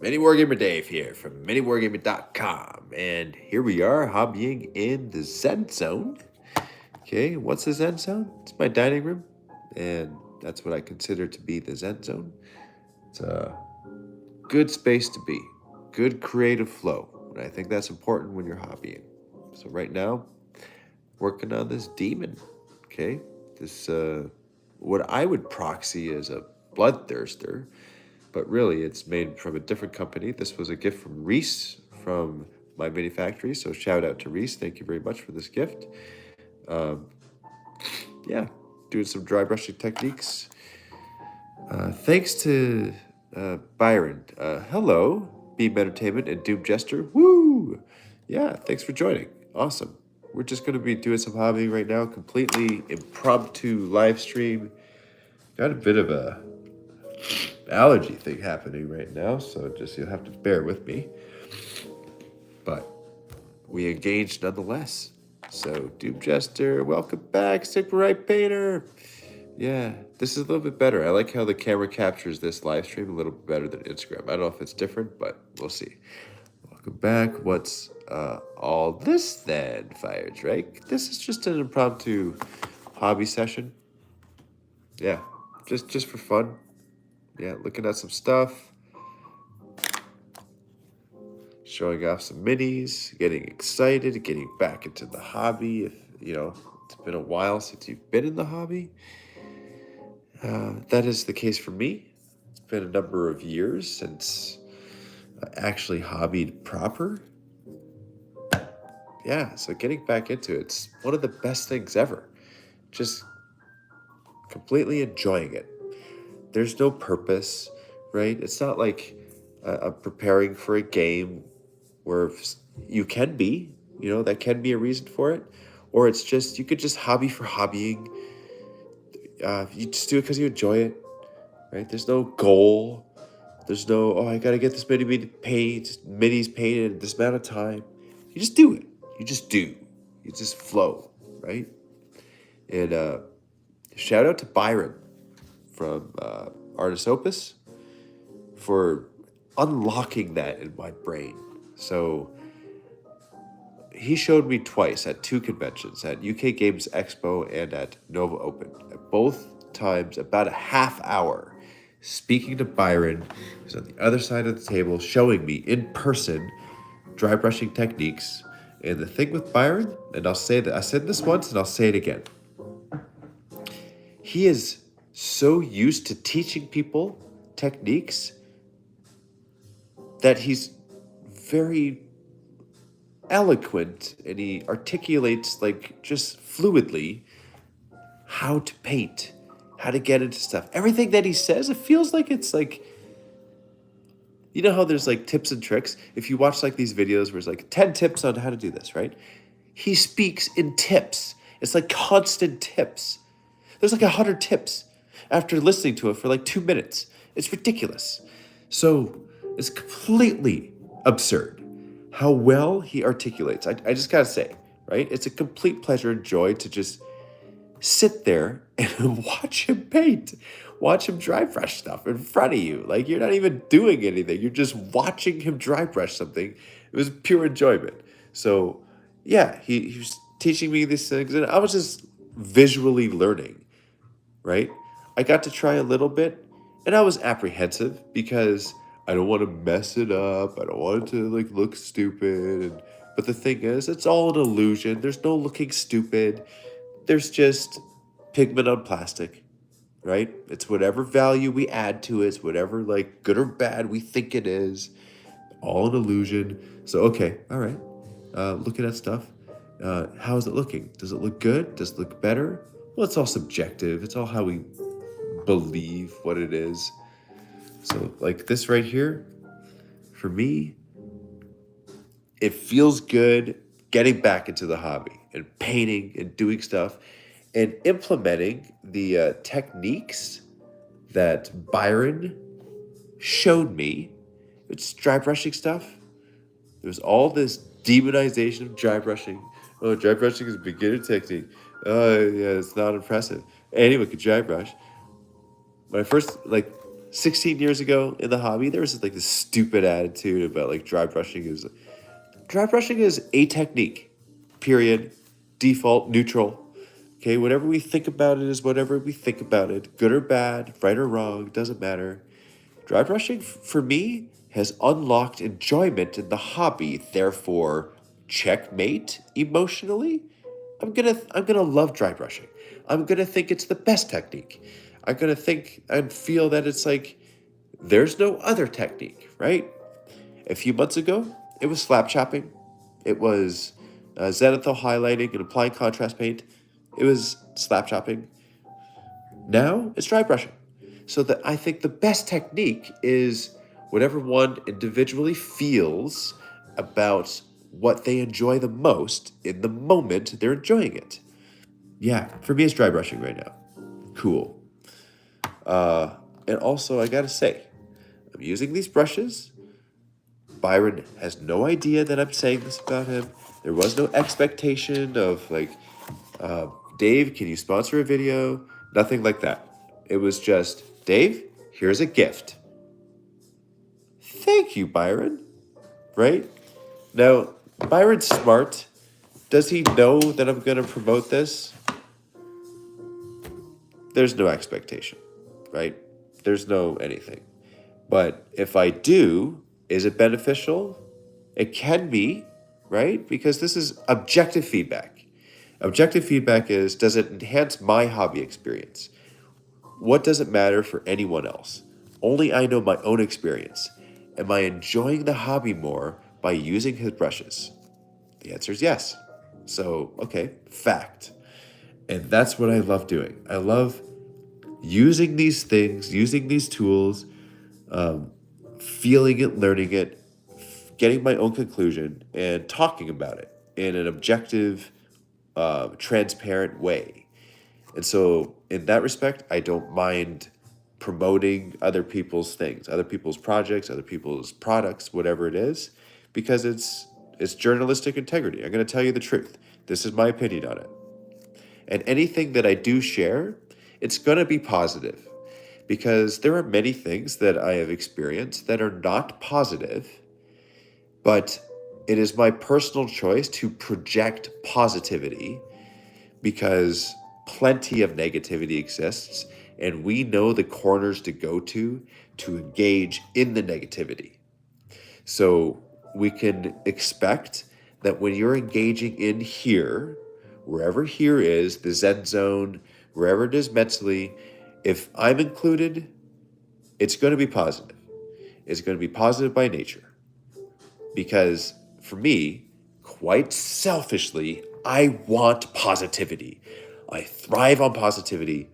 MiniWarGamer Dave here from MiniWargaming.com, and here we are hobbying in the Zen Zone. Okay, what's the Zen Zone? It's my dining room, and that's what I consider to be the Zen Zone. It's a good space to be, good creative flow, and I think that's important when you're hobbying. So right now, working on this demon. Okay, this what I would proxy as a bloodthirster, but really it's made from a different company. This was a gift from Reese from my mini factory, so shout out to Reese. Thank you very much for this gift. Um, yeah, doing some dry brushing techniques. Thanks to Byron. Hello, Beam Entertainment and Doom Jester. Woo! Yeah, thanks for joining. Awesome. We're just going to be doing some hobby right now, completely impromptu live stream. Got a bit of a allergy thing happening right now, so just you'll have to bear with me. But we engaged nonetheless. So, Doom Jester, welcome back, Super Right Painter. Yeah, this is a little bit better. I like how the camera captures this live stream a little bit better than Instagram. I don't know if it's different, but we'll see. Welcome back. What's all this then, Fire Drake? This is just an impromptu hobby session. Yeah, just for fun. Yeah, looking at some stuff. Showing off some minis, getting excited, getting back into the hobby. If, it's been a while since you've been in the hobby. That is the case for me. It's been a number of years since I actually hobbied proper. Yeah, so getting back into it's one of the best things ever. Just completely enjoying it. There's no purpose, right? It's not like I'm preparing for a game where you can be, that can be a reason for it. Or it's just, you could just hobby for hobbying. You just do it because you enjoy it, right? There's no goal. There's no, I got to get this many minis painted in this amount of time. You just do it. You just do. You just flow, right? And shout out to Byron from Artist Opus for unlocking that in my brain. So he showed me twice at two conventions, at UK Games Expo and at Nova Open. At both times, about a half hour, speaking to Byron, who's on the other side of the table, showing me in person dry brushing techniques. And the thing with Byron, and I'll say that I said this once and I'll say it again. He is so used to teaching people techniques that he's very eloquent and he articulates like just fluidly how to paint, how to get into stuff. Everything that he says, it feels like it's like, you know how there's like tips and tricks? If you watch like these videos where it's like 10 tips on how to do this, right? He speaks in tips. It's like constant tips. There's like 100 tips after listening to it for like 2 minutes. It's ridiculous. So it's completely absurd how well he articulates. I just gotta say, right? It's a complete pleasure and joy to just sit there and watch him paint. Watch him dry brush stuff in front of you. Like you're not even doing anything. You're just watching him dry brush something. It was pure enjoyment. So yeah, he was teaching me these things and I was just visually learning, right? I got to try a little bit and I was apprehensive because I don't want to mess it up. I don't want it to like look stupid. But the thing is, it's all an illusion. There's no looking stupid. There's just pigment on plastic, right? It's whatever value we add to it. It's whatever like good or bad we think it is. All an illusion. So, okay, all right. Looking at stuff. How is it looking? Does it look good? Does it look better? Well, it's all subjective. It's all how we believe what it is. So like this right here, for me, it feels good getting back into the hobby and painting and doing stuff and implementing the techniques that Byron showed me. It's dry brushing stuff. There's all this demonization of dry brushing. Oh, dry brushing is a beginner technique. Oh, yeah, it's not impressive. Anyone can dry brush. When I first, like, 16 years ago in the hobby, there was like this stupid attitude about like dry brushing is a technique, period, default, neutral. Okay, whatever we think about it is whatever we think about it, good or bad, right or wrong, doesn't matter. Dry brushing for me has unlocked enjoyment in the hobby, therefore checkmate emotionally. I'm gonna love dry brushing. I'm gonna think it's the best technique. I'm gonna think and feel that it's like there's no other technique, right? A few months ago, it was slap chopping. It was zenithal highlighting and applying contrast paint. It was slap chopping. Now it's dry brushing. So that I think the best technique is whatever one individually feels about what they enjoy the most in the moment they're enjoying it. Yeah, for me it's dry brushing right now. Cool. And also I gotta say, I'm using these brushes. Byron has no idea that I'm saying this about him. There was no expectation of like, Dave, can you sponsor a video? Nothing like that. It was just, Dave, here's a gift. Thank you, Byron. Right? Now, Byron's smart. Does he know that I'm going to promote this? There's no expectation, right? There's no anything. But if I do, is it beneficial? It can be, right? Because this is objective feedback. Objective feedback is, does it enhance my hobby experience? What does it matter for anyone else? Only I know my own experience. Am I enjoying the hobby more by using his brushes? The answer is yes. So, okay, fact. And that's what I love doing. I love using these things, using these tools, feeling it, learning it, getting my own conclusion, and talking about it in an objective, transparent way. And so, in that respect, I don't mind promoting other people's things, other people's projects, other people's products, whatever it is, because it's journalistic integrity. I'm going to tell you the truth. This is my opinion on it. And anything that I do share, it's going to be positive, because there are many things that I have experienced that are not positive, but it is my personal choice to project positivity because plenty of negativity exists, and we know the corners to go to engage in the negativity. So we can expect that when you're engaging in here, wherever here is, the Zen Zone, wherever it is mentally, if I'm included, it's going to be positive. It's going to be positive by nature. Because for me, quite selfishly, I want positivity. I thrive on positivity,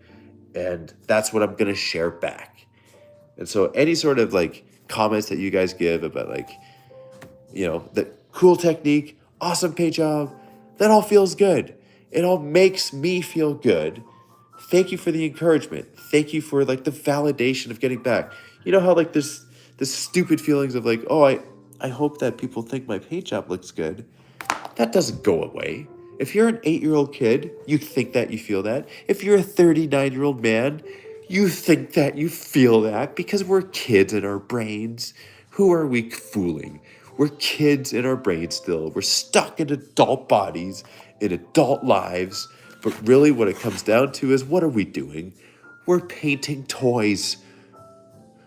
and that's what I'm going to share back. And so any sort of like comments that you guys give about like, the cool technique, awesome paint job, that all feels good. It all makes me feel good. Thank you for the encouragement. Thank you for like the validation of getting back. You know how like this stupid feelings of like, oh, I hope that people think my paint job looks good. That doesn't go away. If you're an 8-year-old kid, you think that, you feel that. If you're a 39-year-old man, you think that, you feel that, because we're kids in our brains. Who are we fooling? We're kids in our brains still. We're stuck in adult bodies, in adult lives. But really what it comes down to is, what are we doing? We're painting toys.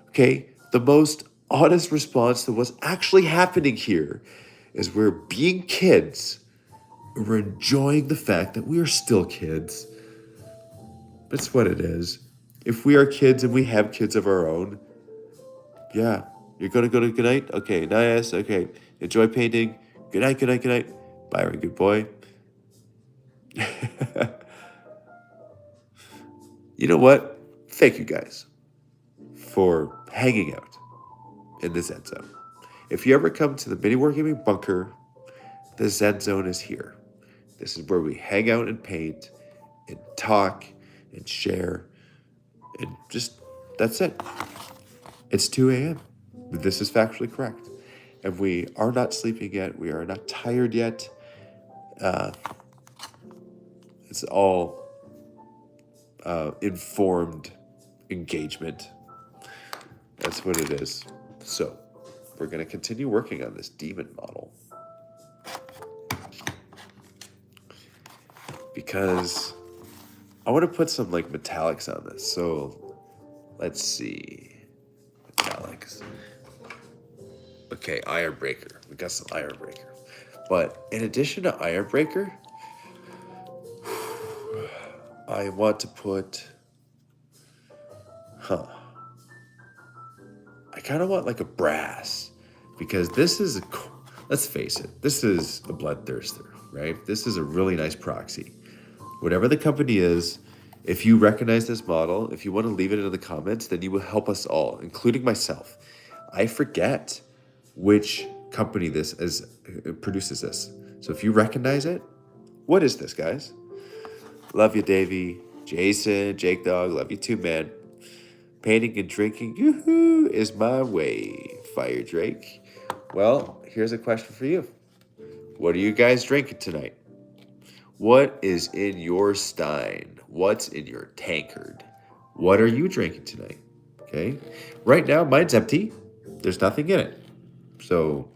Okay? The most honest response to what's actually happening here is we're being kids. We're enjoying the fact that we are still kids. That's what it is. If we are kids and we have kids of our own, yeah, you're going to go to good night? Okay, nice. Okay, enjoy painting. Good night, good night, good night. Byron, good boy. You know what? Thank you guys for hanging out in the Zen Zone. If you ever come to the MiniWarGaming bunker, the Zen Zone is here. This is where we hang out and paint and talk and share and just, that's it. It's 2 a.m. This is factually correct. And we are not sleeping yet. We are not tired yet. It's all informed engagement. That's what it is. So we're going to continue working on this demon model because I want to put some like metallics on this. So let's see. Metallics. Okay, Ironbreaker. We got some Ironbreaker. But in addition to Ironbreaker, I want to put... I kind of want like a brass. Because this is... Let's face it. This is a bloodthirster, right? This is a really nice proxy. Whatever the company is, if you recognize this model, if you want to leave it in the comments, then you will help us all, including myself. I forget which company this is produces this. So if you recognize it, what is this, guys? Love you, Davey. Jason, Jake Dog, love you too, man. Painting and drinking, yoo-hoo, is my way. Fire Drake. Well, here's a question for you. What are you guys drinking tonight? What is in your stein? What's in your tankard? What are you drinking tonight? Okay. Right now, mine's empty. There's nothing in it. So,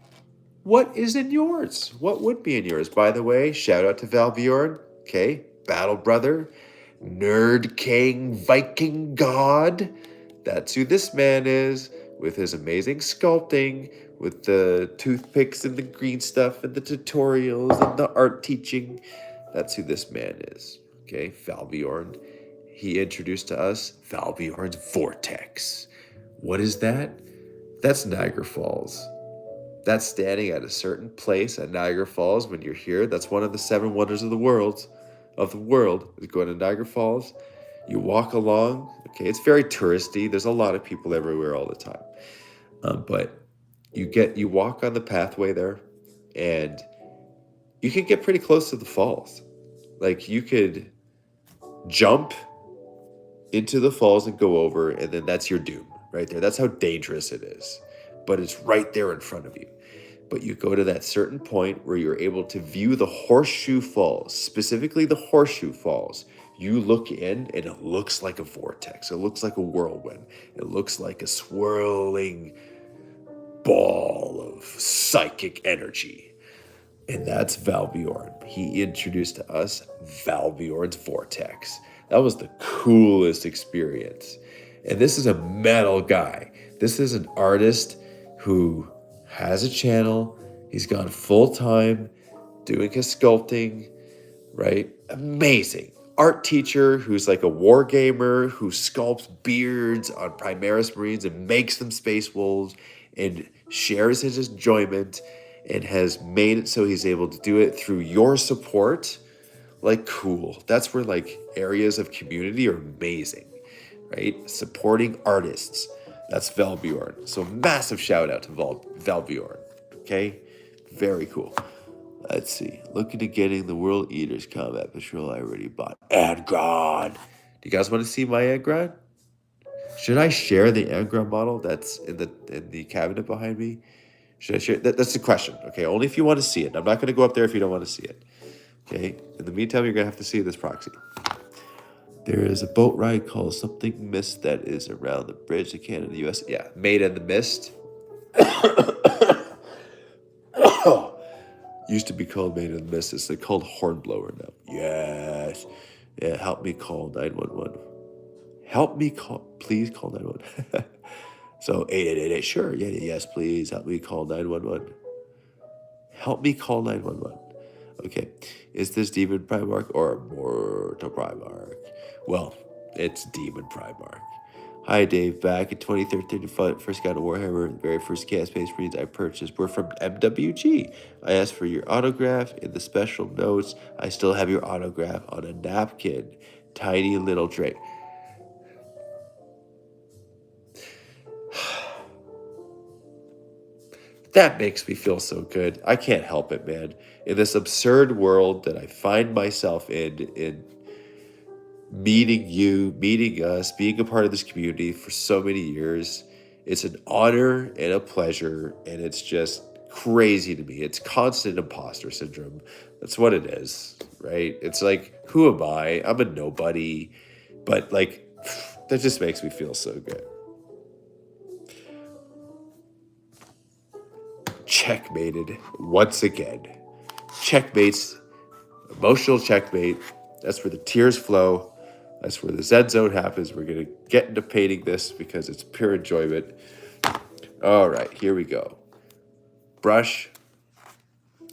what is in yours? What would be in yours? By the way, shout out to Valbjorn. Okay. Battle Brother. Nerd King Viking God. That's who this man is, with his amazing sculpting, with the toothpicks and the green stuff and the tutorials and the art teaching. That's who this man is. Okay, Valbjorn. He introduced to us Valbjorn's Vortex. What is that? That's Niagara Falls. That's standing at a certain place at Niagara Falls when you're here. That's one of the 7 wonders of the world. Is going to Niagara Falls. You walk along. Okay, it's very touristy. There's a lot of people everywhere all the time. But you walk on the pathway there, and you can get pretty close to the falls. Like you could jump into the falls and go over, and then that's your doom right there. That's how dangerous it is. But it's right there in front of you. But you go to that certain point where you're able to view the Horseshoe Falls, specifically the Horseshoe Falls. You look in and it looks like a vortex. It looks like a whirlwind. It looks like a swirling ball of psychic energy. And that's Valbjorn. He introduced to us Valbjorn's Vortex. That was the coolest experience. And this is a metal guy. This is an artist who has a channel. He's gone full time doing his sculpting, right? Amazing. Art teacher who's like a wargamer who sculpts beards on Primaris Marines and makes them space wolves and shares his enjoyment and has made it so he's able to do it through your support. Like, cool. That's where like areas of community are amazing, right? Supporting artists. That's Valbjorn. So massive shout out to Valbjorn. Okay? Very cool. Let's see. Looking at getting the World Eaters Combat Patrol I already bought. Angron. Do you guys want to see my Angron? Should I share the Angron model that's in the cabinet behind me? Should I share? That's the question. Okay, only if you want to see it. I'm not going to go up there if you don't want to see it. Okay. In the meantime, you're going to have to see this proxy. There is a boat ride called Something Mist that is around the bridge to Canada, U.S. Yeah, Made in the Mist. Used to be called Made in the Mist. It's called Hornblower now. Yes. Yeah, help me call 911. Help me call, please call 911. So 8888, sure. Yeah, yes, please. Help me call 911. Help me call 911. Okay. Is this Demon Primarch or Mortal Primarch? Well, it's Demon Primarch. Hi, Dave. Back in 2013, first got a Warhammer. The very first Chaos Space Marines I purchased were from MWG. I asked for your autograph in the special notes. I still have your autograph on a napkin. Tiny little Drake. That makes me feel so good. I can't help it, man. In this absurd world that I find myself in meeting you, meeting us, being a part of this community for so many years, it's an honor and a pleasure, and it's just crazy to me. It's constant imposter syndrome. That's what it is, right? It's like, who am I? I'm a nobody, but like, that just makes me feel so good. checkmated once again. Checkmates, emotional checkmate. That's where the tears flow. That's where the Zen Zone happens. We're going to get into painting this because it's pure enjoyment. All right, here we go. Brush.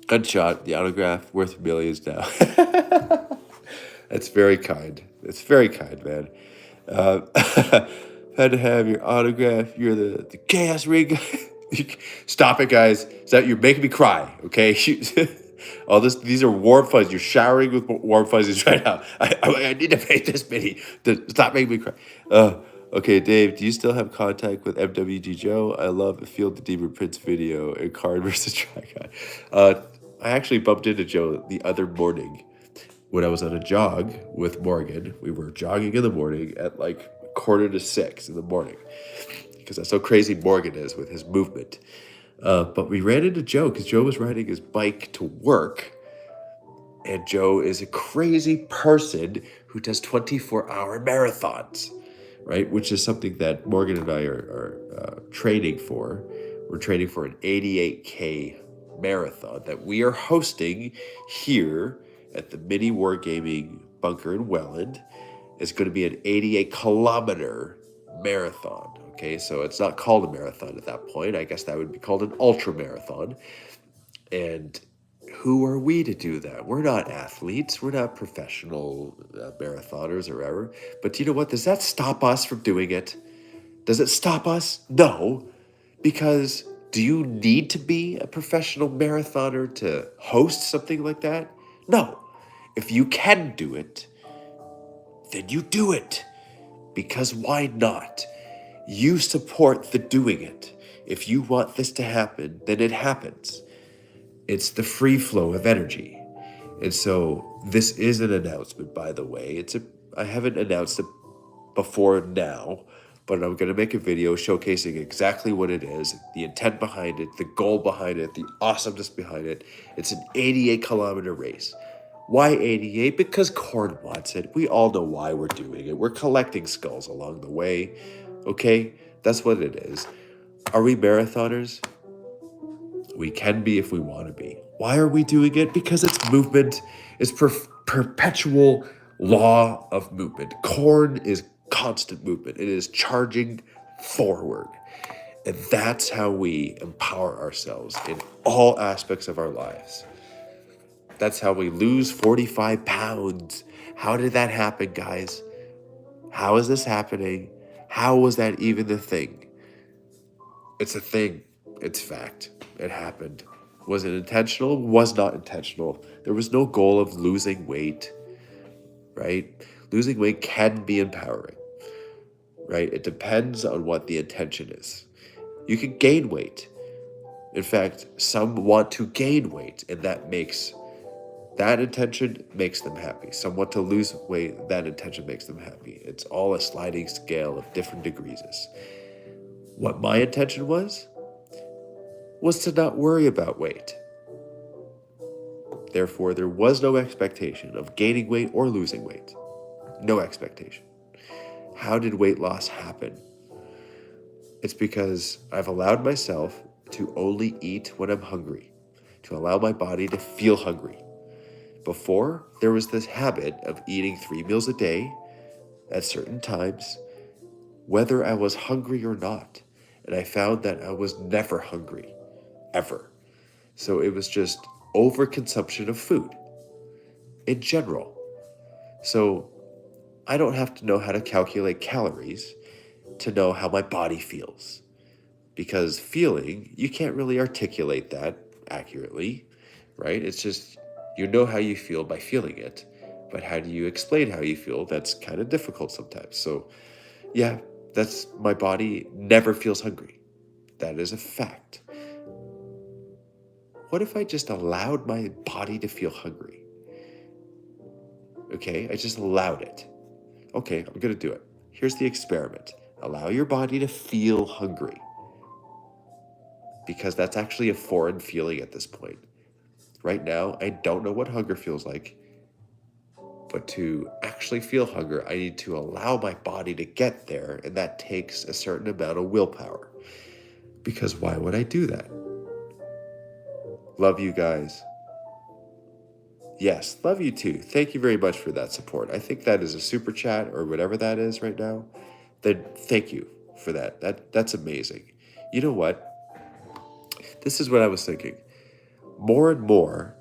Gunshot. The autograph worth millions now. That's very kind. It's very kind, man. Had to have your autograph. You're the chaos ring. Stop it, guys. You're making me cry. Okay, these are warm fuzzies. You're showering with warm fuzzies right now. I need to paint this mini. Stop making me cry. Okay, Dave, do you still have contact with MWG Joe? I love Field the Demon Prince video and card versus try guy. I actually bumped into Joe the other morning when I was on a jog with Morgan. We were jogging in the morning at like 5:45 in the morning because that's how crazy Morgan is with his movement. But we ran into Joe because Joe was riding his bike to work. And Joe is a crazy person who does 24-hour marathons, right? Which is something that Morgan and I are training for. We're training for an 88K marathon that we are hosting here at the MiniWarGaming bunker in Welland. It's going to be an 88-kilometer marathon. Okay, so it's not called a marathon at that point. I guess that would be called an ultra marathon. And who are we to do that? We're not athletes. We're not professional marathoners or whatever. But you know what? Does that stop us from doing it? Does it stop us? No. Because do you need to be a professional marathoner to host something like that? No. If you can do it, then you do it. Because why not? You support the doing it. If you want this to happen, then it happens. It's the free flow of energy. And so this is an announcement, by the way. I haven't announced it before now, but I'm going to make a video showcasing exactly what it is, the intent behind it, the goal behind it, the awesomeness behind it. It's an 88-kilometer race. Why 88? Because Korn wants it. We all know why we're doing it. We're collecting skulls along the way. Okay? That's what it is. Are we marathoners? We can be if we want to be. Why are we doing it? Because it's movement. It's perpetual law of movement. Korn is constant movement. It is charging forward. And that's how we empower ourselves in all aspects of our lives. That's how we lose 45 pounds. How did that happen, guys? How is this happening? How was that even the thing? It's a thing. It's fact. It happened. Was it intentional? Was not intentional. There was no goal of losing weight, right? Losing weight can be empowering, right? It depends on what the intention is. You can gain weight. In fact, some want to gain weight, and that intention makes them happy. Some want to lose weight, that intention makes them happy. It's all a sliding scale of different degrees. What my intention was to not worry about weight. Therefore, there was no expectation of gaining weight or losing weight. No expectation. How did weight loss happen? It's because I've allowed myself to only eat when I'm hungry, to allow my body to feel hungry. Before, there was this habit of eating 3 meals a day at certain times, whether I was hungry or not. And I found that I was never hungry, ever. So it was just overconsumption of food in general. So I don't have to know how to calculate calories to know how my body feels. Because feeling, you can't really articulate that accurately, right? It's just, you know how you feel by feeling it. But how do you explain how you feel? That's kind of difficult sometimes. So yeah, that's my body never feels hungry. That is a fact. What if I just allowed my body to feel hungry? Okay, I just allowed it. Okay, I'm going to do it. Here's the experiment. Allow your body to feel hungry. Because that's actually a foreign feeling at this point. Right now, I don't know what hunger feels like. But to actually feel hunger, I need to allow my body to get there, and that takes a certain amount of willpower. Because why would I do that? Love you guys. Yes, love you too. Thank you very much for that support. I think that is a super chat or whatever that is right now. Then thank you for that. That's amazing. You know what? This is what I was thinking. More and more,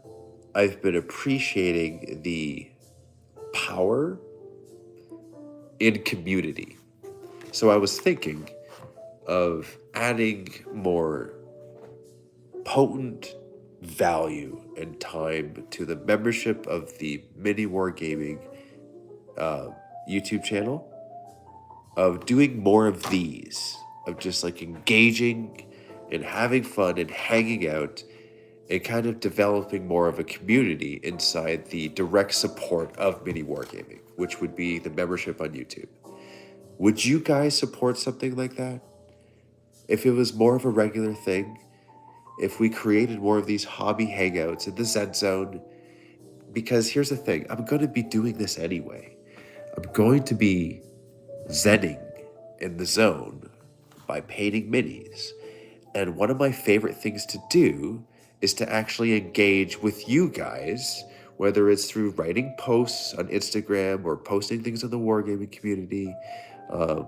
I've been appreciating the power in community. So I was thinking of adding more potent value and time to the membership of the MiniWarGaming YouTube channel, of doing more of these, of just like engaging and having fun and hanging out and kind of developing more of a community inside the direct support of MiniWarGaming, which would be the membership on YouTube. Would you guys support something like that? If it was more of a regular thing, if we created more of these hobby hangouts in the Zen Zone, because here's the thing, I'm going to be doing this anyway. I'm going to be zenning in the zone by painting minis. And one of my favorite things to do is to actually engage with you guys, whether it's through writing posts on Instagram or posting things on the Wargaming community, on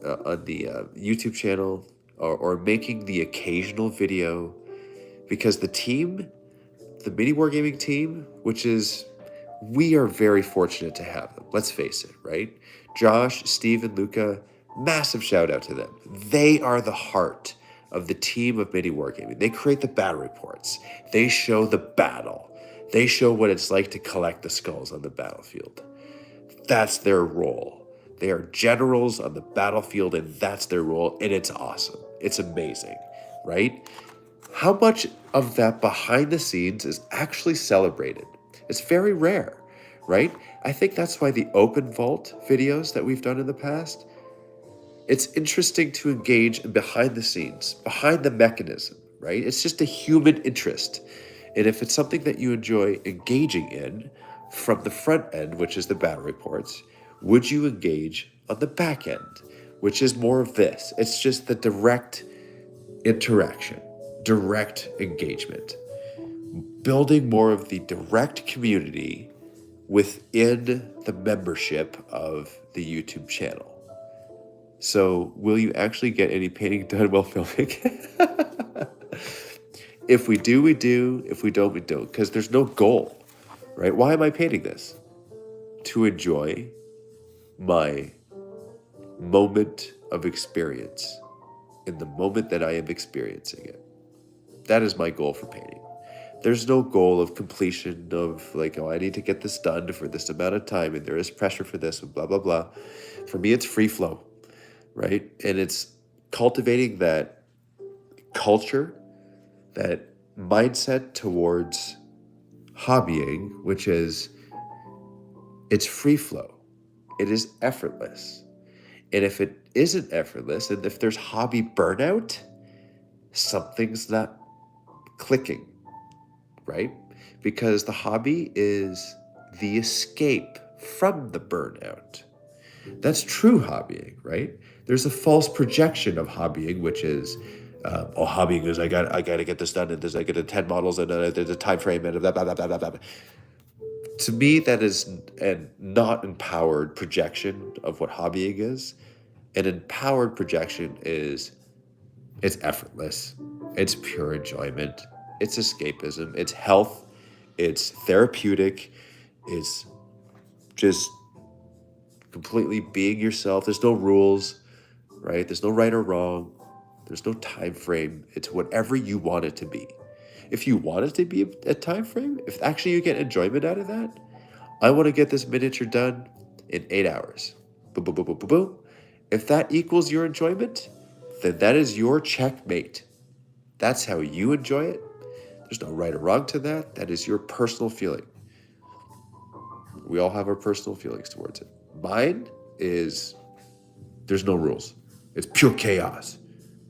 the YouTube channel, or making the occasional video, because the team, the MiniWarGaming team, which is, we are very fortunate to have them. Let's face it, right? Josh, Steve, and Luca, massive shout out to them. They are the heart of the team of MiniWarGaming. They create the battle reports. They show the battle. They show what it's like to collect the skulls on the battlefield. That's their role. They are generals on the battlefield, and that's their role, and it's awesome. It's amazing, right? How much of that behind the scenes is actually celebrated? It's very rare, right? I think that's why the open vault videos that we've done in the past, it's interesting to engage in behind the scenes, behind the mechanism, right? It's just a human interest. And if it's something that you enjoy engaging in from the front end, which is the battle reports, would you engage on the back end, which is more of this? It's just the direct interaction, direct engagement, building more of the direct community within the membership of the YouTube channel. So will you actually get any painting done while filming? If we do, we do. If we don't, we don't. Because there's no goal, right? Why am I painting this? To enjoy my moment of experience in the moment that I am experiencing it. That is my goal for painting. There's no goal of completion of like, oh, I need to get this done for this amount of time and there is pressure for this and blah, blah, blah. For me, it's free flow, right? And it's cultivating that culture, that mindset towards hobbying, which is, it's free flow. It is effortless. And if it isn't effortless, and if there's hobby burnout, something's not clicking, right? Because the hobby is the escape from the burnout. That's true hobbying, right? There's a false projection of hobbying, which is, hobbying is I got to get this done, and there's I get 10 models, and there's a time frame, and blah, blah, blah, blah, blah, blah. To me, that is a not empowered projection of what hobbying is. An empowered projection is, it's effortless, it's pure enjoyment, it's escapism, it's health, it's therapeutic, it's just completely being yourself. There's no rules, right? There's no right or wrong. There's no time frame. It's whatever you want it to be. If you want it to be a time frame, if actually you get enjoyment out of that, I want to get this miniature done in 8 hours. Boom, boom, boom, boom, boom, boom. If that equals your enjoyment, then that is your checkmate. That's how you enjoy it. There's no right or wrong to that. That is your personal feeling. We all have our personal feelings towards it. Mine is, there's no rules. It's pure chaos.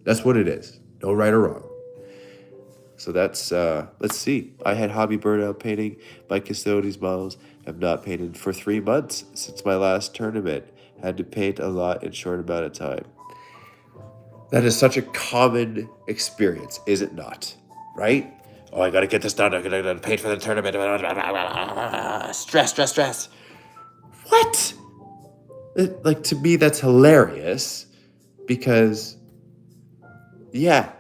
That's what it is. No right or wrong. So that's, let's see. I had hobby burnout painting. My custodies models have not painted for 3 months since my last tournament. Had to paint a lot in short amount of time. That is such a common experience, is it not? Right? Oh, I gotta get this done. I gotta pay for the tournament. Stress, stress, stress. What? Like, to me, that's hilarious because, yeah,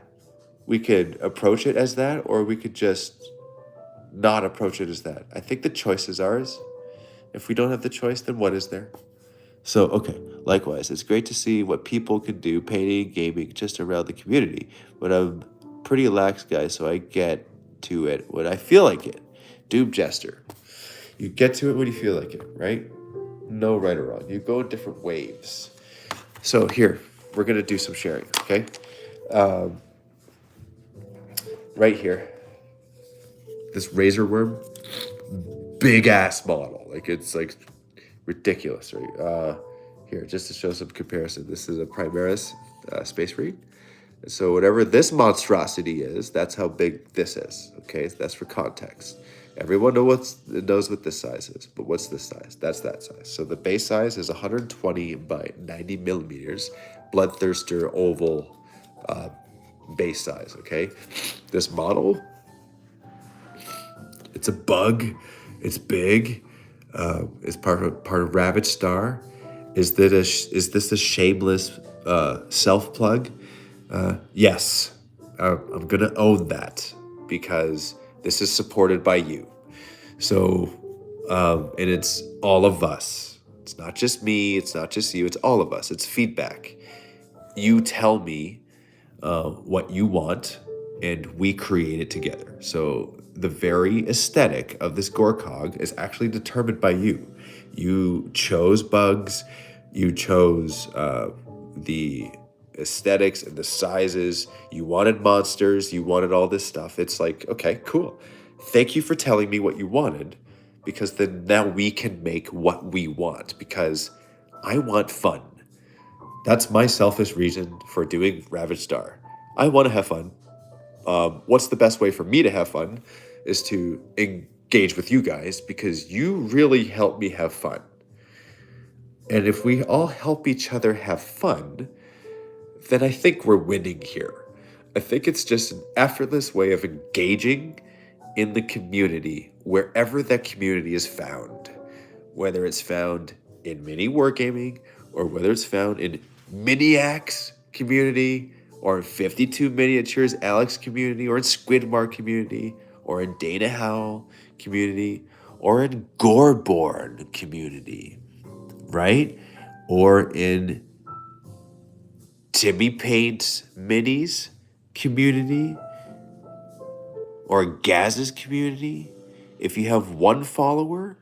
we could approach it as that, or we could just not approach it as that. I think the choice is ours. If we don't have the choice, then what is there? So, okay, likewise, it's great to see what people can do painting, gaming, just around the community. But I'm pretty lax guy, so I get to it when I feel like it. Doom Jester. You get to it when you feel like it, right? No right or wrong. You go in different waves. So here, we're going to do some sharing, okay? Right here, this razor worm, big ass model. Like, it's like ridiculous, right? Here, just to show some comparison, this is a Primaris Space Marine. So whatever this monstrosity is, that's how big this is. Okay, that's for context. Everyone knows what this size is, but what's this size? That's that size. So the base size is 120 by 90 millimeters, bloodthirster oval base size. Okay, this model, it's a bug. It's big. It's part of Ravaged Star. Is this a shameless self plug? Yes, I'm gonna own that because this is supported by you. So, and it's all of us. It's not just me. It's not just you. It's all of us. It's feedback. You tell me what you want, and we create it together. So the very aesthetic of this Gorkog is actually determined by you. You chose bugs. You chose the aesthetics and the sizes. You wanted monsters. You wanted all this stuff. It's like, okay, cool. Thank you for telling me what you wanted, because then now we can make what we want, because I want fun. That's my selfish reason for doing Ravaged Star. I want to have fun. What's the best way for me to have fun is to engage with you guys, because you really help me have fun. And if we all help each other have fun, then I think we're winning here. I think it's just an effortless way of engaging in the community, wherever that community is found. Whether it's found in MiniWarGaming, or whether it's found in Miniacs community, or in 52 Miniatures Alex community, or in Squidmar community, or in Dana Howell community, or in Goreborn community, right? Or in Timmy Paints Minis community, or Gaz's community. If you have one follower,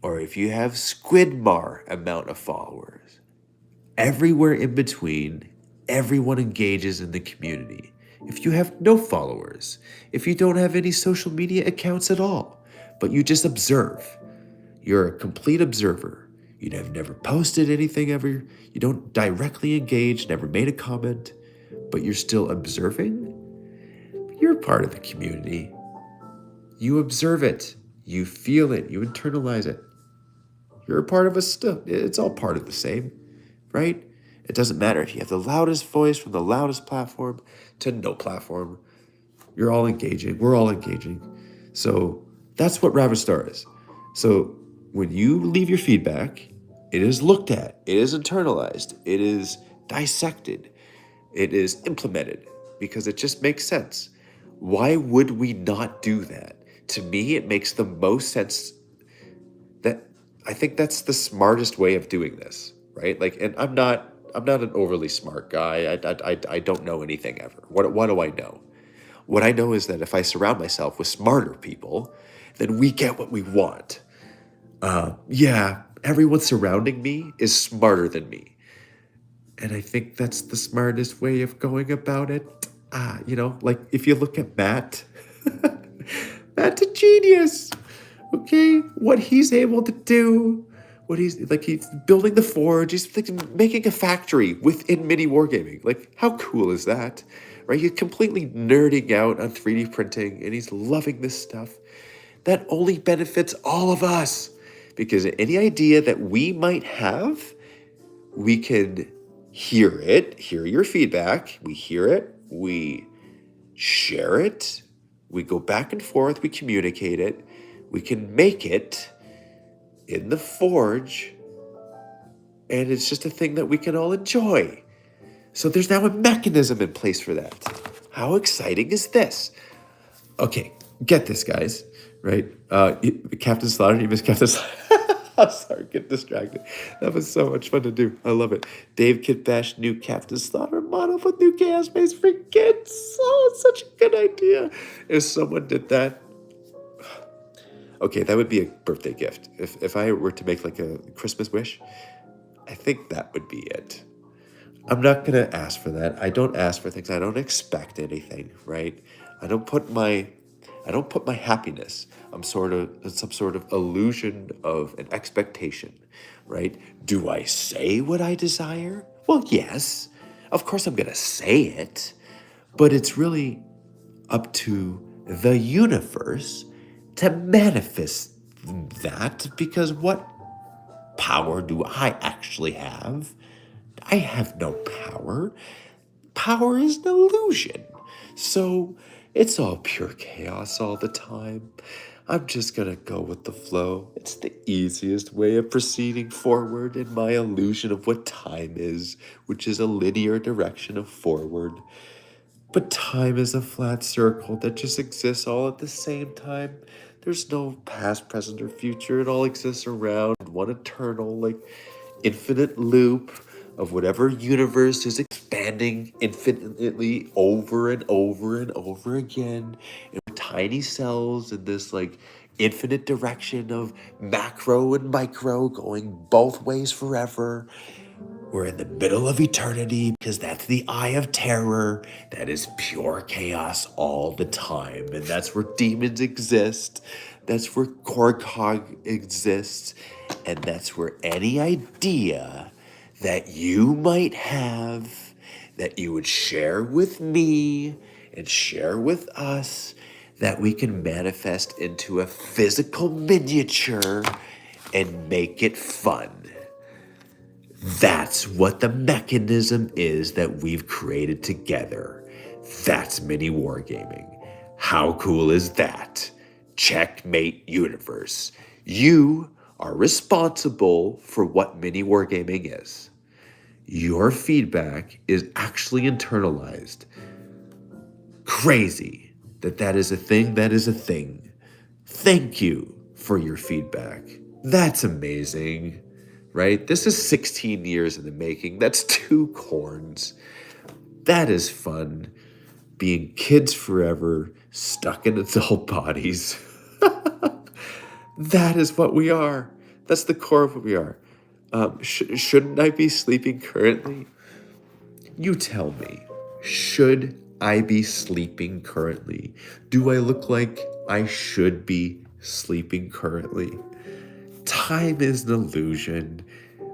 or if you have Squidmar amount of followers, everywhere in between, everyone engages in the community. If you have no followers, if you don't have any social media accounts at all, but you just observe, you're a complete observer. You have never posted anything ever. You don't directly engage, never made a comment, but you're still observing. You're part of the community. You observe it. You feel it. You internalize it. You're a part of us still. It's all part of the same, right? It doesn't matter if you have the loudest voice from the loudest platform to no platform. You're all engaging. We're all engaging. So that's what Ravaged Star is. So when you leave your feedback, it is looked at, it is internalized, it is dissected, it is implemented, because it just makes sense. Why would we not do that? To me, it makes the most sense. That I think that's the smartest way of doing this, right? Like, and I'm not an overly smart guy. I don't know anything ever. What do I know? What I know is that if I surround myself with smarter people, then we get what we want. Yeah, everyone surrounding me is smarter than me. And I think that's the smartest way of going about it. Like if you look at Matt, Matt's a genius. Okay, what he's able to do, he's building the forge, he's like making a factory within MiniWarGaming. Like, how cool is that? Right? He's completely nerding out on 3D printing, and he's loving this stuff. That only benefits all of us, because any idea that we might have, we can hear your feedback, we hear it, we share it, we go back and forth, we communicate it, we can make it in the forge, and it's just a thing that we can all enjoy. So there's now a mechanism in place for that. How exciting is this? Okay, get this, guys, right? Captain Slaughter, you missed Captain Slaughter. I'm sorry, get distracted. That was so much fun to do. I love it. Dave Kitbash, new Captain Slaughter model with new chaos base for kids. Oh, it's such a good idea. If someone did that, okay, that would be a birthday gift. If I were to make like a Christmas wish, I think that would be it. I'm not gonna ask for that. I don't ask for things. I don't expect anything, right? I don't put my happiness. I'm some sort of illusion of an expectation, right? Do I say what I desire? Well, yes. Of course I'm gonna say it, but it's really up to the universe to manifest that, because what power do I actually have? I have no power. Power is an illusion. So it's all pure chaos all the time. I'm just gonna go with the flow. It's the easiest way of proceeding forward in my illusion of what time is, which is a linear direction of forward. But time is a flat circle that just exists all at the same time. There's no past, present, or future. It all exists around one eternal, like, infinite loop of whatever universe is expanding infinitely over and over and over again. And we're tiny cells in this, like, infinite direction of macro and micro going both ways forever. We're in the middle of eternity because that's the eye of terror. That is pure chaos all the time. And that's where demons exist. That's where Korkog exists. And that's where any idea that you might have, that you would share with me and share with us, that we can manifest into a physical miniature and make it fun. That's what the mechanism is that we've created together. That's mini wargaming. How cool is that? Checkmate universe. You are responsible for what mini wargaming is. Your feedback is actually internalized. Crazy that is a thing. That is a thing. Thank you for your feedback. That's amazing. Right? This is 16 years in the making. That's 2 corns. That is fun. Being kids forever, stuck in adult bodies. That is what we are. That's the core of what we are. Shouldn't I be sleeping currently? You tell me. Should I be sleeping currently? Do I look like I should be sleeping currently? Time is an illusion.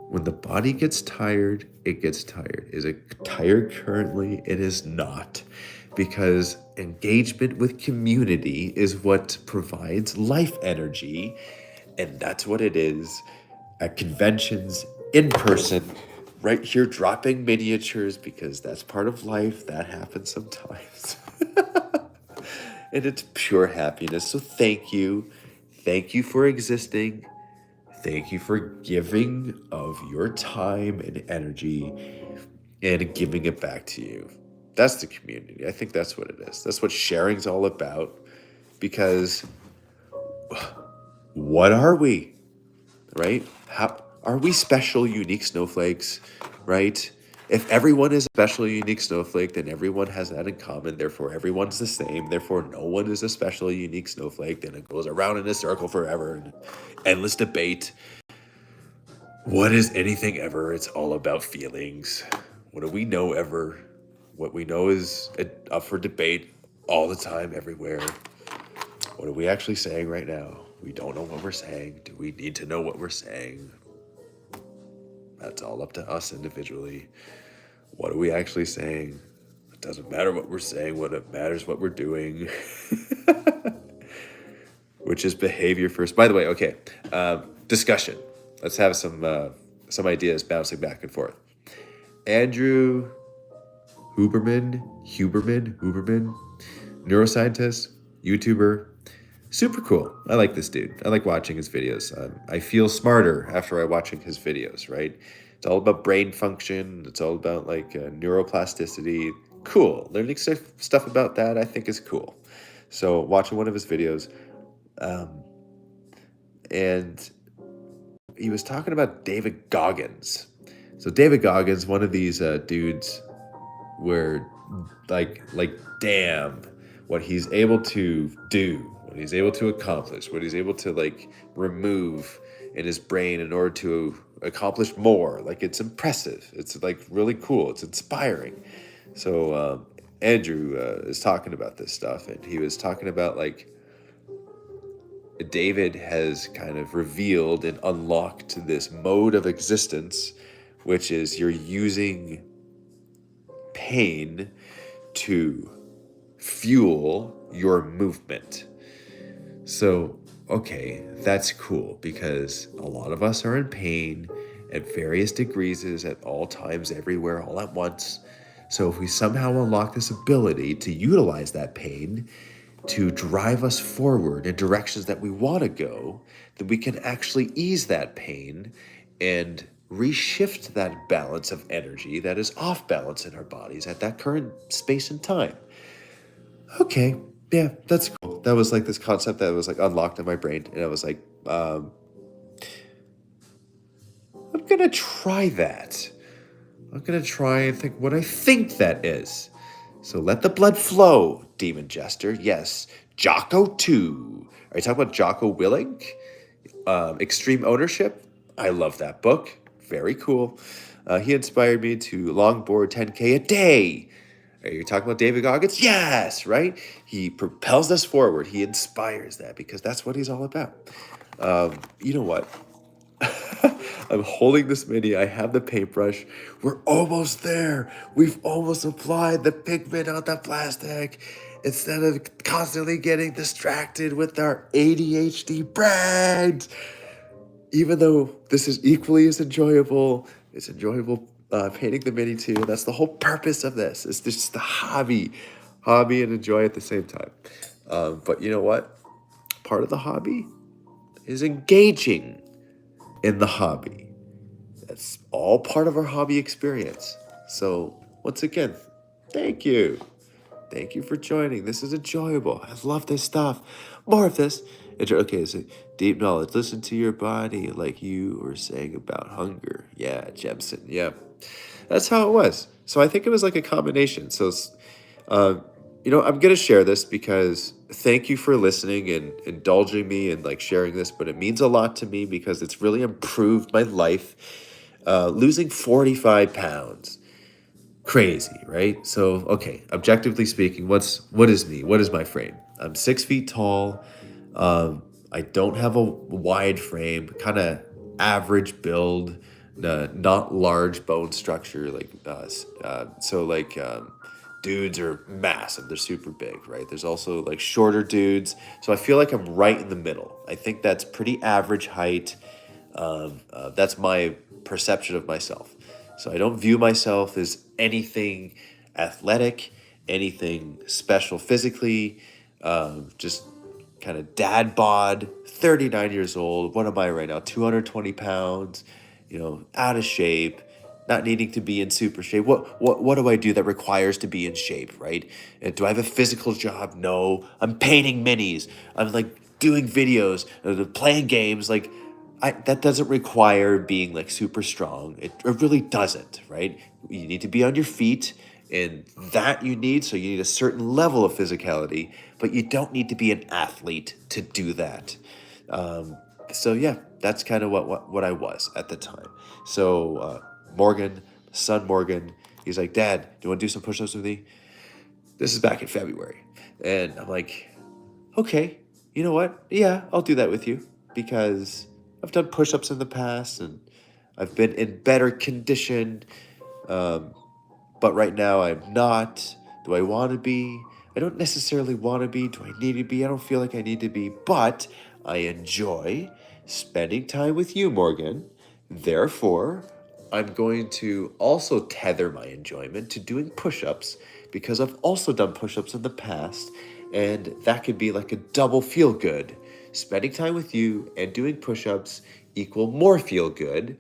When the body gets tired, it gets tired. Is it tired currently? It is not. Because engagement with community is what provides life energy. And that's what it is at conventions, in person, right here, dropping miniatures, because that's part of life. That happens sometimes. And it's pure happiness. So thank you. Thank you for existing. Thank you for giving of your time and energy and giving it back to you. That's the community. I think that's what it is. That's what sharing's all about. Because what are we? Right? How are we special, unique snowflakes? Right? If everyone is a special, unique snowflake, then everyone has that in common. Therefore, everyone's the same. Therefore, no one is a special, unique snowflake. Then it goes around in a circle forever and endless debate. What is anything ever? It's all about feelings. What do we know ever? What we know is up for debate all the time, everywhere. What are we actually saying right now? We don't know what we're saying. Do we need to know what we're saying? That's all up to us individually. What are we actually saying? It doesn't matter what we're saying. What it matters what we're doing. Which is behavior first. By the way, okay, discussion. Let's have some ideas bouncing back and forth. Andrew Huberman, neuroscientist, YouTuber. Super cool. I like this dude. I like watching his videos. I feel smarter after I watching his videos, right? It's all about brain function. It's all about like neuroplasticity. Cool. Learning stuff about that I think is cool. So watching one of his videos, and he was talking about David Goggins. So David Goggins, one of these dudes where like damn what he's able to do, what he's able to accomplish, what he's able to like remove in his brain in order to accomplish more. Like it's impressive. It's like really cool. It's inspiring. So Andrew is talking about this stuff, and he was talking about like David has kind of revealed and unlocked this mode of existence, which is you're using pain to fuel your movement. So, okay, that's cool because a lot of us are in pain at various degrees at all times, everywhere, all at once. So if we somehow unlock this ability to utilize that pain to drive us forward in directions that we want to go, then we can actually ease that pain and reshift that balance of energy that is off balance in our bodies at that current space and time. Okay, yeah, that's cool. That was like this concept that was like unlocked in my brain, and I was like, I'm gonna try that. I'm gonna try and think what I think that is. So let the blood flow, Demon Jester. Yes, Jocko 2. Are you talking about Jocko Willink? Extreme Ownership. I love that book. Very cool. He inspired me to longboard 10K a day. Are you talking about David Goggins? Yes, right? He propels us forward. He inspires that because that's what he's all about. You know what? I'm holding this mini. I have the paintbrush. We're almost there. We've almost applied the pigment on the plastic instead of constantly getting distracted with our ADHD brains. Even though this is equally as enjoyable, it's enjoyable painting the mini too. That's the whole purpose of this. It's just the hobby and enjoy at the same time. But you know what? Part of the hobby is engaging in the hobby. That's all part of our hobby experience. So once again, thank you. Thank you for joining. This is enjoyable. I love this stuff. More of this. Okay, so deep knowledge. Listen to your body like you were saying about hunger. Yeah, Jemson. Yeah. That's how it was. So I think it was like a combination. So, I'm going to share this because thank you for listening and indulging me and like sharing this, but it means a lot to me because it's really improved my life. Losing 45 pounds. Crazy, right? So, okay, objectively speaking, what is me? What is my frame? I'm 6 feet tall. I don't have a wide frame, kind of average build, not large bone structure. Dudes are massive. They're super big, right? There's also like shorter dudes. So I feel like I'm right in the middle. I think that's pretty average height. That's my perception of myself. So I don't view myself as anything athletic, anything special physically, just kind of dad bod, 39 years old. What am I right now? 220 pounds, out of shape, not needing to be in super shape. What do I do that requires to be in shape, right? And do I have a physical job? No. I'm painting minis. I'm like doing videos, playing games, like that doesn't require being like super strong. It really doesn't, right? You need to be on your feet, and that you need. So you need a certain level of physicality, but you don't need to be an athlete to do that. So yeah, that's kind of what I was at the time. So Morgan, son Morgan, he's like, Dad, do you want to do some push-ups with me? This is back in February, and I'm like, okay, you know what? Yeah, I'll do that with you because I've done push-ups in the past and I've been in better condition. But right now I'm not. Do I want to be? I don't necessarily want to be. Do I need to be? I don't feel like I need to be, but I enjoy spending time with you, Morgan. Therefore, I'm going to also tether my enjoyment to doing push-ups because I've also done push-ups in the past, and that could be like a double feel good. Spending time with you and doing push-ups equal more feel good.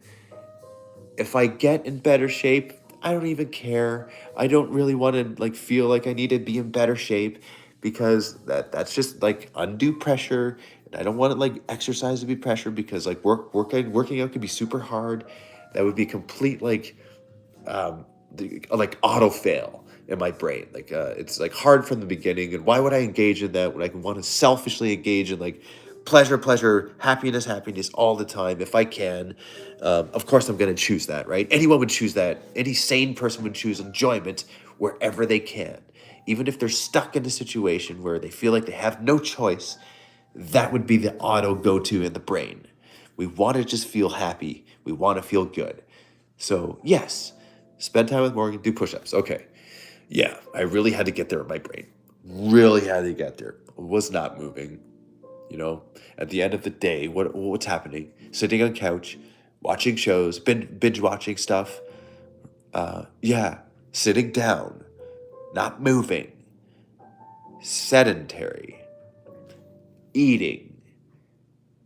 If I get in better shape, I don't even care. I don't really want to like feel like I need to be in better shape because that's just like undue pressure. And I don't want it like exercise to be pressure because like working out can be super hard. That would be complete like auto fail in my brain. Like it's like hard from the beginning. And why would I engage in that when I want to selfishly engage in like pleasure, happiness all the time if I can? Of course, I'm going to choose that, right? Anyone would choose that. Any sane person would choose enjoyment wherever they can. Even if they're stuck in a situation where they feel like they have no choice, that would be the auto go to in the brain. We want to just feel happy. We want to feel good. So, yes, spend time with Morgan, do push ups. Okay. Yeah, I really had to get there in my brain. Really had to get there. Was not moving. You know, at the end of the day, what's happening? Sitting on couch, watching shows, binge watching stuff. Yeah, sitting down, not moving, sedentary, eating,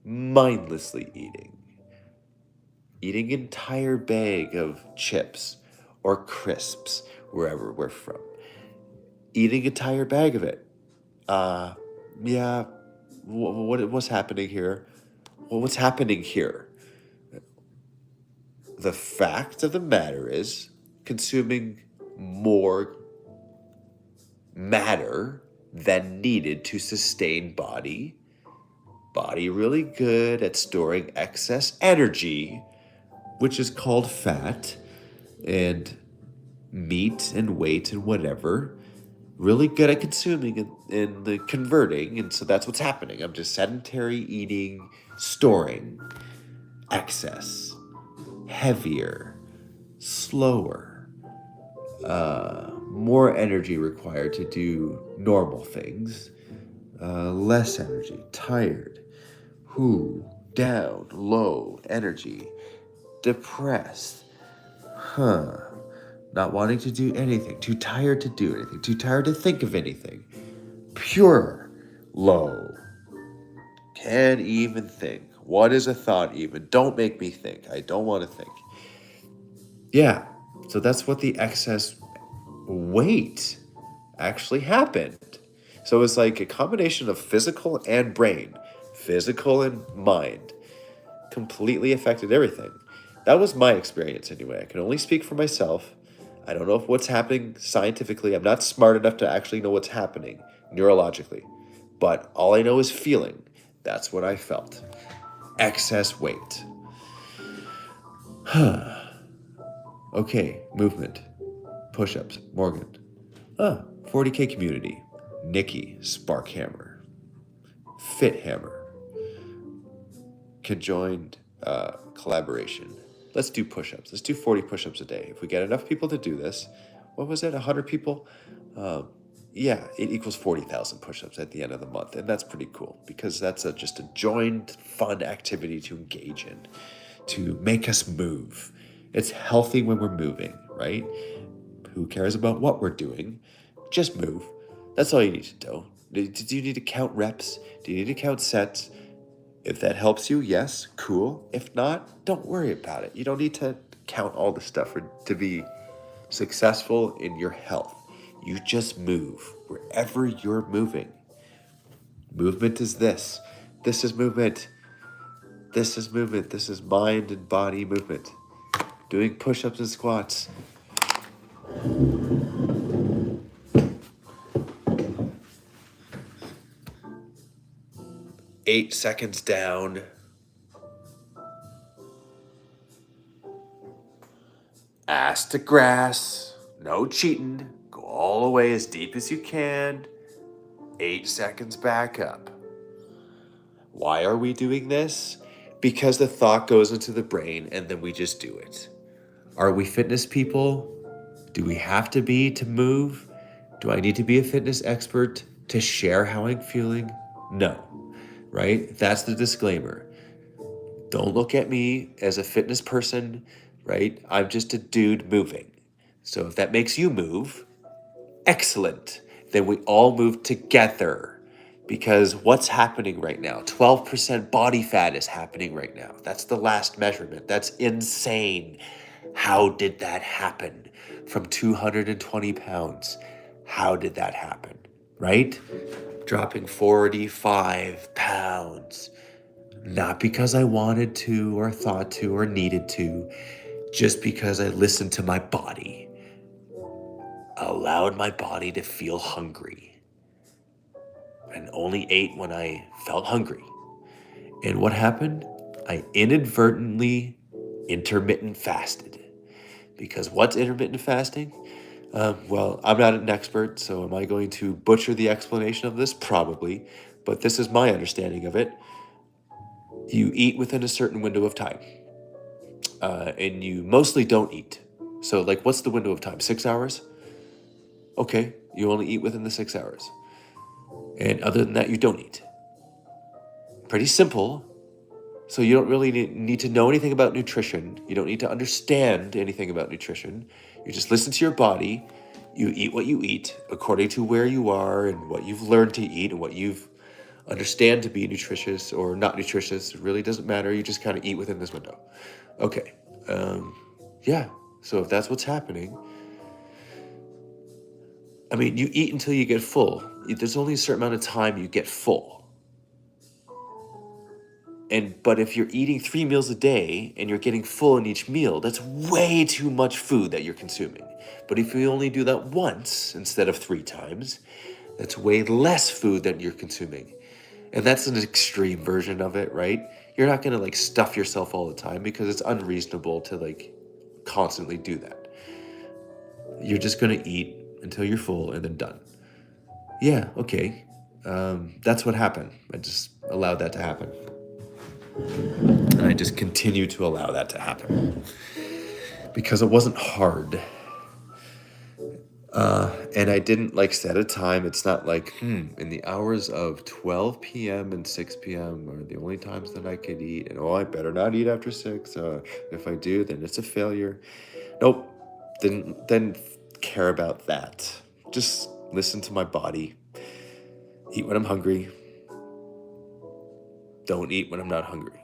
mindlessly eating entire bag of chips or crisps wherever we're from. Eating entire bag of it. Yeah, what's happening here? Well, what's happening here? The fact of the matter is consuming more matter than needed to sustain body really good at storing excess energy, which is called fat, and meat and weight and whatever, really good at consuming and the converting. And so that's what's happening. I'm just sedentary eating, storing excess, heavier, slower, more energy required to do normal things, less energy, tired, down, low energy, depressed, not wanting to do anything, too tired to do anything, too tired to think of anything, pure, low, can't even think. What is a thought even? Don't make me think. I don't want to think. Yeah, so that's what the excess weight actually happened. So it's like a combination of physical and brain, physical and mind, completely affected everything. That was my experience anyway. I can only speak for myself. I don't know if what's happening scientifically. I'm not smart enough to actually know what's happening neurologically. But all I know is feeling. That's what I felt. Excess weight. Okay, movement. Push-ups. Morgan. 40K community. Nikki, Sparkhammer. Fit Hammer. Conjoined collaboration. Let's do push-ups. Let's do 40 push-ups a day. If we get enough people to do this, what was it, 100 people? Yeah, it equals 40,000 push-ups at the end of the month. And that's pretty cool because that's just a joined fun activity to engage in, to make us move. It's healthy when we're moving, right? Who cares about what we're doing? Just move. That's all you need to do. Do you need to count reps? Do you need to count sets? If that helps you, yes, cool. If not, don't worry about it. You don't need to count all the stuff to be successful in your health. You just move wherever you're moving. Movement is this. This is movement. This is movement. This is mind and body movement. Doing push-ups and squats. Eight seconds down. Ass to grass. No cheating. Go all the way as deep as you can. 8 seconds back up. Why are we doing this? Because the thought goes into the brain and then we just do it. Are we fitness people? Do we have to be to move? Do I need to be a fitness expert to share how I'm feeling? No, right? That's the disclaimer. Don't look at me as a fitness person right? I'm just a dude moving. So if that makes you move, excellent. Then we all move together. Because what's happening right now? 12% body fat is happening right now. That's the last measurement. That's insane. How did that happen? From 220 pounds. How did that happen? Right? Dropping 45 pounds. Not because I wanted to or thought to or needed to, just because I listened to my body. Allowed my body to feel hungry. And only ate when I felt hungry. And what happened? I inadvertently intermittent fasted. Because what's intermittent fasting? Well, I'm not an expert, so am I going to butcher the explanation of this? Probably. But this is my understanding of it. You eat within a certain window of time. And you mostly don't eat. So, like, what's the window of time? 6 hours? Okay, you only eat within the 6 hours. And other than that, you don't eat. Pretty simple. So you don't really need to know anything about nutrition. You don't need to understand anything about nutrition. You just listen to your body. You eat what you eat according to where you are and what you've learned to eat and what you've understand to be nutritious or not nutritious. It really doesn't matter. You just kind of eat within this window. Okay. Yeah. So if that's what's happening, I mean, you eat until you get full. There's only a certain amount of time you get full. But if you're eating 3 meals a day and you're getting full in each meal, that's way too much food that you're consuming. But if you only do that once instead of 3 times, that's way less food that you're consuming. And that's an extreme version of it, right? You're not going to like stuff yourself all the time because it's unreasonable to like constantly do that. You're just going to eat until you're full and then done. Yeah, okay. That's what happened. I just allowed that to happen. And I just continue to allow that to happen. Because it wasn't hard. And I didn't like set a time. It's not like, in the hours of 12 p.m. and 6 p.m. are the only times that I could eat. And I better not eat after 6. If I do, then it's a failure. Nope. Didn't care about that. Just listen to my body. Eat when I'm hungry. Don't eat when I'm not hungry.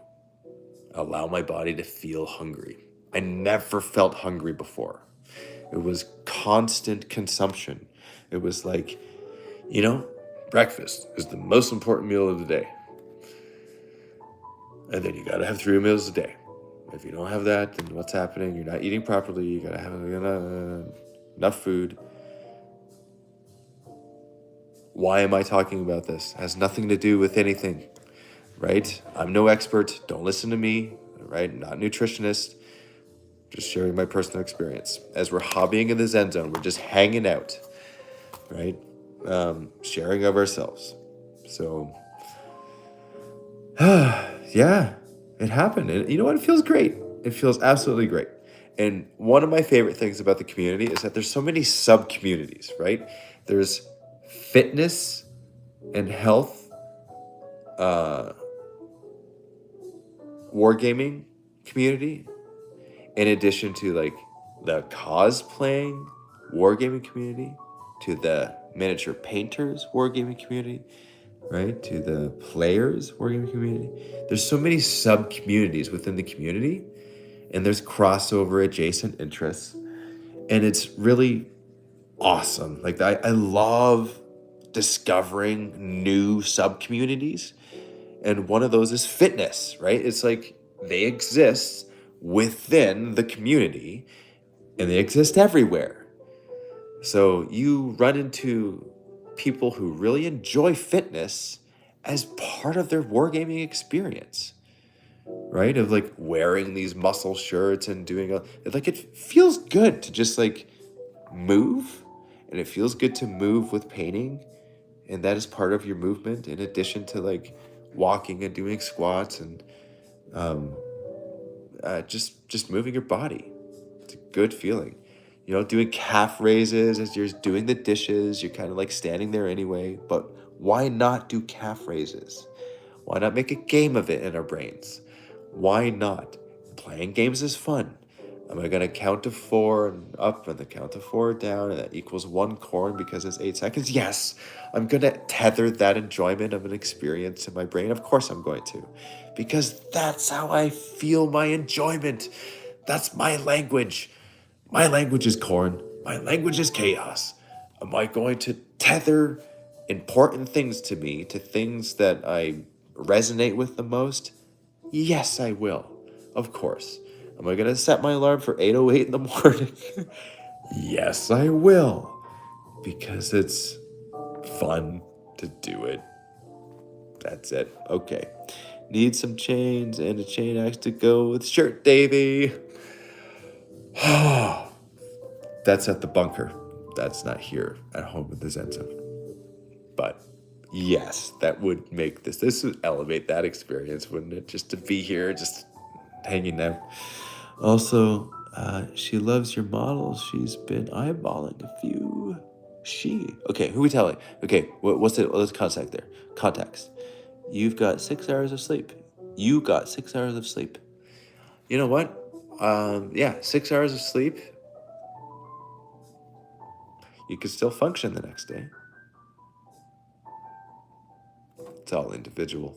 Allow my body to feel hungry. I never felt hungry before. It was constant consumption. It was like, breakfast is the most important meal of the day. And then you gotta have 3 meals a day. If you don't have that, then what's happening? You're not eating properly. You gotta have enough food. Why am I talking about this? It has nothing to do with anything, right? I'm no expert. Don't listen to me, right? Not a nutritionist. Just sharing my personal experience. As we're hobbying in the Zen Zone, we're just hanging out, right? Sharing of ourselves. So, yeah, it happened. And you know what? It feels great. It feels absolutely great. And one of my favorite things about the community is that there's so many sub-communities, right? There's fitness and health, wargaming community, in addition to like the cosplaying wargaming community, to the miniature painters wargaming community, right? To the players wargaming community. There's so many sub communities within the community, and there's crossover adjacent interests, and it's really awesome. Like I love discovering new sub communities, and one of those is fitness, right? It's like they exist within the community and they exist everywhere. So you run into people who really enjoy fitness as part of their wargaming experience, right? Of like wearing these muscle shirts and like it feels good to just like move, and it feels good to move with painting, and that is part of your movement in addition to like walking and doing squats and just moving your body. It's a good feeling. Doing calf raises as you're doing the dishes. You're kind of like standing there anyway, but why not do calf raises? Why not make a game of it in our brains? Why not? Playing games is fun, Am I going to count to 4 and up and the count to 4 down and that equals 1 corn because it's 8 seconds? Yes. I'm going to tether that enjoyment of an experience to my brain. Of course I'm going to. Because that's how I feel my enjoyment. That's my language. My language is corn. My language is chaos. Am I going to tether important things to me, to things that I resonate with the most? Yes, I will. Of course. Am I going to set my alarm for 8:08 in the morning? Yes, I will. Because it's fun to do it. That's it. Okay. Need some chains and a chain axe to go with shirt, Davy. That's at the bunker. That's not here at home in the Zen Zone. But yes, that would make this would elevate that experience, wouldn't it? Just to be here, just hanging out. Also, she loves your models. She's been eyeballing a few. Okay, who are we telling? Okay, what's the contact there? Context. You've got 6 hours of sleep. You got 6 hours of sleep. You know what? Yeah, 6 hours of sleep. You can still function the next day. It's all individual.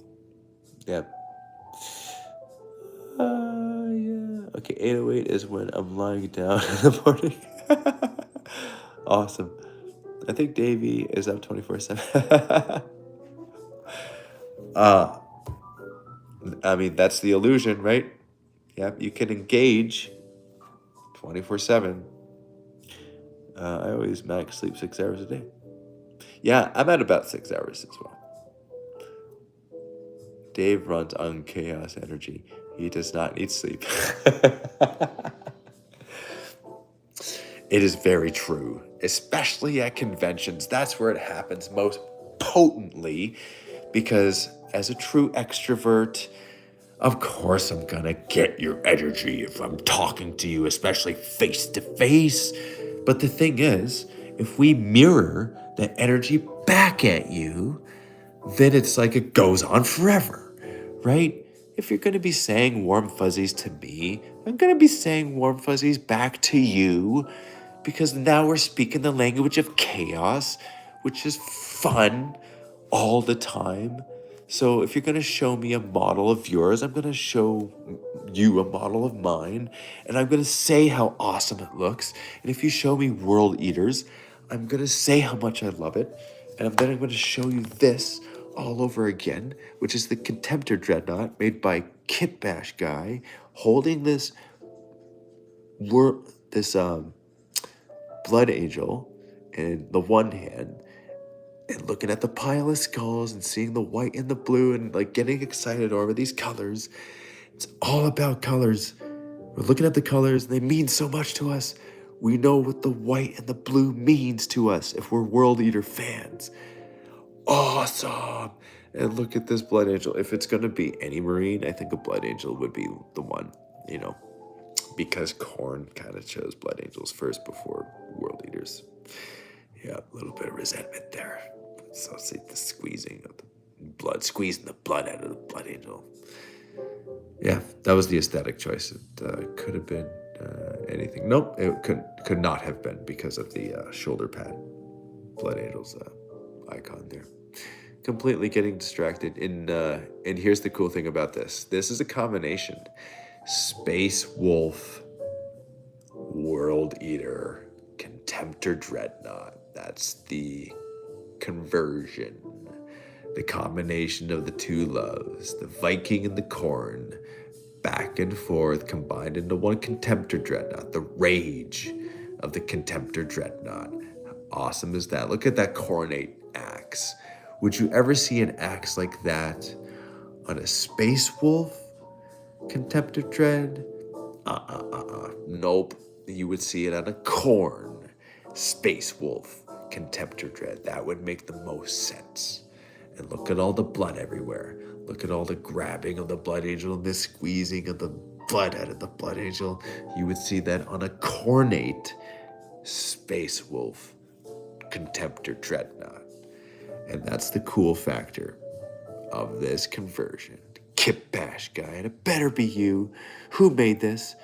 Yep. Yeah. Okay, 8:08 is when I'm lying down in the morning. Awesome. I think Davey is up 24/7. I mean, that's the illusion, right? Yep, you can engage 24/7. I always max sleep 6 hours a day. Yeah, I'm at about 6 hours as well. Dave runs on chaos energy. He does not need sleep. It is very true, especially at conventions. That's where it happens most potently, because as a true extrovert, of course I'm gonna get your energy if I'm talking to you, especially face to face. But the thing is, if we mirror that energy back at you, then it's like it goes on forever, right? If you're gonna be saying warm fuzzies to me, I'm gonna be saying warm fuzzies back to you, because now we're speaking the language of chaos, which is fun all the time. So if you're going to show me a model of yours, I'm going to show you a model of mine, and I'm going to say how awesome it looks. And if you show me World Eaters, I'm going to say how much I love it. And then I'm going to show you this all over again, which is the Contemptor Dreadnought made by Kit Bash Guy, holding this Blood Angel in the one hand, and looking at the pile of skulls and seeing the white and the blue and like getting excited over these colors. It's all about colors. We're looking at the colors and they mean so much to us. We know what the white and the blue means to us if we're World Eater fans. Awesome. And look at this Blood Angel. If it's going to be any Marine, I think a Blood Angel would be the one, because Korn kind of chose Blood Angels first before World Eaters. Yeah, a little bit of resentment there. So see the squeezing the blood out of the Blood Angel. Yeah, that was the aesthetic choice. It could have been anything. Nope, it could not have been because of the shoulder pad. Blood Angel's icon there. Completely getting distracted. And here's the cool thing about this. This is a combination. Space Wolf, World Eater, Contemptor Dreadnought. That's the conversion. The combination of the two loves, the Viking and the Corn, back and forth, combined into one Contemptor Dreadnought. The rage of the Contemptor Dreadnought. How awesome is that? Look at that Coronate axe. Would you ever see an axe like that on a Space Wolf Contemptor Dread? Nope. You would see it on a Corn Space Wolf Contemptor Dread. That would make the most sense. And look at all the blood everywhere. Look at all the grabbing of the Blood Angel and the squeezing of the blood out of the Blood Angel. You would see that on a Cornate Space Wolf Contemptor Dreadnought. And that's the cool factor of this conversion. Kip Bash Guy, and it better be you. Who made this?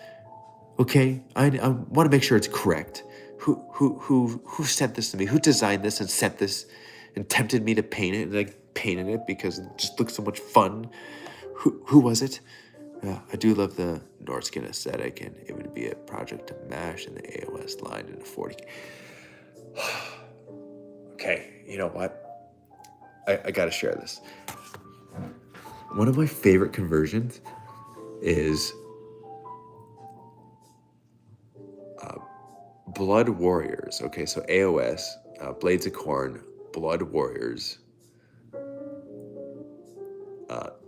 Okay, I want to make sure it's correct. Who sent this to me? Who designed this and sent this and tempted me to paint it, and I painted it because it just looks so much fun? Who was it? I do love the Nordskin aesthetic, and it would be a project to mash in the AOS line in a 40K. Okay, you know what? I gotta share this. One of my favorite conversions is Blood Warriors. Okay, so AOS, Blades of Corn, Blood Warriors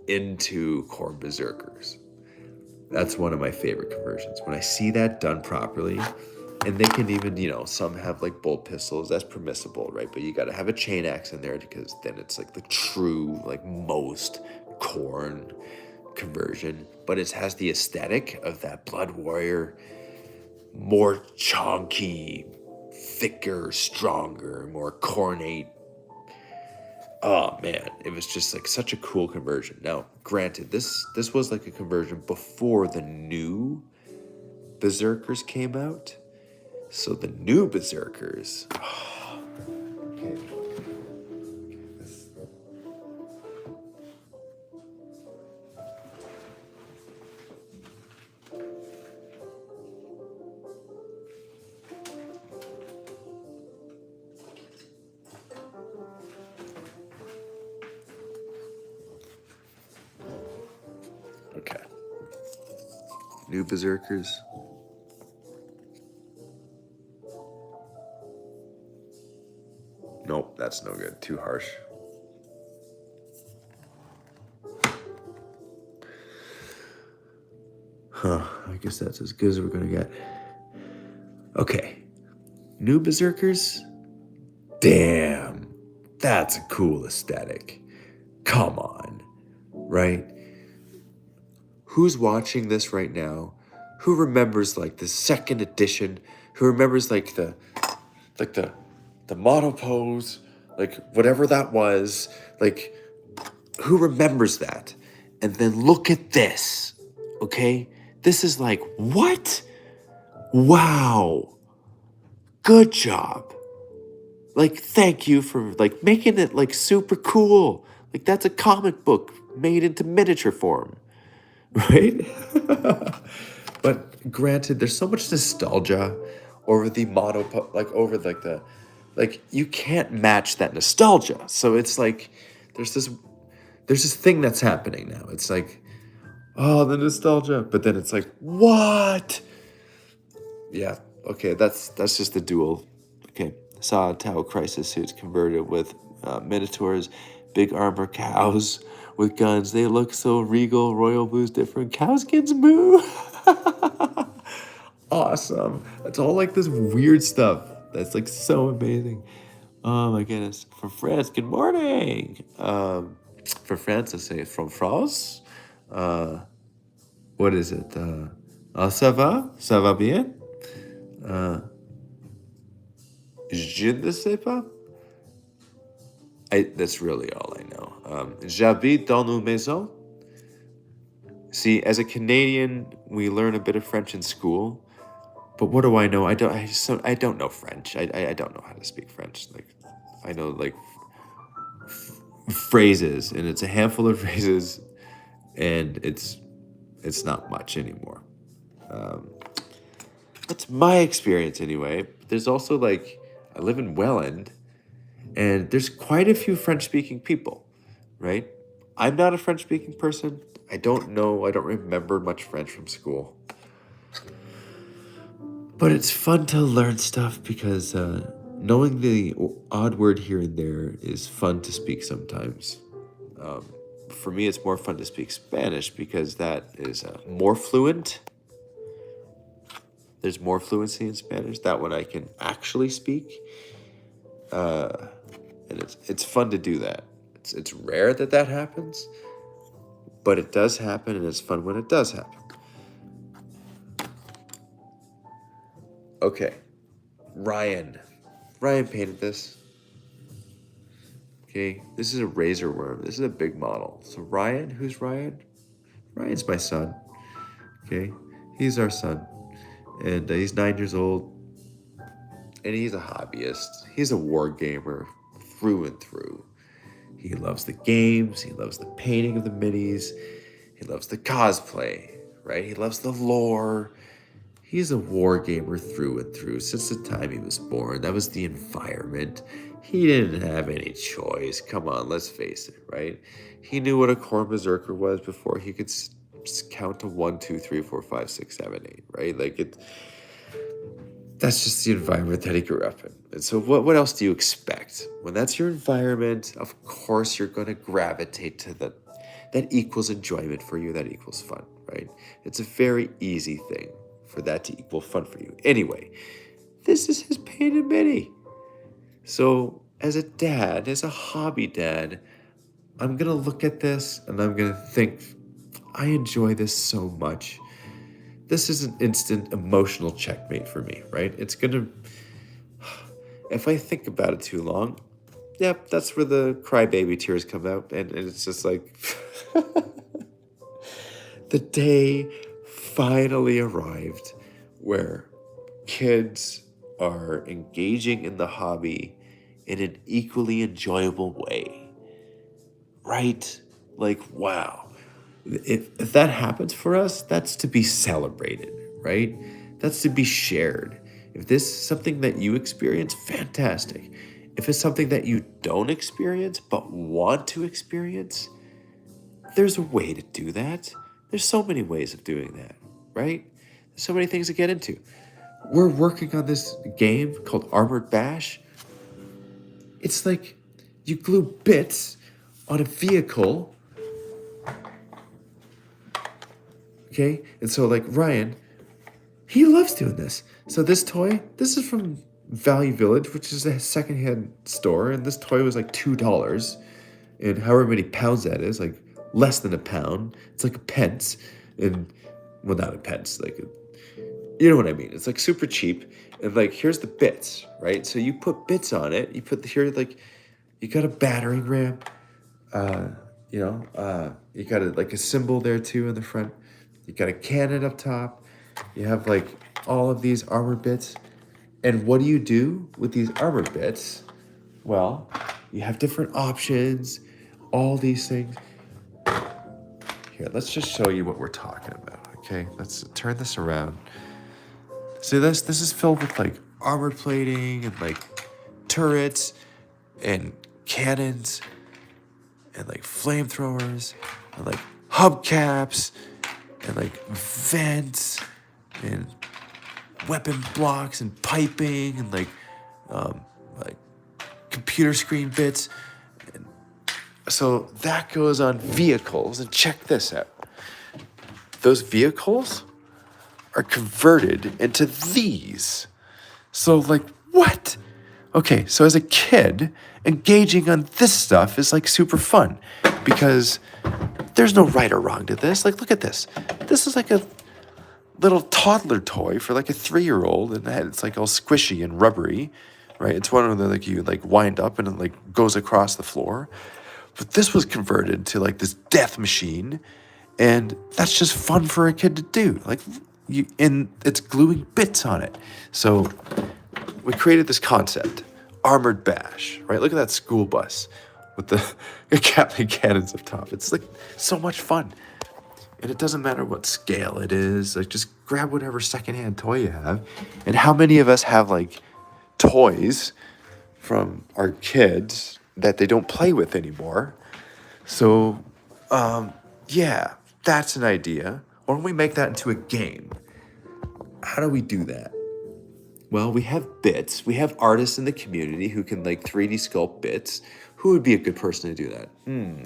into Corn Berserkers. That's one of my favorite conversions. When I see that done properly, and they can even, some have like bolt pistols, that's permissible, right? But you got to have a chain axe in there because then it's like the true, like most Corn conversion. But it has the aesthetic of that Blood Warrior, more chunky, thicker, stronger, more cornate. Oh man, it was just like such a cool conversion. Now, granted, this was like a conversion before the new Berserkers came out. So the new Berserkers. Okay. Okay. New Berserkers. Nope, that's no good. Too harsh. I guess that's as good as we're gonna get. Okay. New Berserkers? Damn. That's a cool aesthetic. Come on. Right? Who's watching this right now? Who remembers like the second edition? Who remembers like the model pose? Like whatever that was. Like who remembers that? And then look at this. Okay? This is like, what? Wow. Good job. Like, thank you for like making it like super cool. Like that's a comic book made into miniature form. Right? But granted, there's so much nostalgia over the motto, like over like the, like you can't match that nostalgia. So it's like, there's this thing that's happening now. It's like, oh, the nostalgia, but then it's like, what? Yeah, okay, that's just the duel. Okay, saw Tau Crisis suits converted with minotaurs, big armor cows with guns. They look so regal. Royal blues different. Cowskins moo. Awesome. That's all like this weird stuff. That's like so amazing. Oh my goodness. From France, good morning. For France, I say from France. What is it? Ça va? Ça va bien? Je ne sais pas. That's really all I know. J'habite dans une maison. See, as a Canadian, we learn a bit of French in school, but what do I know? I don't know French. I don't know how to speak French. Like, I know like phrases, and it's a handful of phrases, and it's not much anymore. That's my experience anyway. There's also like, I live in Welland, and there's quite a few French-speaking people, right? I'm not a French-speaking person. I don't know. I don't remember much French from school. But it's fun to learn stuff because knowing the odd word here and there is fun to speak sometimes. For me, it's more fun to speak Spanish because that is more fluent. There's more fluency in Spanish. That one I can actually speak. And it's fun to do that. It's rare that happens, but it does happen, and it's fun when it does happen. Okay, Ryan painted this. Okay, this is a razor worm. This is a big model. So who's Ryan? Ryan's my son. Okay, he's our son. And he's 9 years old, and he's a hobbyist. He's a war gamer through and through. He loves the games. He loves the painting of the minis. He loves the cosplay, right? He loves the lore. He's a war gamer through and through since the time he was born. That was the environment. He didn't have any choice. Come on, let's face it, right? He knew what a core berserker was before he could count to 1, 2, 3, 4, 5, 6, 7, 8, right? Like it. That's just the environment that he grew up in. And so what else do you expect? When that's your environment, of course you're going to gravitate to that equals enjoyment for you, that equals fun, right? It's a very easy thing for that to equal fun for you. Anyway, this is his painted mini. So as a dad, as a hobby dad, I'm going to look at this and I'm going to think, I enjoy this so much. This is an instant emotional checkmate for me, right? It's going to, if I think about it too long, yep, that's where the crybaby tears come out. And it's just like, the day finally arrived where kids are engaging in the hobby in an equally enjoyable way, right? Like, wow. If that happens for us, that's to be celebrated, right? That's to be shared. If this is something that you experience, fantastic. If it's something that you don't experience but want to experience, there's a way to do that. There's so many ways of doing that, right? There's so many things to get into. We're working on this game called Armored Bash. It's like you glue bits on a vehicle. Okay, and so like Ryan, he loves doing this. So this toy, this is from Value Village, which is a secondhand store, and this toy was like $2, and however many pounds that is, like less than a pound. It's like a pence, and well, not a pence, like you know what I mean. It's like super cheap, and like here's the bits, right? So you put bits on it. You put here like you got a battering ram, you got like a symbol there too in the front. You got a cannon up top. You have like all of these armor bits. And what do you do with these armor bits? Well, you have different options, all these things. Here, let's just show you what we're talking about, okay? Let's turn this around. See, this is filled with like armor plating and like turrets and cannons and like flamethrowers and like hubcaps and like vents and weapon blocks and piping and like computer screen bits. And so that goes on vehicles. And check this out. Those vehicles are converted into these. So like, what? Okay, so as a kid, engaging on this stuff is like super fun because there's no right or wrong to this. Like, look at this. This is like a little toddler toy for like a 3-year-old, and it's like all squishy and rubbery, right? It's one of the like you like wind up and it like goes across the floor. But this was converted to like this death machine, and that's just fun for a kid to do. Like and it's gluing bits on it. So we created this concept, Armored Bash, right? Look at that school bus with the Gatling cannons up top. It's like so much fun. And it doesn't matter what scale it is. Like just grab whatever secondhand toy you have. And how many of us have like toys from our kids that they don't play with anymore? So, yeah, that's an idea. Why don't we make that into a game? How do we do that? Well, we have bits. We have artists in the community who can like 3D sculpt bits. Who would be a good person to do that?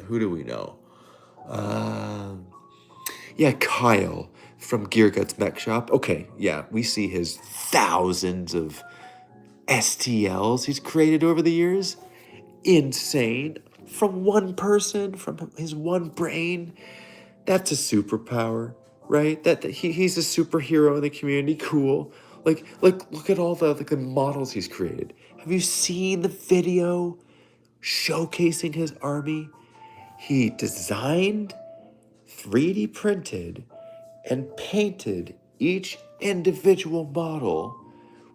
Who do we know? Yeah, Kyle from Gear Guts Mech Shop. Okay, yeah, we see his thousands of STLs he's created over the years. Insane. From one person, from his one brain. That's a superpower, right? That he's a superhero in the community. Cool. Like look at all the models he's created. Have you seen the video showcasing his army? He designed, 3D printed, and painted each individual model,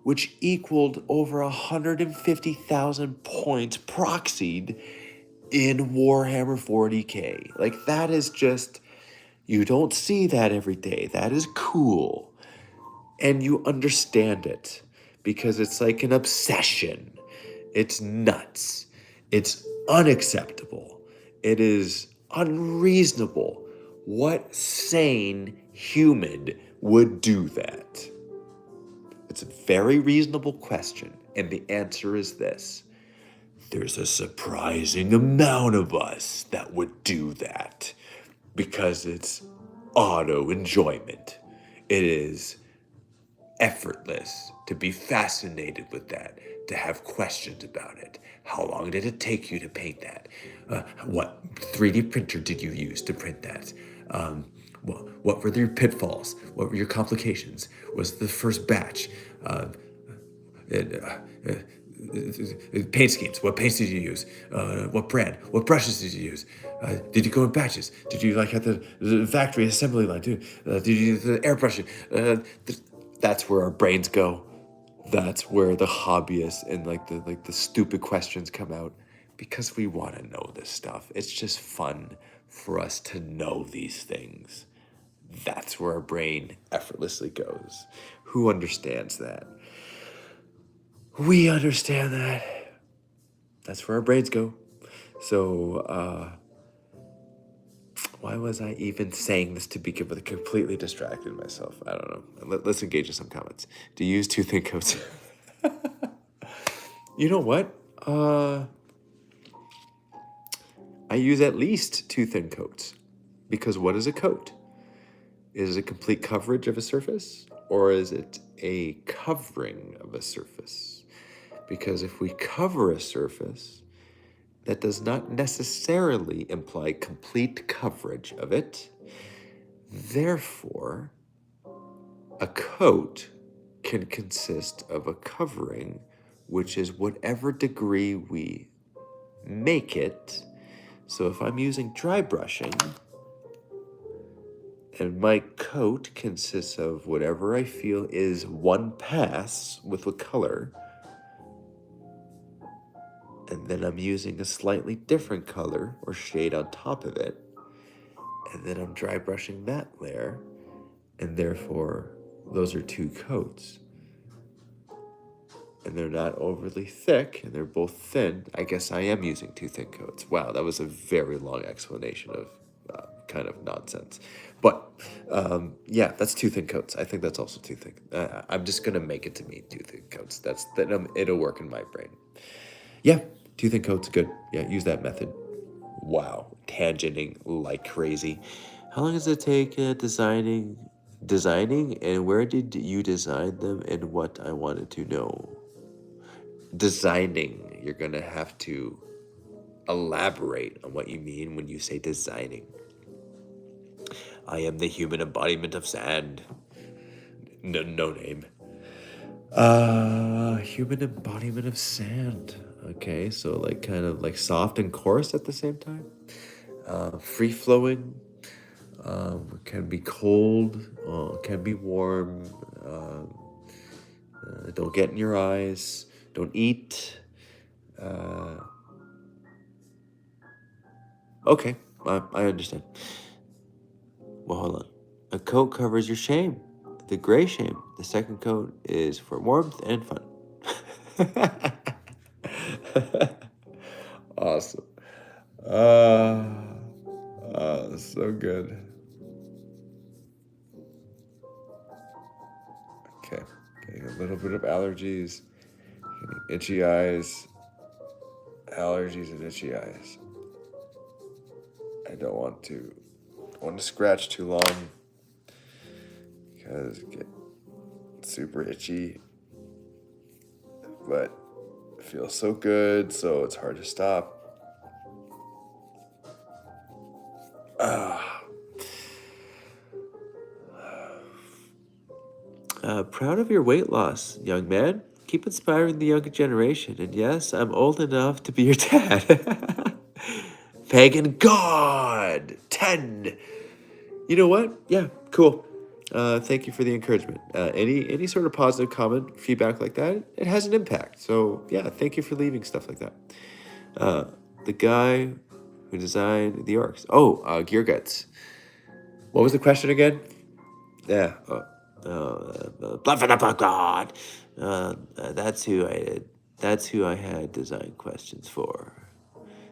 which equaled over 150,000 points proxied in Warhammer 40K. Like, that is just, you don't see that every day. That is cool. And you understand it because it's like an obsession. It's nuts. It's unacceptable. It is unreasonable. What sane human would do that? It's a very reasonable question, and the answer is this. There's a surprising amount of us that would do that because it's auto enjoyment. It is effortless to be fascinated with that, to have questions about it. How long did it take you to paint that? What 3D printer did you use to print that? What were your pitfalls? What were your complications? Was the first batch? Paint schemes. What paints did you use? What brand? What brushes did you use? Did you go in batches? Did you like at the factory assembly line too? Did you use the airbrushing? That's where our brains go. That's where the hobbyists and like the stupid questions come out, because we want to know this stuff. It's just fun for us to know these things. That's where our brain effortlessly goes. Who understands that? We understand that. That's where our brains go. So, why was I even saying this to begin with? I completely distracted myself. I don't know. Let's engage in some comments. Do you use two thin coats? You know what? I use at least two thin coats. Because what is a coat? Is it a complete coverage of a surface? Or is it a covering of a surface? Because if we cover a surface, that does not necessarily imply complete coverage of it. Therefore, a coat can consist of a covering, which is whatever degree we make it. So if I'm using dry brushing, and my coat consists of whatever I feel is one pass with a color, and then I'm using a slightly different color or shade on top of it, and then I'm dry brushing that layer, and therefore those are two coats. And they're not overly thick, and they're both thin. I guess I am using two thin coats. Wow, that was a very long explanation of kind of nonsense. But yeah, that's two thin coats. I think that's also two thin. I'm just gonna make it to mean two thin coats. It'll work in my brain. Yeah, two thin coats, good. Yeah, use that method. Wow, tangenting like crazy. How long does it take designing, and where did you design them, and what I wanted to know? Designing, you're gonna have to elaborate on what you mean when you say designing. I am the human embodiment of sand. No name. Human embodiment of sand. Okay, so like kind of like soft and coarse at the same time. Free flowing. Can be cold. Can be warm. Don't get in your eyes. Don't eat. Okay, I understand. Well, hold on. A coat covers your shame. The gray shame. The second coat is for warmth and fun. Awesome. So good. Okay, getting a little bit of allergies, getting itchy eyes, allergies and itchy eyes. I don't want to scratch too long because it gets super itchy, but it feels so good, so it's hard to stop. Proud of your weight loss, young man. Keep inspiring the younger generation. And yes, I'm old enough to be your dad. Pagan God 10. You know what? Yeah, cool. Thank you for the encouragement. Any sort of positive comment, feedback like that, it has an impact. So yeah, thank you for leaving stuff like that. The guy who designed the orcs. Oh, Gear Guts. What was the question again? Yeah. Blood for the God. That's who I. That's who I had design questions for.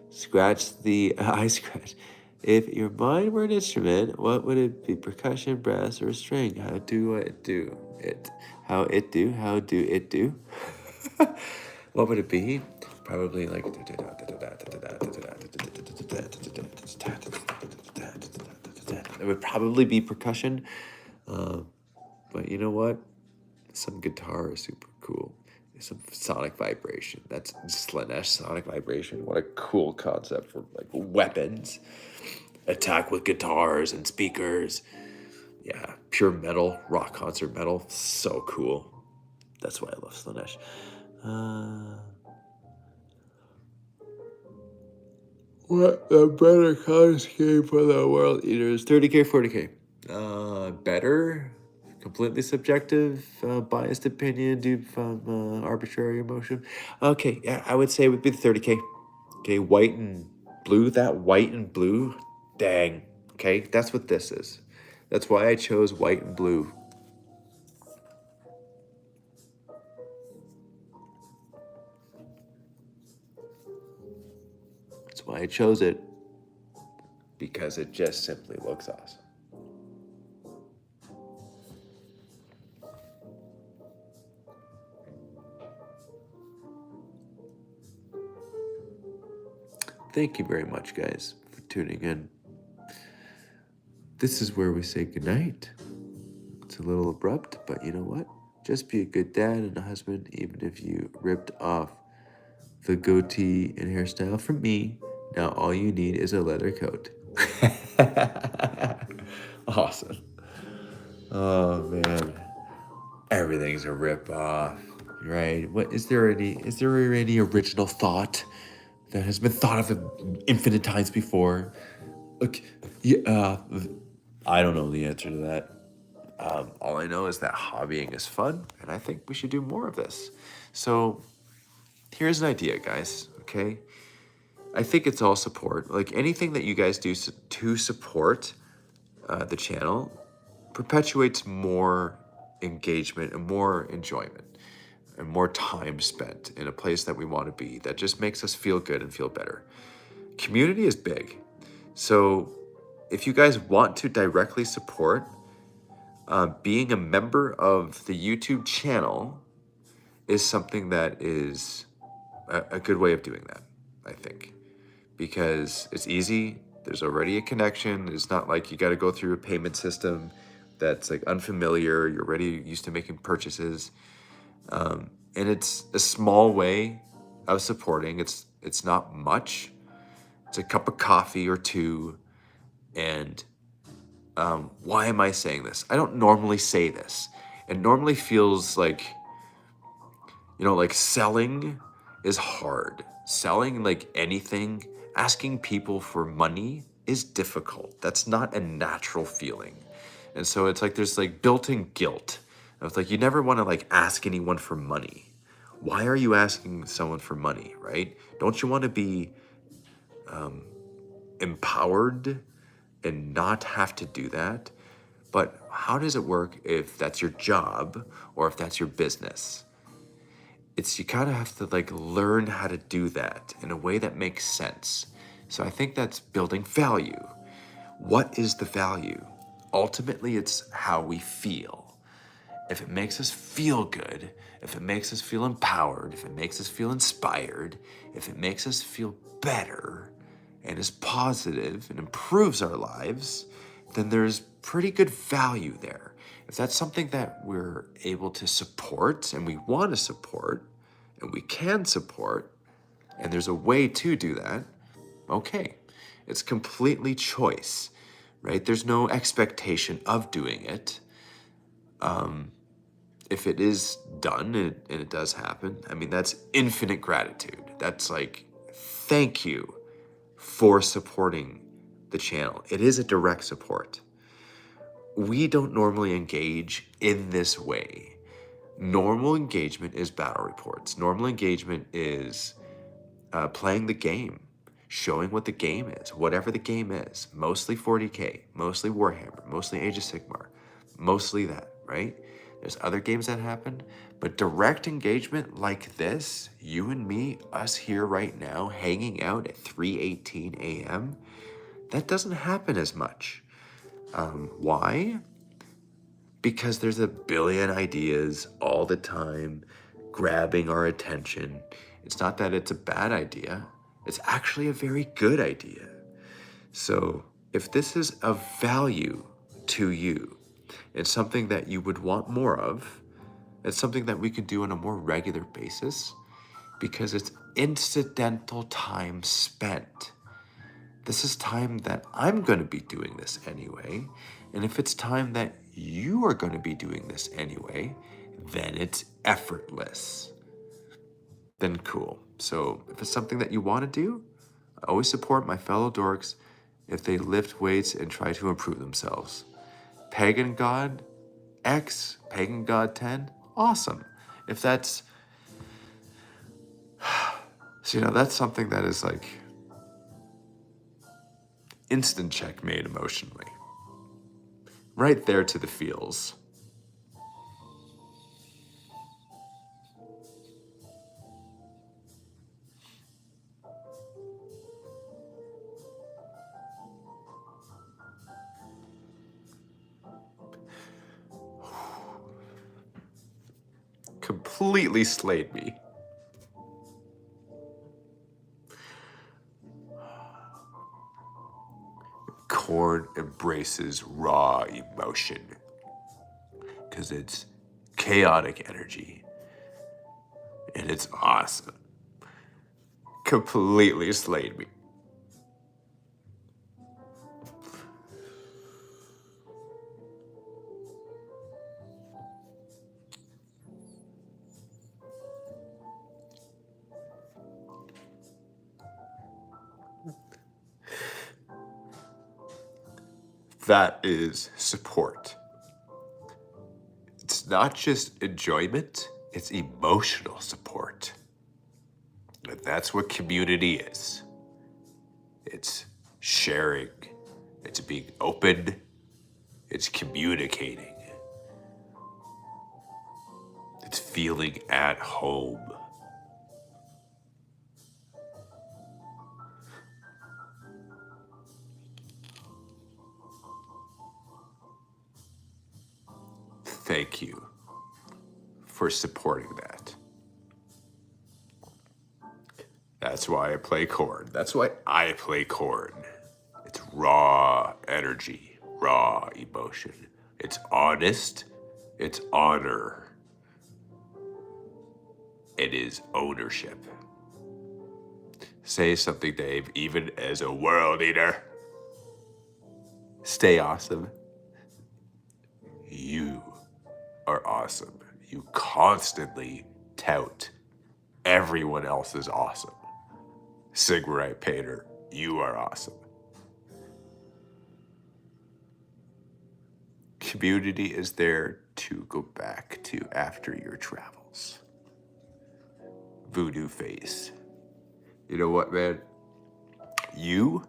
Scratch the I scratch. If your mind were an instrument, what would it be? Percussion, brass, or a string? How do I do it? How it do? How do it do? What would it be? Probably like. It would probably be percussion. But you know what? Some guitar is super cool. Some sonic vibration. That's Slanesh sonic vibration. What a cool concept for like weapons. Attack with guitars and speakers. Yeah, pure metal, rock concert metal. So cool. That's why I love Slanesh. What a better colors game for the world eaters? 30K, 40K. Better. Completely subjective, biased opinion due from arbitrary emotion. Okay, yeah, I would say it would be the 30K. Okay, white and blue. That white and blue, dang. Okay, that's what this is. That's why I chose white and blue. That's why I chose it. Because it just simply looks awesome. Thank you very much, guys, for tuning in. This is where we say goodnight. It's a little abrupt, but you know what? Just be a good dad and a husband, even if you ripped off the goatee and hairstyle from me. Now all you need is a leather coat. Awesome. Oh man. Everything's a rip off, right? What is there any original thought that has been thought of infinite times before? Okay, yeah, I don't know the answer to that. All I know is that hobbying is fun, and I think we should do more of this. So here's an idea, guys, okay? I think it's all support. Like anything that you guys do to support the channel perpetuates more engagement and more enjoyment and more time spent in a place that we want to be that just makes us feel good and feel better. Community is big. So if you guys want to directly support, being a member of the YouTube channel is something that is a good way of doing that, I think, because it's easy. There's already a connection. It's not like you got to go through a payment system that's like unfamiliar. You're already used to making purchases. And it's a small way of supporting. It's not much. It's a cup of coffee or two. And why am I saying this? I don't normally say this. It normally feels like, like selling is hard. Selling like anything, asking people for money is difficult. That's not a natural feeling. And so it's like there's like built-in guilt. It's like you never want to like ask anyone for money. Why are you asking someone for money, right? Don't you want to be empowered and not have to do that? But how does it work if that's your job or if that's your business? You kind of have to like learn how to do that in a way that makes sense. So I think that's building value. What is the value? Ultimately, it's how we feel. If it makes us feel good, if it makes us feel empowered, if it makes us feel inspired, if it makes us feel better and is positive and improves our lives, then there's pretty good value there. If that's something that we're able to support and we want to support and we can support, and there's a way to do that, okay. It's completely choice, right? There's no expectation of doing it. If it is done and it does happen, I mean, that's infinite gratitude. That's like, thank you for supporting the channel. It is a direct support. we don't normally engage in this way. Normal engagement is battle reports. Normal engagement is playing the game, showing what the game is, whatever the game is. Mostly 40K, mostly Warhammer, mostly Age of Sigmar, mostly that, right? There's other games that happen, but direct engagement like this, you and me, us here right now, hanging out at 3:18 a.m., that doesn't happen as much. Why? Because there's a billion ideas all the time grabbing our attention. It's not that it's a bad idea, it's actually a very good idea. So if this is of value to you, it's something that you would want more of, it's something that we could do on a more regular basis because it's incidental time spent. This is time that I'm going to be doing this anyway. And if it's time that you are going to be doing this anyway, then it's effortless. Then cool. So if it's something that you want to do, I always support my fellow dorks if they lift weights and try to improve themselves. Pagan God X, Pagan God 10, awesome. If that's, so, that's something that is like instant checkmate emotionally. Right there to the feels. Completely slayed me. Korn embraces raw emotion because it's chaotic energy and it's awesome. Completely slayed me. That is support. It's not just enjoyment, it's emotional support. And that's what community is. It's sharing, it's being open, it's communicating, it's feeling at home. Thank you for supporting that. That's why I play Korn. That's why I play Korn. It's raw energy, raw emotion. It's honest, it's honor. It is ownership. Say something, Dave, even as a world eater. Stay awesome. You are awesome. You constantly tout everyone else is awesome. Sigmarite Painter, you are awesome. Community is there to go back to after your travels. Voodoo Face. You know what, man? You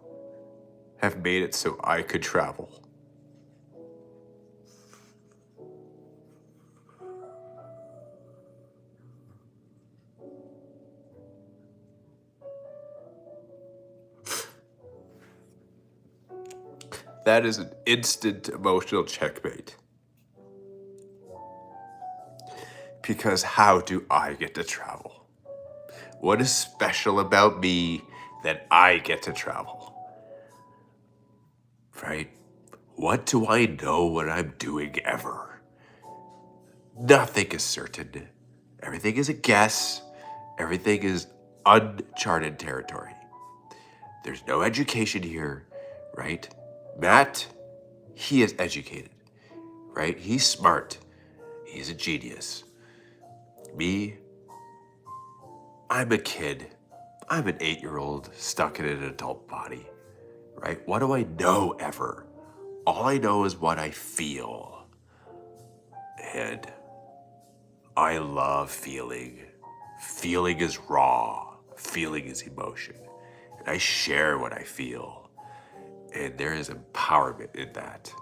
have made it so I could travel. That is an instant emotional checkmate. Because how do I get to travel? What is special about me that I get to travel? Right? What do I know what I'm doing ever? Nothing is certain. Everything is a guess. Everything is uncharted territory. There's no education here, right? Matt, he is educated, right? He's smart. He's a genius. Me, I'm a kid. I'm an 8-year-old stuck in an adult body, right? What do I know ever? All I know is what I feel. And I love feeling. Feeling is raw. Feeling is emotion. And I share what I feel. And there is empowerment in that.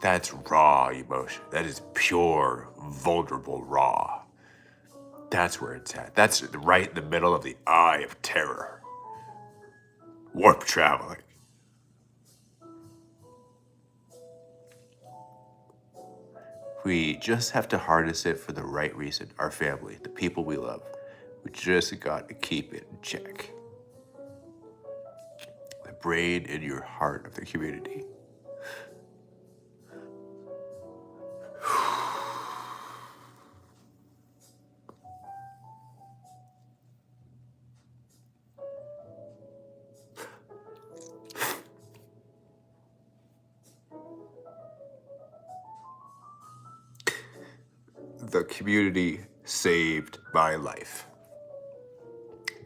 That's raw emotion. That is pure, vulnerable, raw. That's where it's at. That's right in the middle of the eye of terror. Warp traveling. We just have to harness it for the right reason. Our family, the people we love. We just got to keep it in check. The brain and your heart of the community. The community saved my life.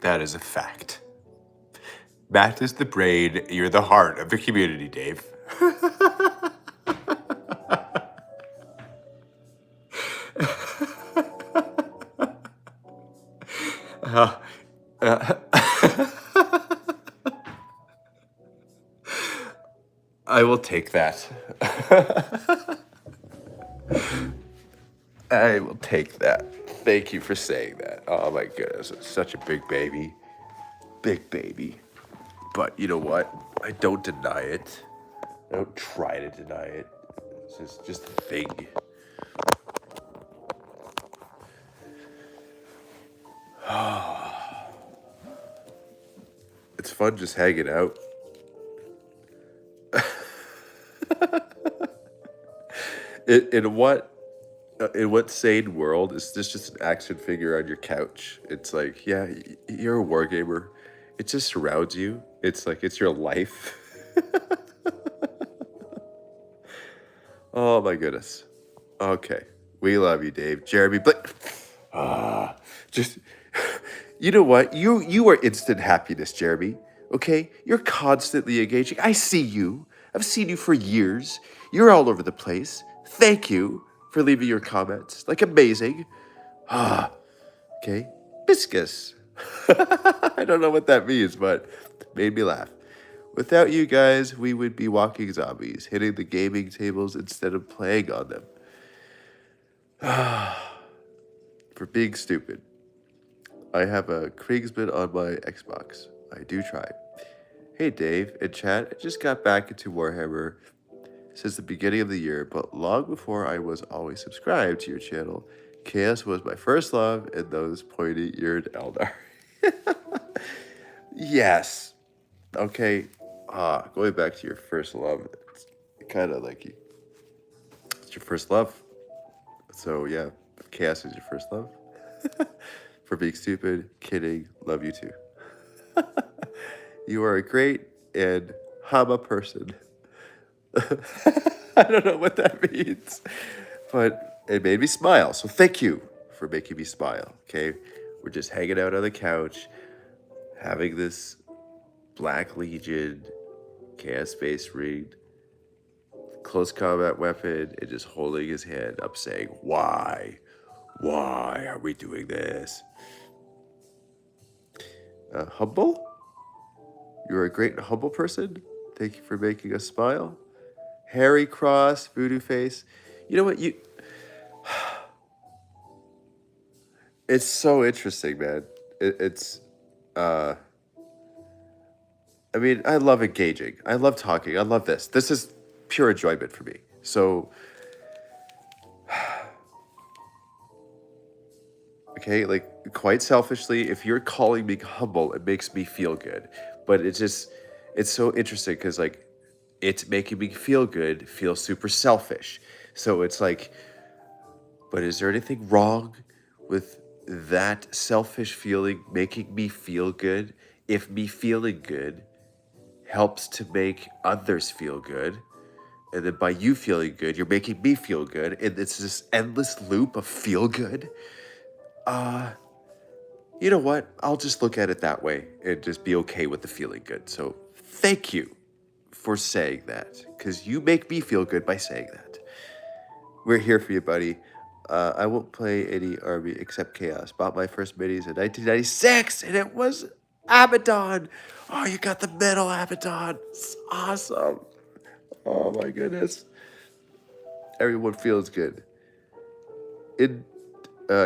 That is a fact. Matt is the brain, you're the heart of the community, Dave. I will take that. I will take that. Thank you for saying that. Oh my goodness, it's such a big baby. Big baby. But you know what? I don't deny it. I don't try to deny it. It's just a thing. It's fun just hanging out. In what sane world is this just an action figure on your couch? It's like, yeah, you're a wargamer. It just surrounds you. It's like it's your life. Oh my goodness. Okay, we love you, Dave. Jeremy, but just you know what? You are instant happiness, Jeremy. Okay, you're constantly engaging. I see you. I've seen you for years. You're all over the place. Thank you for leaving your comments. Like amazing. Okay, Biscus. I don't know what that means, but made me laugh. Without you guys, we would be walking zombies, hitting the gaming tables instead of playing on them. For being stupid. I have a Kriegsman on my Xbox. I do try. Hey Dave, in chat, I just got back into Warhammer since the beginning of the year, but long before I was always subscribed to your channel. Chaos was my first love, and those pointy-eared Eldar. Yes. Okay. Going back to your first love, it's kind of like it's your first love. So yeah, Chaos is your first love. For being stupid, kidding, love you too. You are a great and Hama person. I don't know what that means, but it made me smile. So thank you for making me smile. Okay, we're just hanging out on the couch, having this Black Legion Chaos Space Ring close combat weapon, and just holding his hand up, saying, "Why? Why are we doing this?" Humble? You're a great and humble person. Thank you for making us smile. Harry Cross, Voodoo Face. You know what? It's so interesting, man. I mean, I love engaging. I love talking. I love this. This is pure enjoyment for me. So, okay, like quite selfishly, if you're calling me humble, it makes me feel good. But it's so interesting because like it's making me feel good, feel super selfish. So it's like, but is there anything wrong with that selfish feeling making me feel good? If me feeling good helps to make others feel good, and then by you feeling good, you're making me feel good, and it's this endless loop of feel good. You know what? I'll just look at it that way and just be okay with the feeling good. So thank you for saying that, because you make me feel good by saying that. We're here for you, buddy. I won't play any army except Chaos. Bought my first minis in 1996, and it was Abaddon. Oh, you got the metal Abaddon. It's awesome. Oh my goodness. Everyone feels good.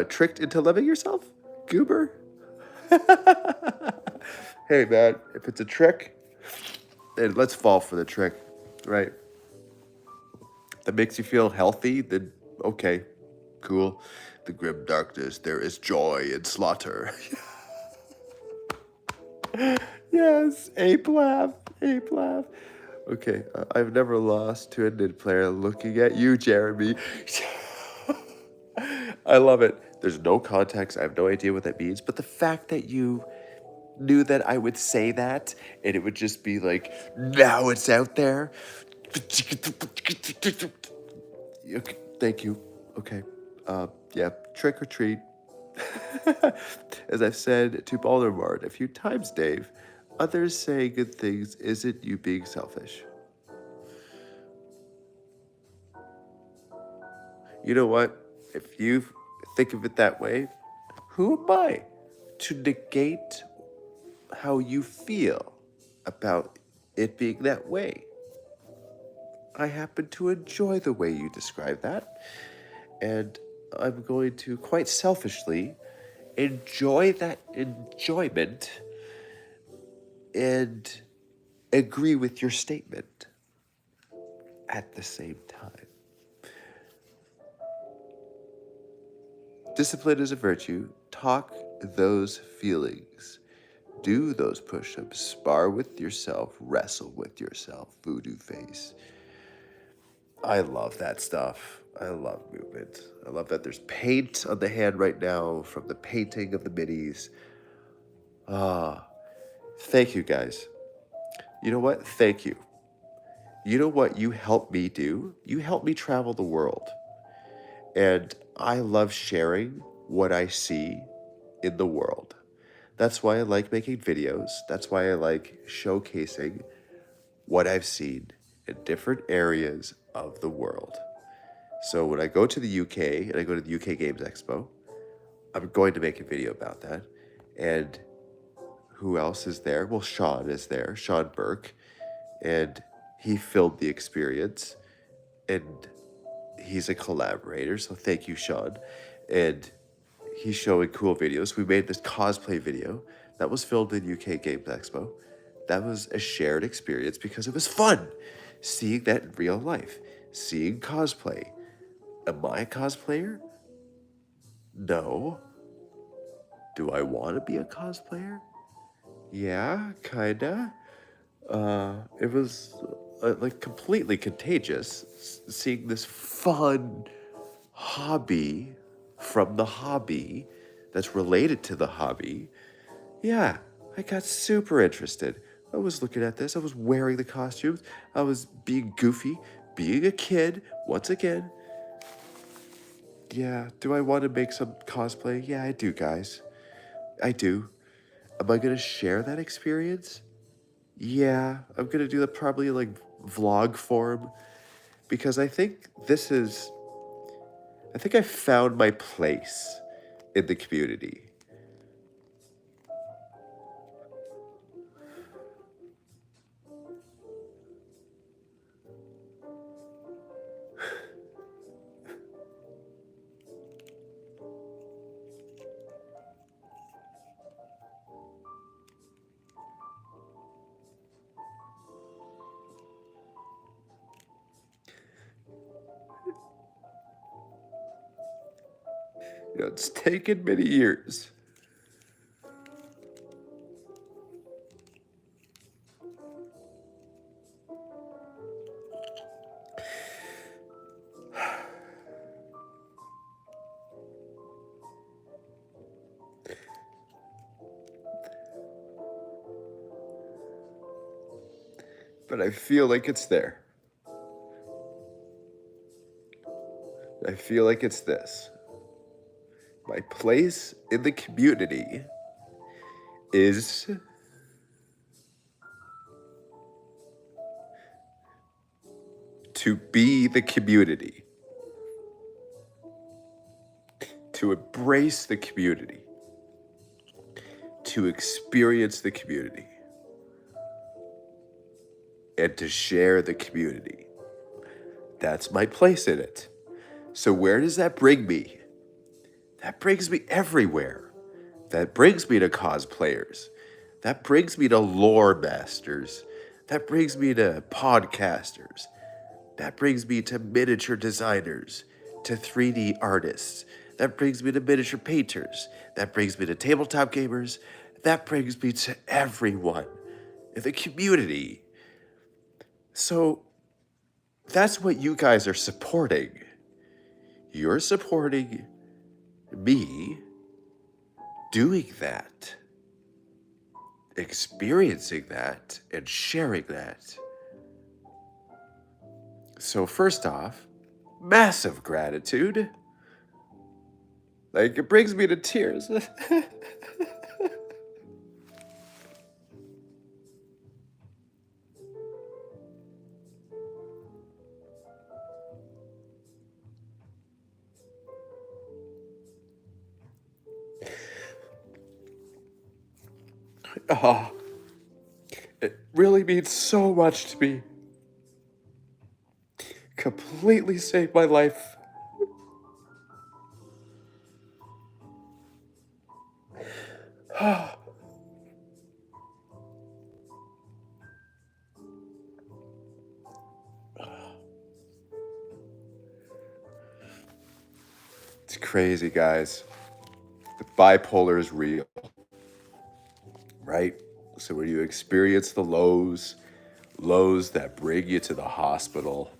Tricked into loving yourself? Goober? Hey man, if it's a trick, then let's fall for the trick, right? That makes you feel healthy, then okay, cool. The grim darkness, there is joy in slaughter. Yes, ape laugh, ape laugh. Okay, I've never lost to a NID player. Looking at you, Jeremy. I love it. There's no context. I have no idea what that means. But the fact that you knew that I would say that and it would just be like, now it's out there. Okay, thank you. Okay. Yeah, trick or treat. As I've said to Baldermart a few times, Dave, others saying good things isn't you being selfish. You know what? If you think of it that way, who am I to negate how you feel about it being that way? I happen to enjoy the way you describe that, and I'm going to quite selfishly enjoy that enjoyment and agree with your statement at the same time. Discipline is a virtue. Talk those feelings. Do those push-ups. Spar with yourself. Wrestle with yourself. Voodoo face. I love that stuff. I love movement. I love that there's paint on the hand right now from the painting of the minis. Thank you, guys. You know what? Thank you. You know what you helped me do? You helped me travel the world. And I love sharing what I see in the world. That's why I like making videos. That's why I like showcasing what I've seen in different areas of the world. So when I go to the UK and I go to the UK Games Expo, I'm going to make a video about that. And who else is there? Well, Sean is there, Sean Burke, and he filmed the experience, and he's a collaborator, so thank you, Sean. And he's showing cool videos. We made this cosplay video that was filmed in UK Games Expo. That was a shared experience because it was fun seeing that in real life, seeing cosplay. Am I a cosplayer? No. Do I want to be a cosplayer? Yeah, kinda. It was like completely contagious seeing this fun hobby from the hobby that's related to the hobby. Yeah, I got super interested. I was looking at this. I was wearing the costumes. I was being goofy, being a kid once again. Yeah, do I want to make some cosplay? Yeah, I do, guys. I do. Am I going to share that experience? Yeah, I'm going to do that probably like vlog form because I think I found my place in the community. You know, it's taken many years. But I feel like it's there. I feel like it's this. My place in the community is to be the community, to embrace the community, to experience the community, and to share the community. That's my place in it. So where does that bring me? That brings me everywhere. That brings me to cosplayers. That brings me to lore masters. That brings me to podcasters. That brings me to miniature designers, to 3D artists. That brings me to miniature painters. That brings me to tabletop gamers. That brings me to everyone in the community. So that's what you guys are supporting. You're supporting me doing that, experiencing that, and sharing that. So first off, massive gratitude. Like, it brings me to tears. Oh, it really means so much to me. Completely saved my life. It's crazy, guys. The bipolar is real, right? So when you experience the lows that bring you to the hospital,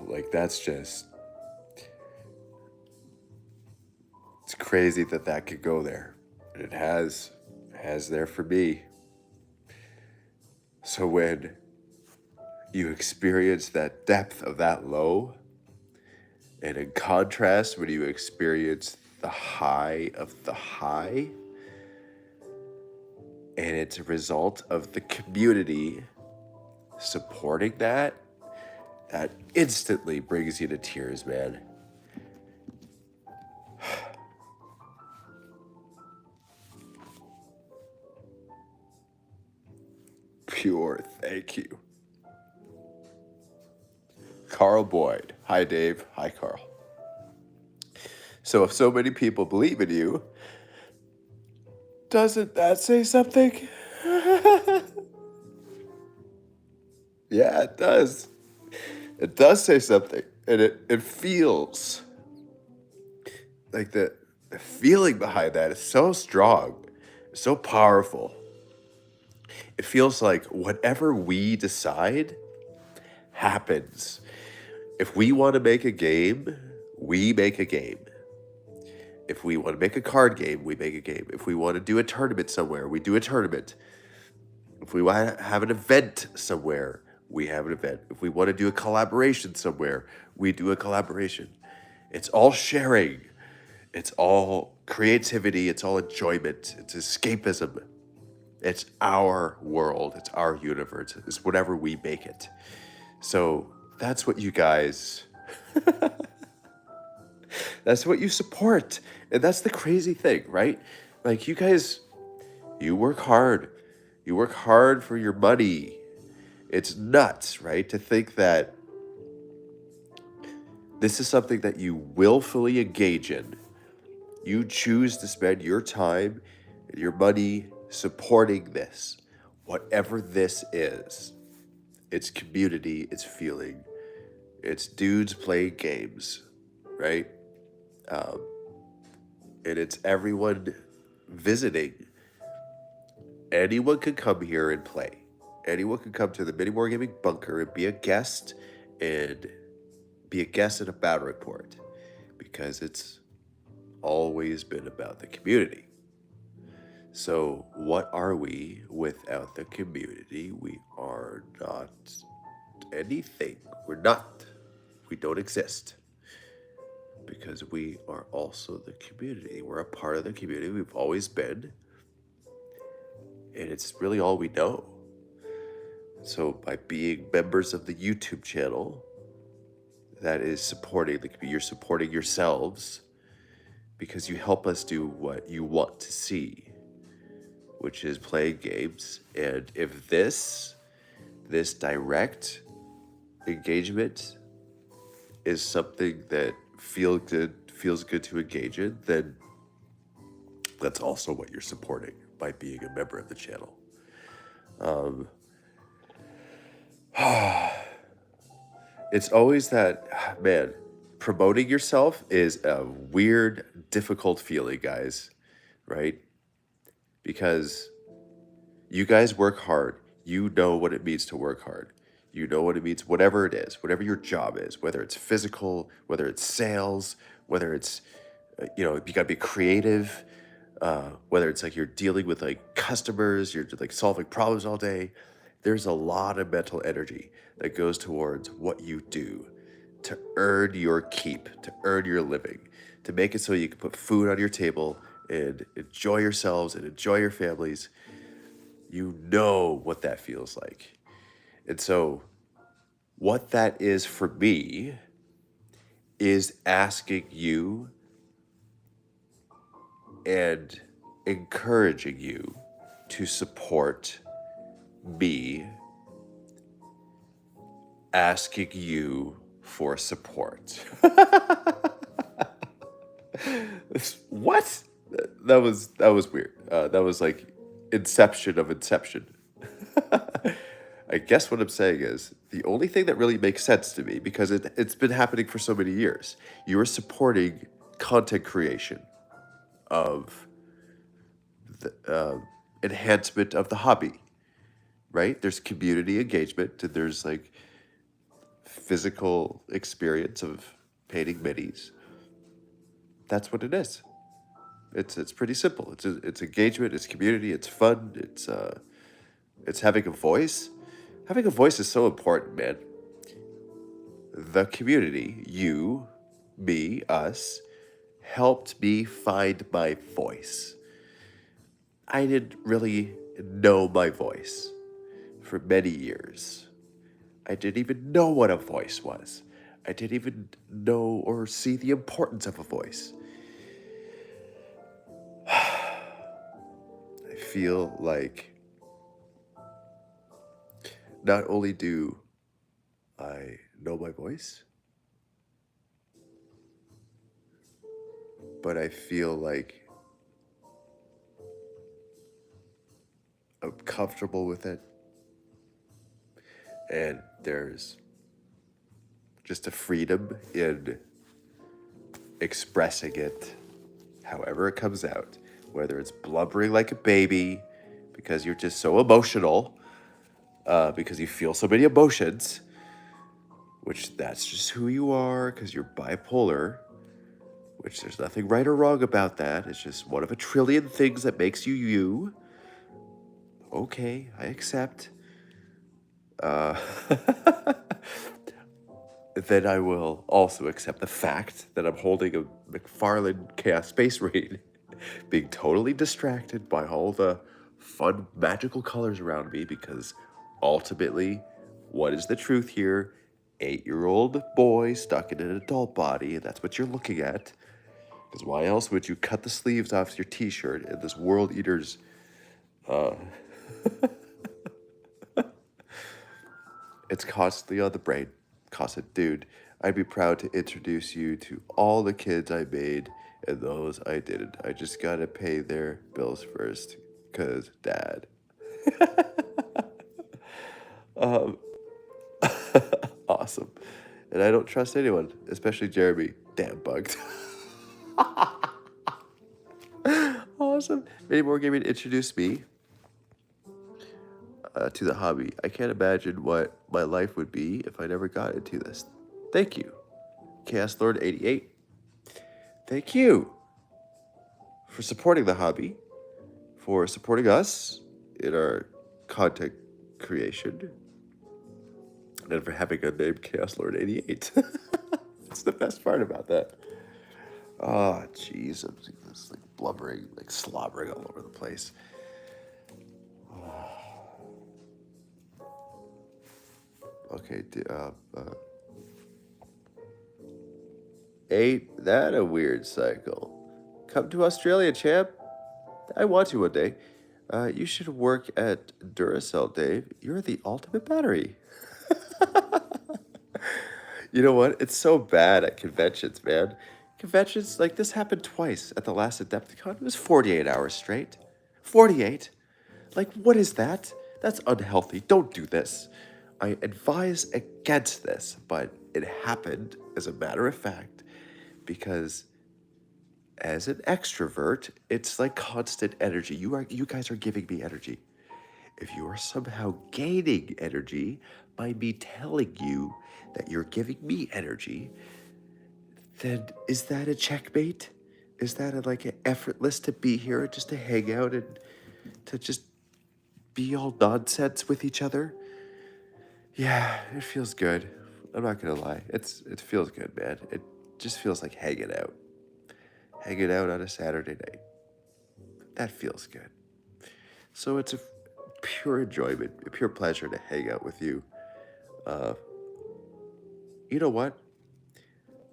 like that's just, it's crazy that could go there. And it has there for me. So when you experience that depth of that low, and in contrast, when you experience the high of the high, and it's a result of the community supporting that instantly brings you to tears, man. Pure thank you. Carl Boyd. Hi, Dave. Hi, Carl. So if so many people believe in you, doesn't that say something? Yeah, it does. It does say something. And it feels like the feeling behind that is so strong, so powerful. It feels like whatever we decide happens. If we want to make a game, we make a game. If we want to make a card game, we make a game. If we want to do a tournament somewhere, we do a tournament. If we want to have an event somewhere, we have an event. If we want to do a collaboration somewhere, we do a collaboration. It's all sharing. It's all creativity. It's all enjoyment. It's escapism. It's our world. It's our universe. It's whatever we make it. So that's what you guys, that's what you support. And that's the crazy thing, right? Like, you guys, you work hard. You work hard for your money. It's nuts, right? To think that this is something that you willfully engage in. You choose to spend your time and your money supporting this, whatever this is. It's community, it's feeling, it's dudes playing games, right? And it's everyone visiting. Anyone can come here and play. Anyone can come to the MiniWarGaming bunker and be a guest in a battle report, because it's always been about the community. So what are we without the community? We are not anything. We're not. We don't exist. Because we are also the community. We're a part of the community. We've always been. And it's really all we know. So by being members of the YouTube channel, that is supporting you're supporting yourselves because you help us do what you want to see, which is playing games. And if this direct engagement is something that feels good to engage in, then that's also what you're supporting by being a member of the channel. It's always that, man, promoting yourself is a weird, difficult feeling, guys, right? Because you guys work hard. You know what it means to work hard. You know what it means, whatever it is, whatever your job is, whether it's physical, whether it's sales, whether it's, you gotta be creative, whether it's like you're dealing with like customers, you're like solving problems all day. There's a lot of mental energy that goes towards what you do to earn your keep, to earn your living, to make it so you can put food on your table and enjoy yourselves and enjoy your families. You know what that feels like. And so, what that is for me is asking you and encouraging you to support me, asking you for support. What? That was weird. That was like inception of inception. I guess what I'm saying is the only thing that really makes sense to me, because it's been happening for so many years, you are supporting content creation of the enhancement of the hobby, right? There's community engagement, and there's like physical experience of painting minis. That's what it is. It's pretty simple. It's engagement. It's community. It's fun. It's having a voice. Having a voice is so important, man. The community, you, me, us, helped me find my voice. I didn't really know my voice for many years. I didn't even know what a voice was. I didn't even know or see the importance of a voice. I feel like not only do I know my voice, but I feel like I'm comfortable with it. And there's just a freedom in expressing it however it comes out, whether it's blubbering like a baby because you're just so emotional, because you feel so many emotions, which that's just who you are because you're bipolar, which there's nothing right or wrong about that. It's just one of a trillion things that makes you you. Okay, I accept. Then I will also accept the fact that I'm holding a McFarlane Chaos Space Marine, being totally distracted by all the fun, magical colors around me, because ultimately, what is the truth here? 8-year-old boy stuck in an adult body, and that's what you're looking at. Because why else would you cut the sleeves off your t-shirt in this World Eater's it's constantly on the brain. Constant, dude, I'd be proud to introduce you to all the kids I made and those I didn't. I just gotta pay their bills first, cause dad. Awesome. And I don't trust anyone, especially Jeremy. Damn bugged. Awesome. MiniWarGaming introduced me to the hobby. I can't imagine what my life would be if I never got into this. Thank you, Chaos Lord 88. Thank you for supporting the hobby, for supporting us in our content creation, and for having a name Chaos Lord 88. That's the best part about that. Oh, jeez, I'm just like blubbering, like slobbering all over the place. Okay, ain't that a weird cycle? Come to Australia, champ. I want you one day. You should work at Duracell, Dave. You're the ultimate battery. You know what? It's so bad at conventions, man. Conventions, like this happened twice at the last Adepticon. It was 48 hours straight. 48? Like, what is that? That's unhealthy. Don't do this. I advise against this, but it happened as a matter of fact because as an extrovert, it's like constant energy. You guys are giving me energy. If you are somehow gaining energy by me telling you that you're giving me energy, then is that a checkmate? Is that like an effortless to be here just to hang out and to just be all nonsense with each other? Yeah, it feels good. I'm not gonna lie. It feels good, man. It just feels like hanging out. Hanging out on a Saturday night. That feels good. So it's a pure enjoyment, a pure pleasure to hang out with you. You know what?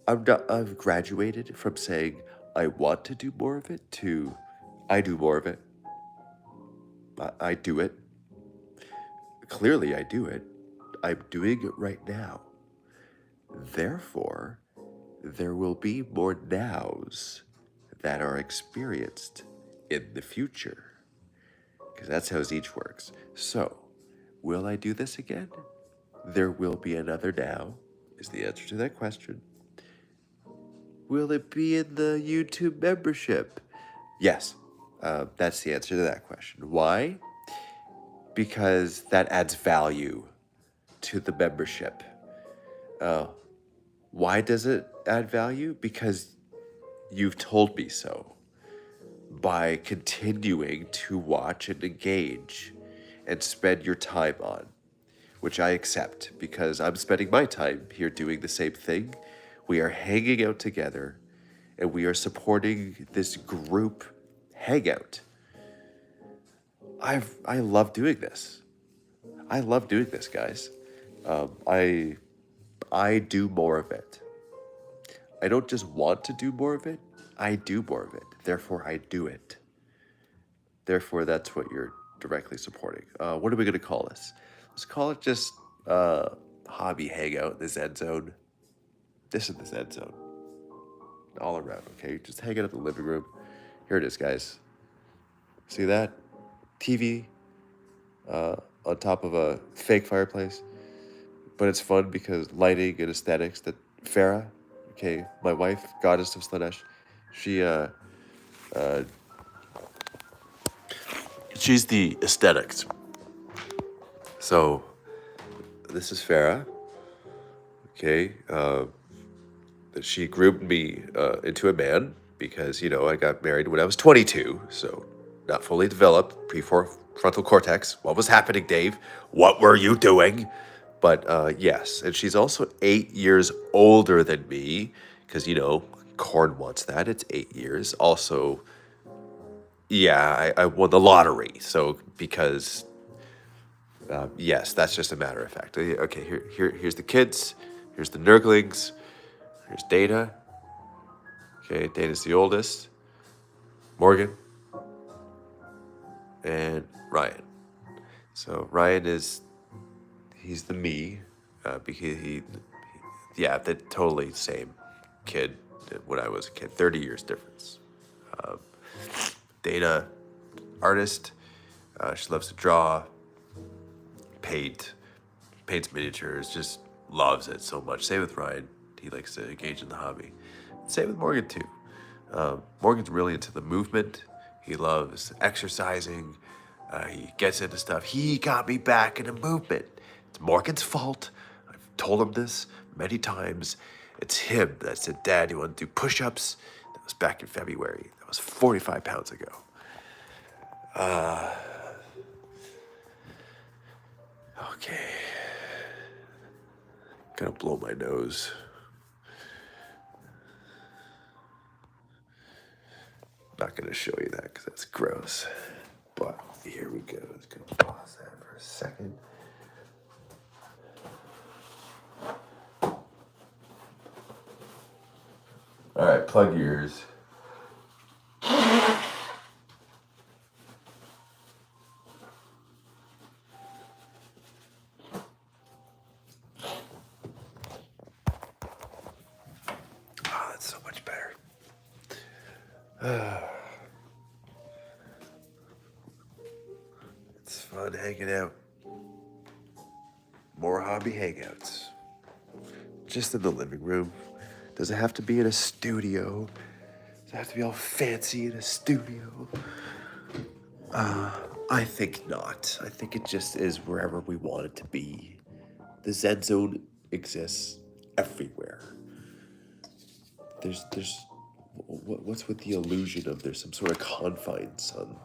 I've graduated from saying I want to do more of it to I do more of it. I do it. Clearly, I do it. I'm doing it right now. Therefore, there will be more nows that are experienced in the future. Because that's how each works. So, will I do this again? There will be another now, is the answer to that question. Will it be in the YouTube membership? Yes, that's the answer to that question. Why? Because that adds value to the membership. Why does it add value? Because you've told me so. By continuing to watch and engage and spend your time on, which I accept because I'm spending my time here doing the same thing. We are hanging out together and we are supporting this group hangout. I love doing this. I love doing this, guys. I do more of it. I don't just want to do more of it. I do more of it. Therefore, I do it. Therefore, that's what you're directly supporting. What are we going to call this? Let's call it just hobby hangout in the Zen Zone. This is the Zen Zone. All around, okay? Just hang out in the living room. Here it is, guys. See that? TV on top of a fake fireplace. But it's fun because lighting and aesthetics that Farah, okay, my wife, goddess of Slanesh, she's the aesthetics. So this is Farah, okay. She groomed me into a man because, you know, I got married when I was 22, so not fully developed, prefrontal cortex. What was happening, Dave? What were you doing? But yes, and she's also 8 years older than me because, you know, Corn wants that. It's 8 years. Also, yeah, I won the lottery. So because, yes, that's just a matter of fact. Okay, here's the kids. Here's the Nurglings. Here's Data. Okay, Data's the oldest. Morgan. And Ryan. So Ryan he's the me. Because yeah, the totally same kid when I was a kid. 30 years difference. Data, artist. She loves to draw, paints miniatures, just loves it so much. Same with Ryan. He likes to engage in the hobby. Same with Morgan too. Morgan's really into the movement. He loves exercising. He gets into stuff. He got me back into movement. It's Morgan's fault. I've told him this many times. It's him that said, Dad, you want to do push-ups? That was back in February. That was 45 pounds ago. Okay. Gonna blow my nose. Not gonna show you that because that's gross. But here we go. Let's go pause that for a second. All right, plug your ears. Oh, that's so much better. It's fun hanging out. More hobby hangouts. Just in the living room. Does it have to be in a studio? Does it have to be all fancy in a studio? I think not. I think it just is wherever we want it to be. The Zen Zone exists everywhere. What's with the illusion of there's some sort of confines on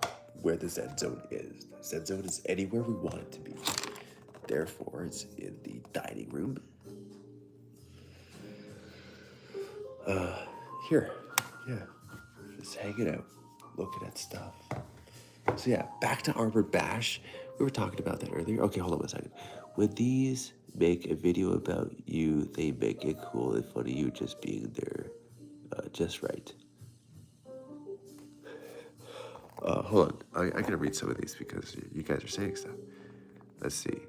where the Zen Zone is? The Zen Zone is anywhere we want it to be. Therefore, it's in the dining room. Here, yeah, just hanging out, looking at stuff. So yeah, back to Armored Bash. We were talking about that earlier. Okay, hold on 1 second. When these make a video about you, they make it cool and funny you just being there, just right. Hold on, I gotta read some of these because you guys are saying stuff. Let's see.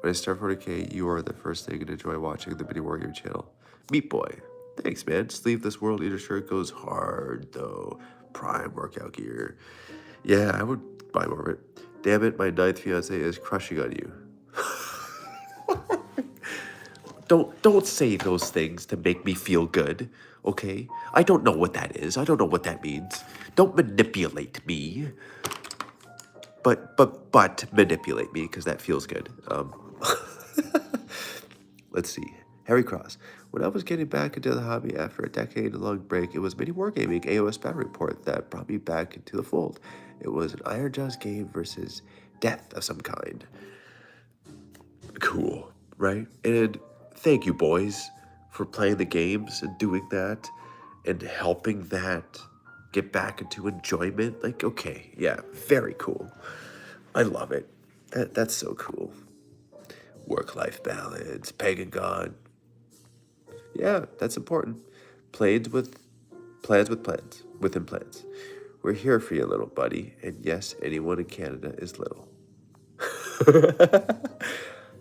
When I start 40K, you are the first thing to enjoy watching the MiniWarGaming channel. Meat Boy. Thanks, man. Sleeve this World Eater shirt goes hard, though. Prime workout gear. Yeah, I would buy more of it. Damn it, my 9th fiance is crushing on you. Don't say those things to make me feel good, okay? I don't know what that is. I don't know what that means. Don't manipulate me. But manipulate me because that feels good. Let's see. Harry Cross. When I was getting back into the hobby after a decade-long break, it was MiniWarGaming AOS Battle Report that brought me back into the fold. It was an Iron Jaws game versus death of some kind. Cool, right? And thank you, boys, for playing the games and doing that and helping that get back into enjoyment. Like, okay, yeah, very cool. I love it. That's so cool. Work-life balance, pagan god. Yeah, that's important. Plans with plans within plans. We're here for you, little buddy. And yes, anyone in Canada is little.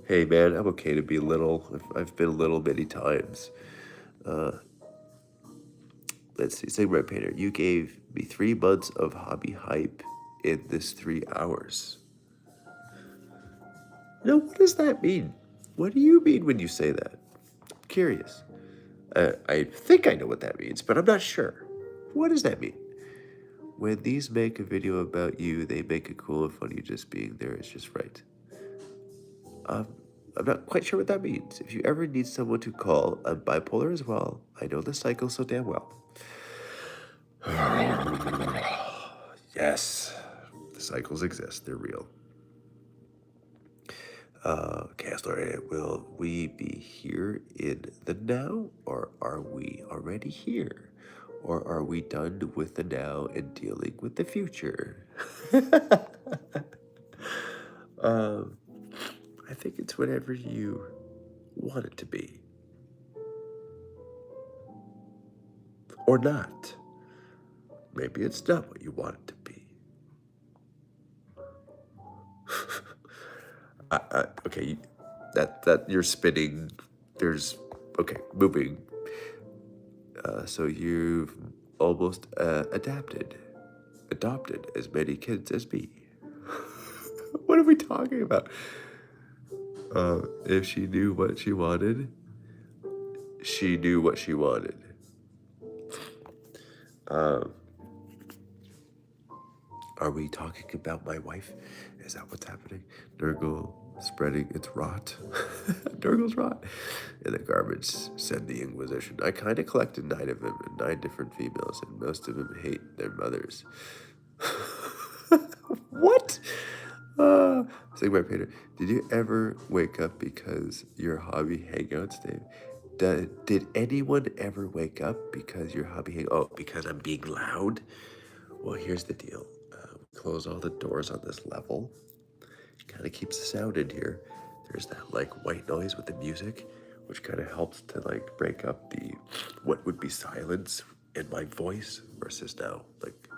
Hey, man, I'm okay to be little. I've been little many times. Let's see. Say, Red Painter, you gave me 3 months of hobby hype in this 3 hours. Now, what does that mean? What do you mean when you say that? I'm curious. I think I know what that means, but I'm not sure. What does that mean? When these make a video about you, they make it cool and funny just being there is just right. I'm not quite sure what that means. If you ever need someone to call, I'm bipolar as well. I know the cycle so damn well. Yes, the cycles exist. They're real. Chaos will we be here in the now, or are we already here? Or are we done with the now and dealing with the future? I think it's whatever you want it to be. Or not. Maybe it's not what you want it to be. Okay, that you're spinning. There's okay, moving. So you've almost adopted as many kids as me. What are we talking about? If she knew what she wanted, she knew what she wanted. Are we talking about my wife? Is that what's happening? Nurgle spreading its rot. Nurgle's rot. In the garbage, said the Inquisition. I kind of collected 9 of them and 9 different females, and most of them hate their mothers. What? Sigmar Painter, did you ever wake up because your hobby hangouts, Dave? Did anyone ever wake up because your hobby Oh, because I'm being loud? Well, here's the deal. We close all the doors on this level. Kind of keeps the sound in here. There's that like white noise with the music. which kind of helps to like break up the what would be silence in my voice versus now like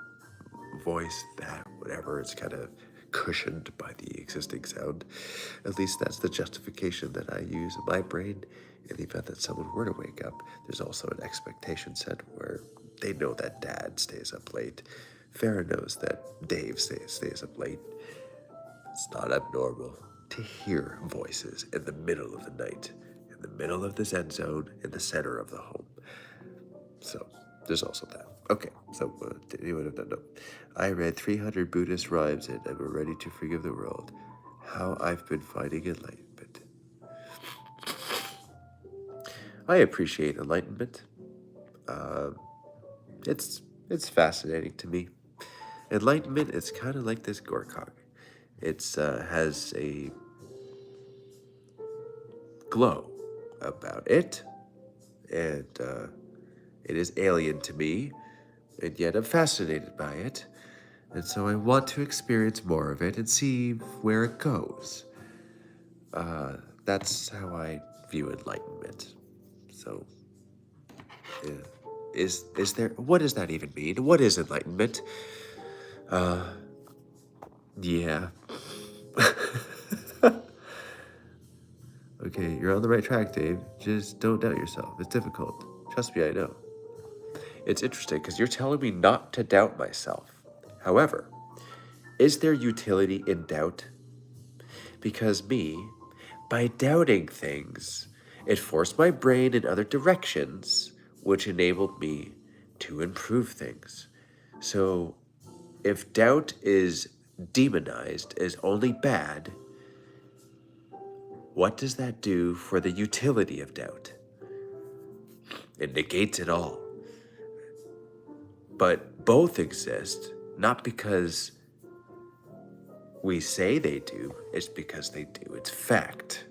voice that whatever it's kind of cushioned by the existing sound. At least that's the justification that I use in my brain. In the event that someone were to wake up, there's also an expectation set where they know that Dad stays up late. Farrah knows that Dave stays up late. It's not abnormal to hear voices in the middle of the night, in the middle of the Zen Zone, in the center of the home. So there's also that. Okay, so did anyone have that? No. I read 300 Buddhist rhymes and I'm ready to forgive the world. How I've been finding enlightenment. I appreciate enlightenment. It's fascinating to me. Enlightenment is kind of like this Gorkog. It's has a glow about it, and it is alien to me, and yet I'm fascinated by it, and so I want to experience more of it and see where it goes. That's how I view enlightenment. So, is there? What does that even mean? What is enlightenment? Yeah. Okay, you're on the right track, Dave. Just don't doubt yourself. It's difficult. Trust me, I know. It's interesting because you're telling me not to doubt myself. However, is there utility in doubt? Because by doubting things, it forced my brain in other directions, which enabled me to improve things. So, if doubt is demonized as only bad, what does that do for the utility of doubt? It negates it all. But both exist, not because we say they do, it's because they do. It's fact.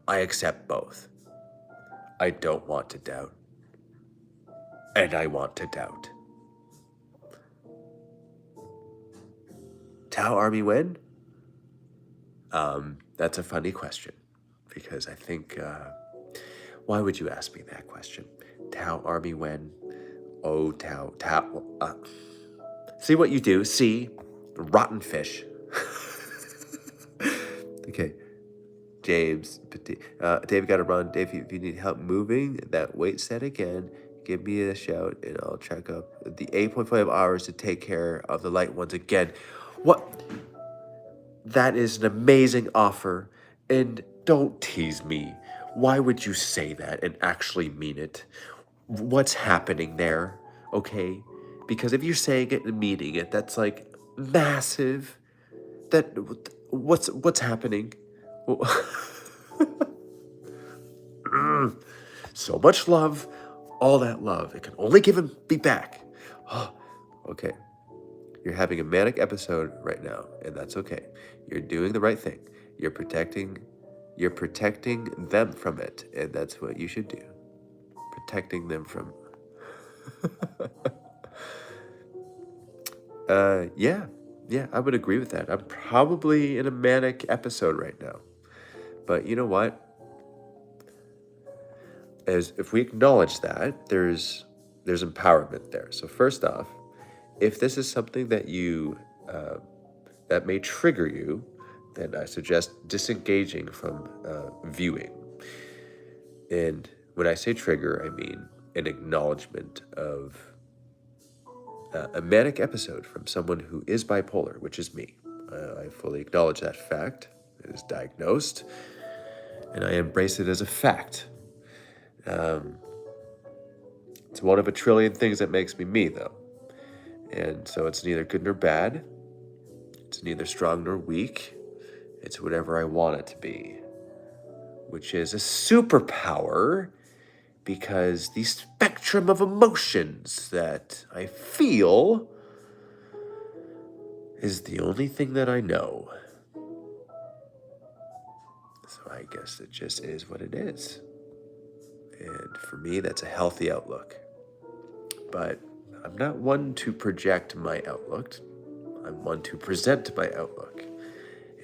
I accept both. I don't want to doubt. And I want to doubt. Tau Army win? That's a funny question. Because I think, why would you ask me that question? Tau Army when? Oh, Tau. See what you do? See? Rotten fish. Okay. James, Dave got to run. Dave, if you need help moving that weight set again, give me a shout and I'll check up the 8.5 hours to take care of the light ones again. What? That is an amazing offer. And don't tease me. Why would you say that and actually mean it? What's happening there? Okay? Because if you're saying it and meaning it, that's like massive. What's happening? So much love, all that love. It can only give and be back. Okay. You're having a manic episode right now, and that's okay. You're doing the right thing. You're protecting them from it, and that's what you should do. Protecting them from yeah, I would agree with that. I'm probably in a manic episode right now. But you know what? As if we acknowledge that, there's empowerment there. So first off, if this is something that you that may trigger you, then I suggest disengaging from viewing. And when I say trigger, I mean an acknowledgement of a manic episode from someone who is bipolar, which is me. I fully acknowledge that fact. It is diagnosed, and I embrace it as a fact. It's one of a trillion things that makes me me, though. And so it's neither good nor bad. It's neither strong nor weak. It's whatever I want it to be, which is a superpower, because the spectrum of emotions that I feel is the only thing that I know. So I guess it just is what it is. And for me, that's a healthy outlook. But I'm not one to project my outlook. I'm one to present my outlook.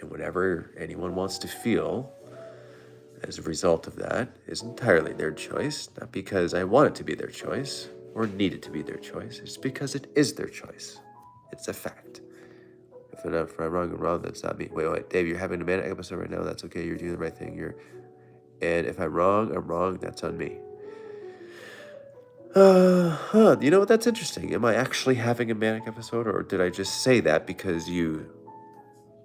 And whatever anyone wants to feel, as a result of that is entirely their choice, not because I want it to be their choice or need it to be their choice. It's because it is their choice. It's a fact. If I'm wrong, that's not me. Wait, Dave, you're having a manic episode right now. That's okay. You're doing the right thing. And if I'm wrong. That's on me. You know what? That's interesting. Am I actually having a manic episode, or did I just say that because you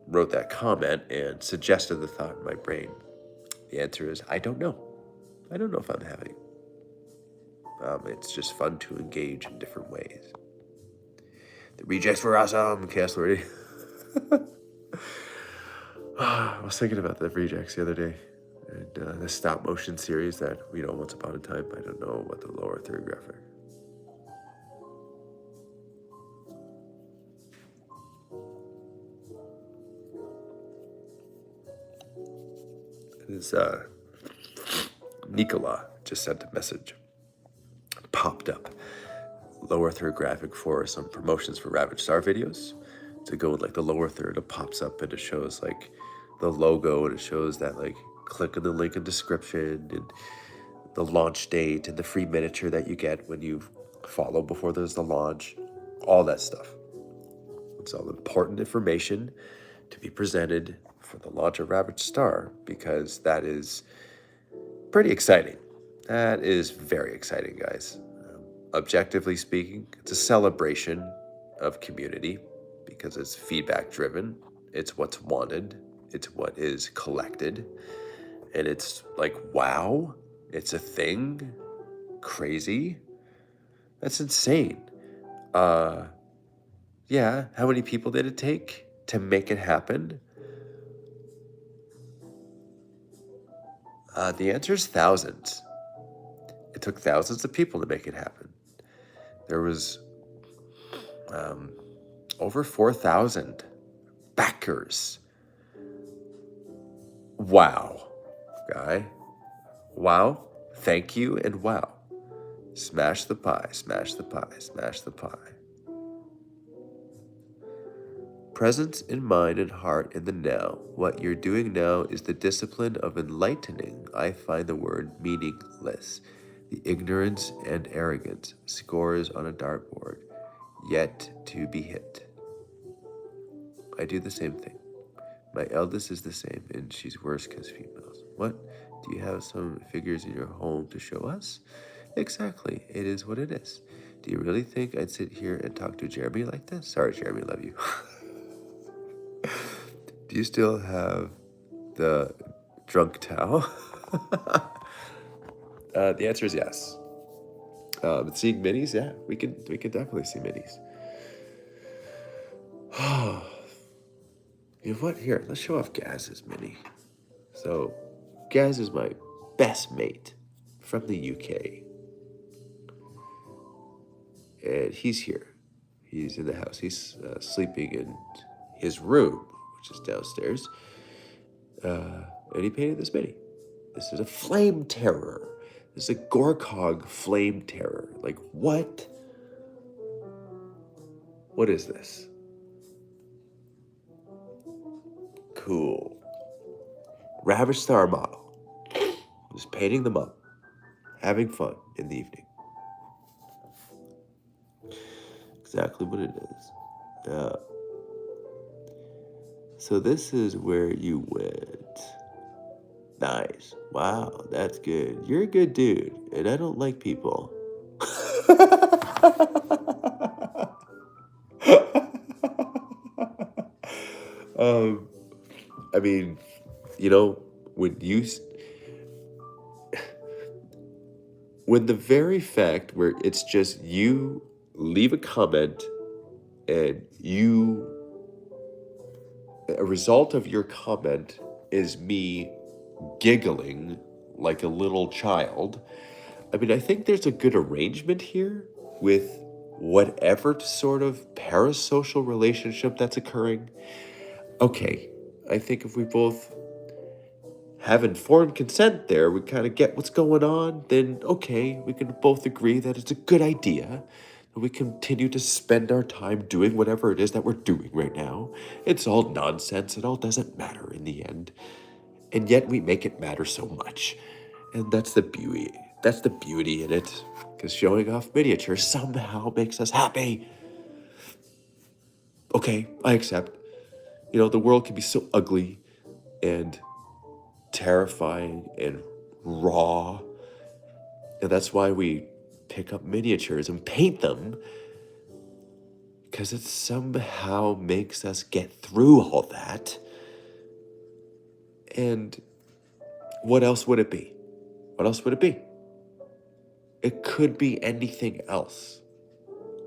wrote that comment and suggested the thought in my brain? The answer is I don't know. I don't know if I'm having. It's just fun to engage in different ways. The rejects were awesome, Chaos Lordy. I was thinking about the rejects the other day, and the stop motion series that once upon a time. I don't know what the lower third graphic. This Nicola just sent a message. Popped up. Lower third graphic for some promotions for Ravaged Star videos. To go with like the lower third, it pops up and it shows like the logo, and it shows that like click on the link in description and the launch date and the free miniature that you get when you follow before there's the launch, all that stuff. It's all important information to be presented for the launch of Ravaged Star, because that is pretty exciting. That is very exciting, guys. Objectively speaking, it's a celebration of community because it's feedback driven. It's what's wanted. It's what is collected. And it's like, wow, it's a thing. Crazy. That's insane. Yeah, how many people did it take to make it happen? The answer is thousands. It took thousands of people to make it happen. There was over 4,000 backers. Wow, guy. Wow, thank you, and wow. Smash the pie, smash the pie, smash the pie. Presence in mind and heart in the now. What you're doing now is the discipline of enlightening. I find the word meaningless. The ignorance and arrogance, scores on a dartboard, yet to be hit. I do the same thing. My eldest is the same, and she's worse because females. What? Do you have some figures in your home to show us? Exactly. It is what it is. Do you really think I'd sit here and talk to Jeremy like this? Sorry, Jeremy, love you. Do you still have the drunk towel? The answer is yes. Seeing minis, yeah, we could definitely see minis. You know what? Here, let's show off Gaz's mini. So, Gaz is my best mate from the UK, and he's here. He's in the house. He's sleeping in his room, which is downstairs, and he painted this mini. This is a flame terror. This is a Gorkog flame terror. Like, what? What is this? Cool. Ravaged Star model. Just painting them up. Having fun in the evening. Exactly what it is. So this is where you went. Nice. Wow, that's good. You're a good dude, and I don't like people. I mean, when the very fact where it's just you leave a comment and a result of your comment is me giggling like a little child. I mean, I think there's a good arrangement here with whatever sort of parasocial relationship that's occurring. Okay, I think if we both have informed consent there, we kind of get what's going on, then okay, we can both agree that it's a good idea that we continue to spend our time doing whatever it is that we're doing right now. It's all nonsense. It all doesn't matter in the end. And yet we make it matter so much. And that's the beauty. That's the beauty in it. Because showing off miniatures somehow makes us happy. Okay, I accept. The world can be so ugly and terrifying and raw. And that's why we pick up miniatures and paint them. Because it somehow makes us get through all that. And what else would it be? What else would it be? It could be anything else.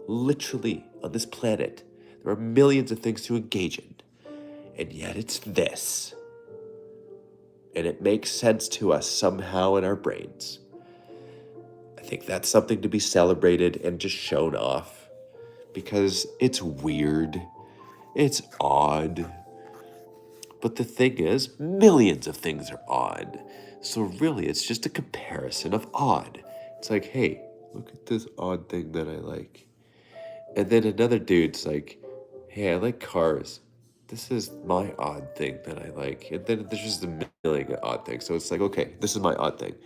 Literally, on this planet, there are millions of things to engage in. And yet it's this. And it makes sense to us somehow in our brains. I think that's something to be celebrated and just shown off. Because it's weird. It's odd. But the thing is, millions of things are odd. So really, it's just a comparison of odd. It's like, hey, look at this odd thing that I like. And then another dude's like, hey, I like cars. This is my odd thing that I like. And then there's just a million odd things. So it's like, okay, this is my odd thing.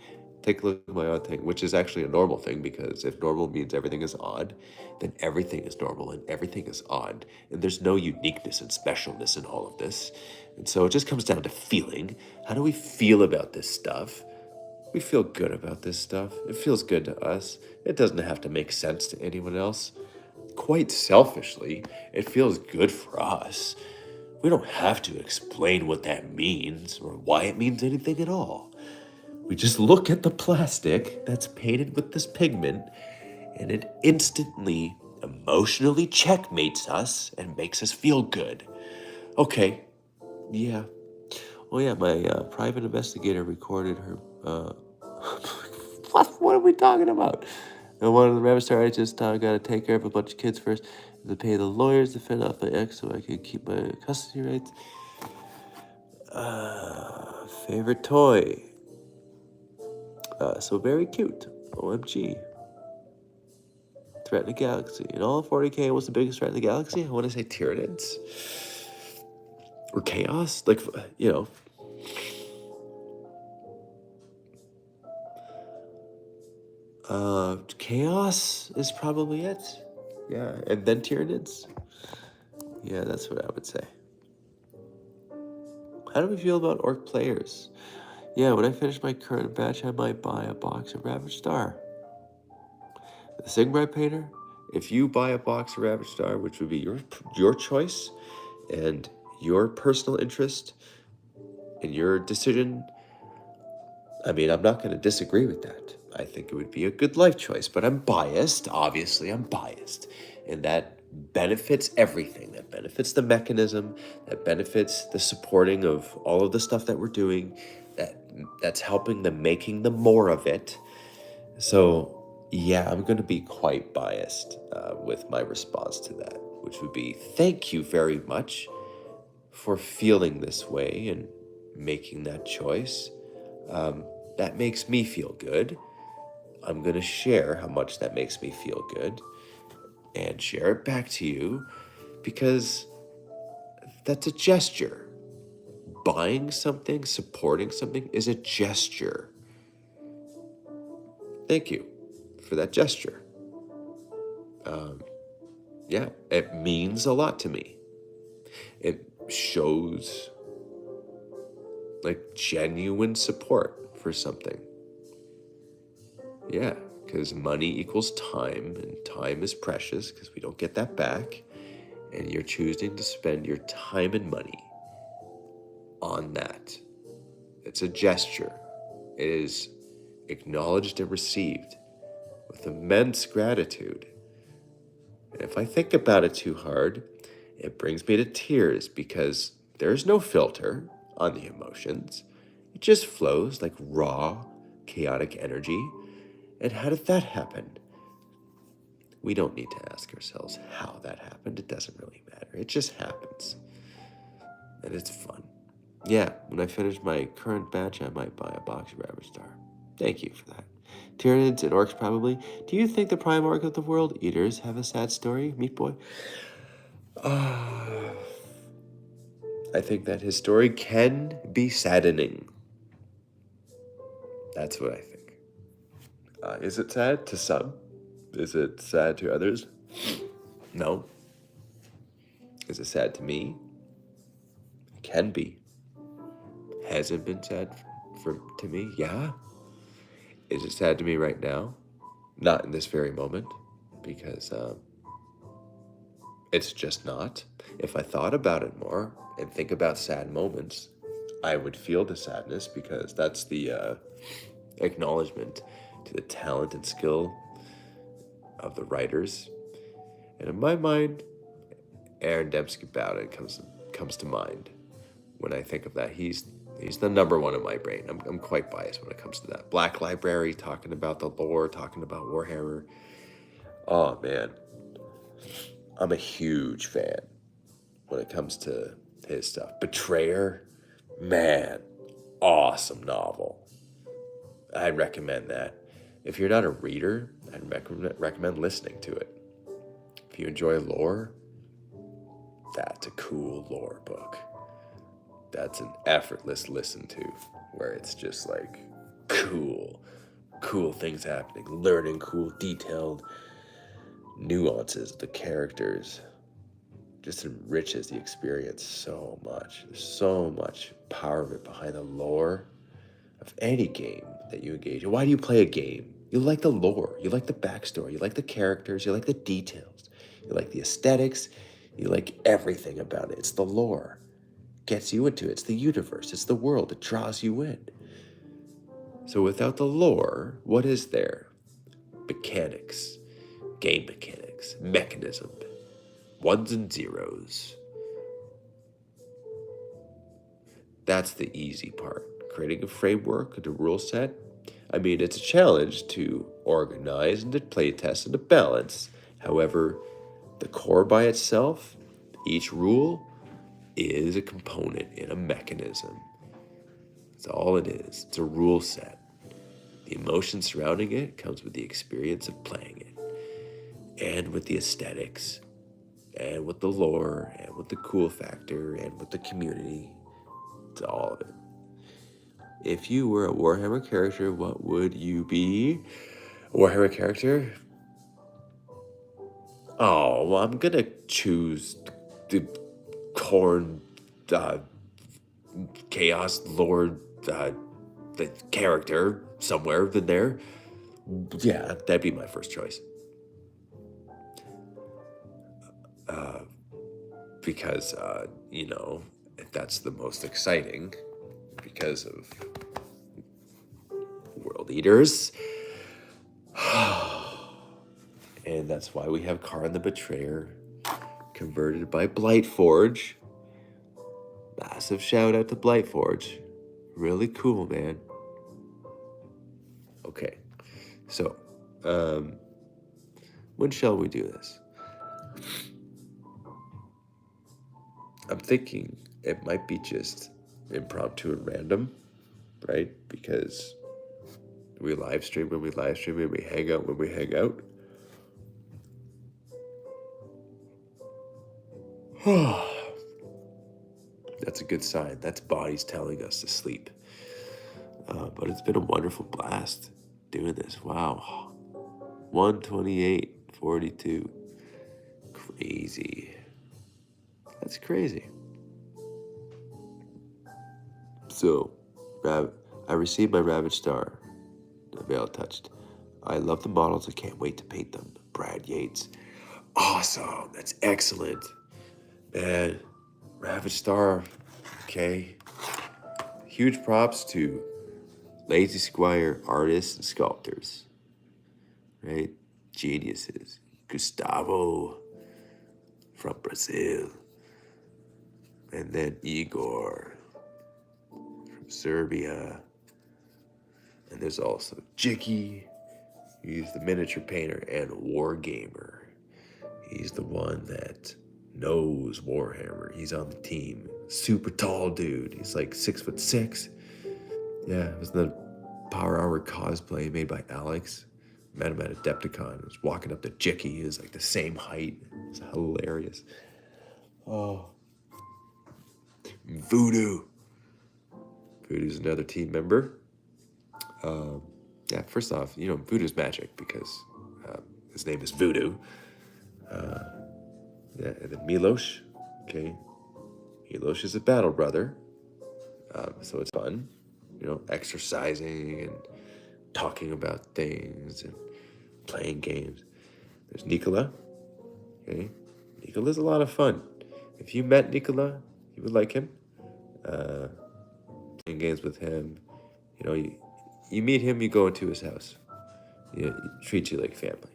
Take a look at my odd thing, which is actually a normal thing, because if normal means everything is odd, then everything is normal and everything is odd. And there's no uniqueness and specialness in all of this. And so it just comes down to feeling. How do we feel about this stuff? We feel good about this stuff. It feels good to us. It doesn't have to make sense to anyone else. Quite selfishly, it feels good for us. We don't have to explain what that means or why it means anything at all. We just look at the plastic that's painted with this pigment, and it instantly, emotionally checkmates us and makes us feel good. Okay, yeah. Oh yeah, my private investigator recorded her, what are we talking about? And one of the Ravaged I just gotta take care of a bunch of kids first, and to pay the lawyers to fend off my ex so I can keep my custody rights. Favorite toy? So very cute. OMG. Threat in the Galaxy. In all of 40K, what's the biggest threat in the galaxy? I want to say Tyranids. Or Chaos. Like, Chaos is probably it. Yeah, and then Tyranids. Yeah, that's what I would say. How do we feel about orc players? Yeah, when I finish my current batch, I might buy a box of Ravaged Star. The Sigmar Painter, if you buy a box of Ravaged Star, which would be your choice and your personal interest and your decision, I mean, I'm not going to disagree with that. I think it would be a good life choice, but I'm biased. Obviously, I'm biased. And that benefits everything. That benefits the mechanism. That benefits the supporting of all of the stuff that we're doing. That's helping the making the more of it. So, yeah, I'm going to be quite biased with my response to that, which would be thank you very much for feeling this way and making that choice. That makes me feel good. I'm going to share how much that makes me feel good and share it back to you, because that's a gesture. Buying something, supporting something is a gesture. Thank you for that gesture. Yeah, it means a lot to me. It shows like genuine support for something. Yeah, because money equals time, and time is precious because we don't get that back. And you're choosing to spend your time and money on that. It's a gesture. It is acknowledged and received with immense gratitude. And if I think about it too hard, it brings me to tears, because there's no filter on the emotions. It just flows like raw, chaotic energy. And how did that happen? We don't need to ask ourselves how that happened. It doesn't really matter. It just happens. And it's fun. Yeah, when I finish my current batch, I might buy a box of Ravaged Star. Thank you for that. Tyranids and orcs probably. Do you think the Primarch of the World Eaters have a sad story, Meat Boy? I think that his story can be saddening. That's what I think. Is it sad to some? Is it sad to others? No. Is it sad to me? It can be. Has it been sad to me? Yeah. Is it sad to me right now? Not in this very moment, because it's just not. If I thought about it more and think about sad moments, I would feel the sadness, because that's the acknowledgement to the talent and skill of the writers. And in my mind, Aaron Dembski Bowden comes to mind when I think of that. He's the number one in my brain. I'm quite biased when it comes to that. Black Library, talking about the lore, talking about Warhammer. Oh man, I'm a huge fan when it comes to his stuff. Betrayer, man, awesome novel. I'd recommend that. If you're not a reader, I'd recommend listening to it. If you enjoy lore, that's a cool lore book. That's an effortless listen to, where it's just like cool things happening, learning cool, detailed nuances of the characters. Just enriches the experience so much. There's so much empowerment behind the lore of any game that you engage in. Why do you play a game? You like the lore, you like the backstory, you like the characters, you like the details, you like the aesthetics, you like everything about it. It's the lore. Gets you into it. It's the universe. It's the world. It draws you in. So without the lore, what is there? Mechanics, game mechanics, mechanism, ones and zeros. That's the easy part. Creating a framework and a rule set. I mean, it's a challenge to organize and to play test and to balance. However, the core by itself, each rule, is a component in a mechanism. That's all it is. It's a rule set. The emotion surrounding it comes with the experience of playing it, and with the aesthetics, and with the lore, and with the cool factor, and with the community. It's all of it. If you were a Warhammer character, what would you be? A Warhammer character? Oh, well, I'm gonna choose the Khorne, Chaos Lord, the character somewhere in there. Yeah, that'd be my first choice. Because, that's the most exciting, because of World Eaters. And that's why we have Kharn the Betrayer, converted by Blightforge. Massive shout out to Blightforge. Really cool, man. Okay, so, when shall we do this? I'm thinking it might be just impromptu and random, right? Because we live stream when we live stream, and we hang out when we hang out. That's a good sign. That's bodies telling us to sleep. But it's been a wonderful blast doing this. Wow. 128.42. Crazy. That's crazy. So, I received my Ravaged Star. The veil touched. I love the models. I can't wait to paint them. Brad Yates. Awesome. That's excellent. Man, Ravaged Star. Okay. Huge props to Lazy Squire artists and sculptors. Right? Geniuses. Gustavo from Brazil. And then Igor from Serbia. And there's also Jicky. He's the miniature painter, and Wargamer. He's the one that knows Warhammer. He's on the team. Super tall dude. He's like 6'6". Yeah, it was the Power Armor cosplay made by Alex. Met him at Adepticon. I was walking up to Jicky. He was like the same height. It's hilarious. Oh. Voodoo. Voodoo's another team member. Yeah, first off, Voodoo's magic because his name is Voodoo. Yeah, and then Milosh. Okay, Milosh is a battle brother. So it's fun, exercising and talking about things and playing games. There's Nikola. Okay, Nikola's a lot of fun. If you met Nikola, you would like him. Playing games with him, you meet him, you go into his house. He treats you like family.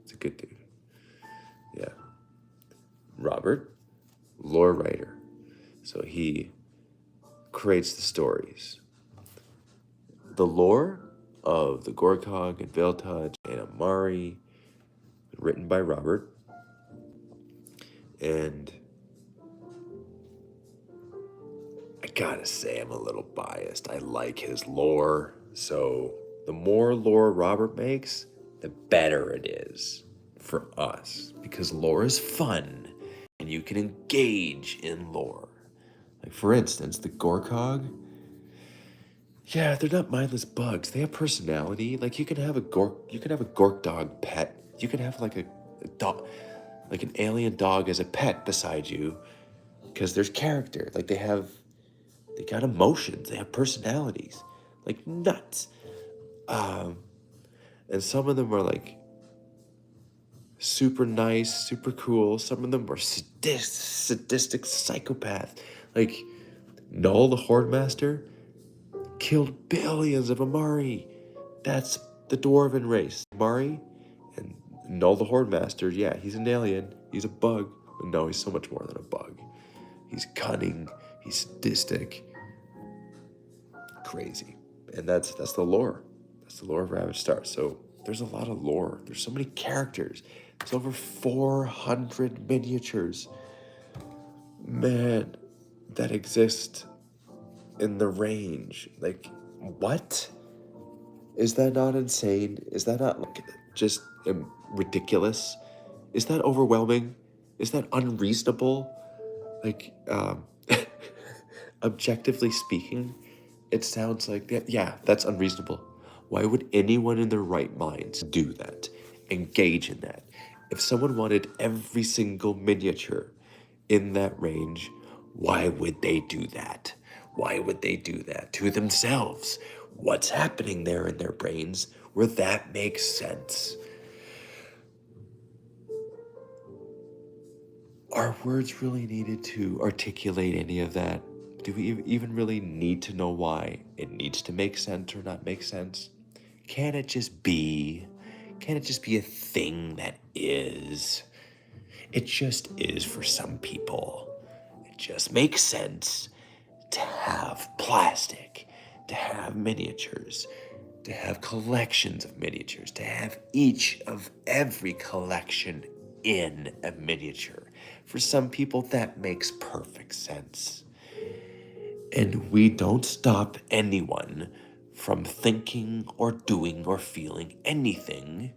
It's a good dude. Yeah. Robert, lore writer. So he creates the stories. The lore of the Gorkog and Veltoj and Amari, written by Robert. And I gotta say, I'm a little biased. I like his lore. So the more lore Robert makes, the better it is for us. Because lore is fun, and you can engage in lore. Like, for instance, the Gorkog. Yeah, they're not mindless bugs. They have personality. Like, you can have a Gork dog pet. You can have like a dog, like an alien dog as a pet beside you, because there's character. Like, they got emotions. They have personalities. Like, nuts. And some of them are like super nice, super cool. Some of them are sadistic psychopath. Like, Null the Horde Master killed billions of Amari. That's the dwarven race. Amari and Null the Horde Master, yeah, he's an alien. He's a bug. But no, he's so much more than a bug. He's cunning. He's sadistic. Crazy. And that's the lore. That's the lore of Ravaged Star. So there's a lot of lore. There's so many characters. There's over 400 miniatures. Man, that exist in the range. Like, what? Is that not insane? Is that not like just ridiculous? Is that overwhelming? Is that unreasonable? Like, objectively speaking, it sounds like that. Yeah, that's unreasonable. Why would anyone in their right minds do that? Engage in that? If someone wanted every single miniature in that range, why would they do that? Why would they do that to themselves? What's happening there in their brains where that makes sense? Are words really needed to articulate any of that? Do we even really need to know why it needs to make sense or not make sense? Can it just be? Can it just be a thing that is? It just is for some people. It just makes sense to have plastic, to have miniatures, to have collections of miniatures, to have each of every collection in a miniature. For some people, that makes perfect sense. And we don't stop anyone from thinking or doing or feeling anything,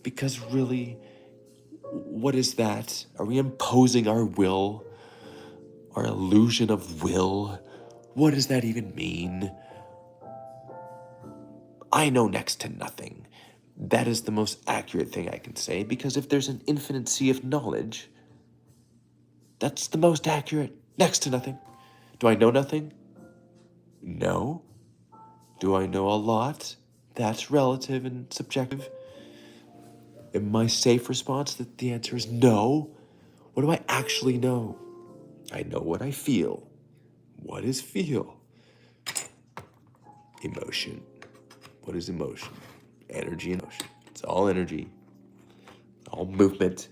because really, what is that? Are we imposing our will? Our illusion of will? What does that even mean? I know next to nothing. That is the most accurate thing I can say, because if there's an infinite sea of knowledge, that's the most accurate. Next to nothing. Do I know nothing? No. Do I know a lot? That's relative and subjective. And my safe response, that the answer is no. What do I actually know? I know what I feel. What is feel? Emotion. What is emotion? Energy and motion. It's all energy. All movement.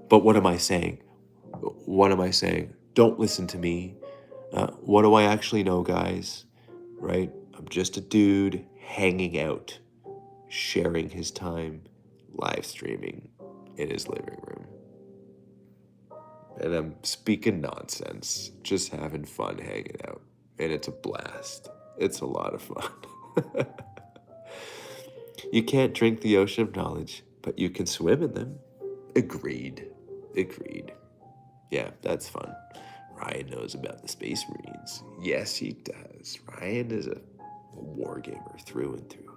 But what am I saying? What am I saying? Don't listen to me. What do I actually know, guys? Right? I'm just a dude hanging out, sharing his time, live streaming in his living room. And I'm speaking nonsense, just having fun hanging out. And it's a blast. It's a lot of fun. You can't drink the ocean of knowledge, but you can swim in them. Agreed. Agreed. Yeah, that's fun. Ryan knows about the Space Marines. Yes, he does. Ryan is a wargamer through and through.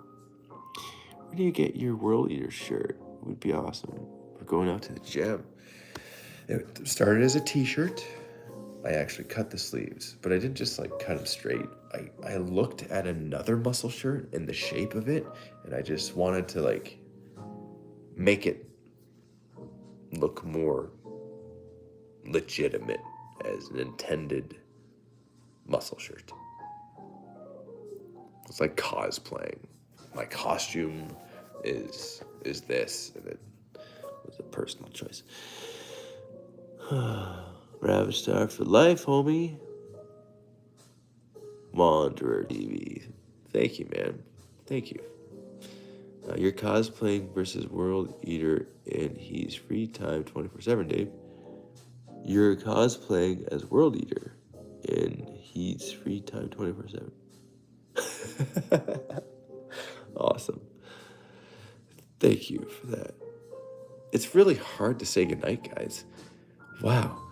Where do you get your World Eater shirt? It would be awesome. We're going out to the gym. It started as a t-shirt. I actually cut the sleeves, but I didn't just like cut them straight. I looked at another muscle shirt and the shape of it, and I just wanted to like make it look more legitimate as an intended muscle shirt. It's like cosplaying. My costume is this, and it was a personal choice. Ravaged Star for life, homie. Wanderer TV. Thank you, man. Thank you. You're cosplaying versus World Eater, and he's free time 24/7, Dave. You're cosplaying as World Eater, and he's free time 24/7. Awesome. Thank you for that. It's really hard to say goodnight, guys. Wow.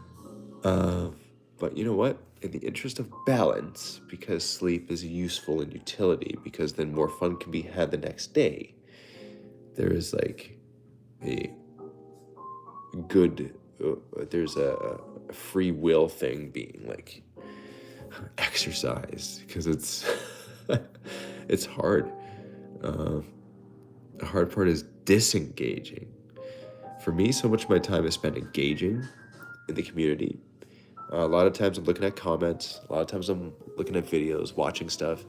But you know what? In the interest of balance, because sleep is useful in utility, because then more fun can be had the next day, there is like a good, there's a free will thing being like exercise, because it's it's hard. The hard part is disengaging. For me, so much of my time is spent engaging in the community. A lot of times I'm looking at comments. A lot of times I'm looking at videos, watching stuff,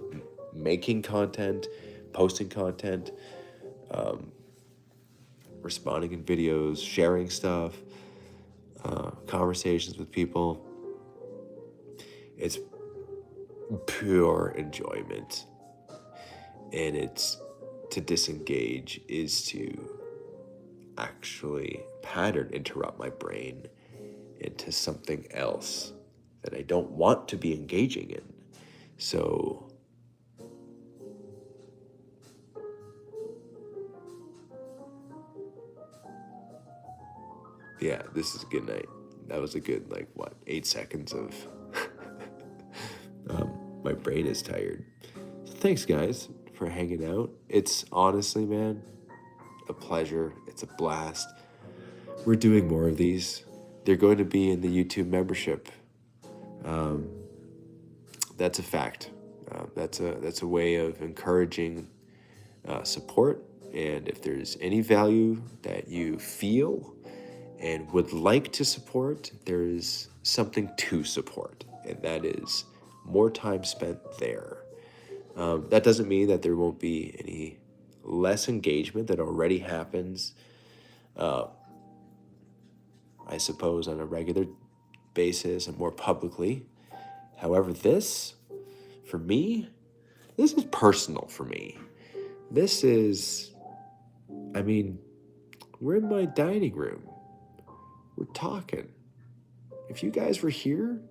making content, posting content, responding in videos, sharing stuff, conversations with people. It's pure enjoyment. And it's to disengage is to actually pattern interrupt my brain into something else that I don't want to be engaging in. So yeah, this is a good night. That was a good 8 seconds of my brain is tired. So thanks guys for hanging out. It's honestly, man, a pleasure. It's a blast. We're doing more of these. They're going to be in the YouTube membership. That's a fact. That's a way of encouraging support. And if there's any value that you feel and would like to support, there's something to support, and that is more time spent there. That doesn't mean that there won't be any less engagement that already happens, I suppose, on a regular basis and more publicly. However, for me, this is personal for me. This is, we're in my dining room. We're talking. If you guys were here,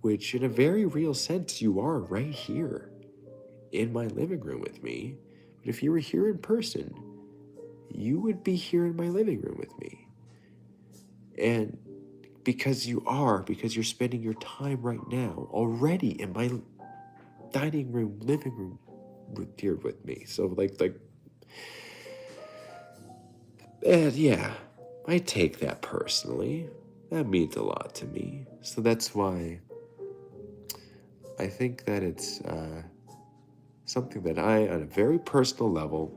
which in a very real sense you are right here in my living room with me, but if you were here in person, you would be here in my living room with me. And because you're spending your time right now already in my dining room, living room here with me. So and yeah, I take that personally. That means a lot to me. So that's why I think that it's something that I, on a very personal level,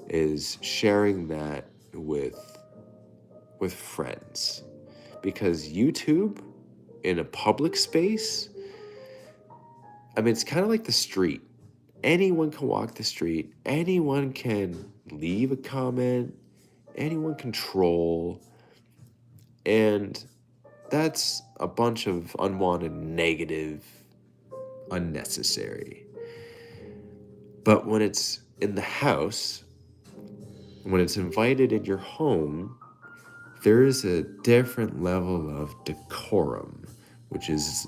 is sharing that with friends. Because YouTube, in a public space, it's kind of like the street. Anyone can walk the street. Anyone can leave a comment. Anyone can troll. And that's a bunch of unwanted, negative, unnecessary. But when it's in the house, when it's invited in your home, there is a different level of decorum, which is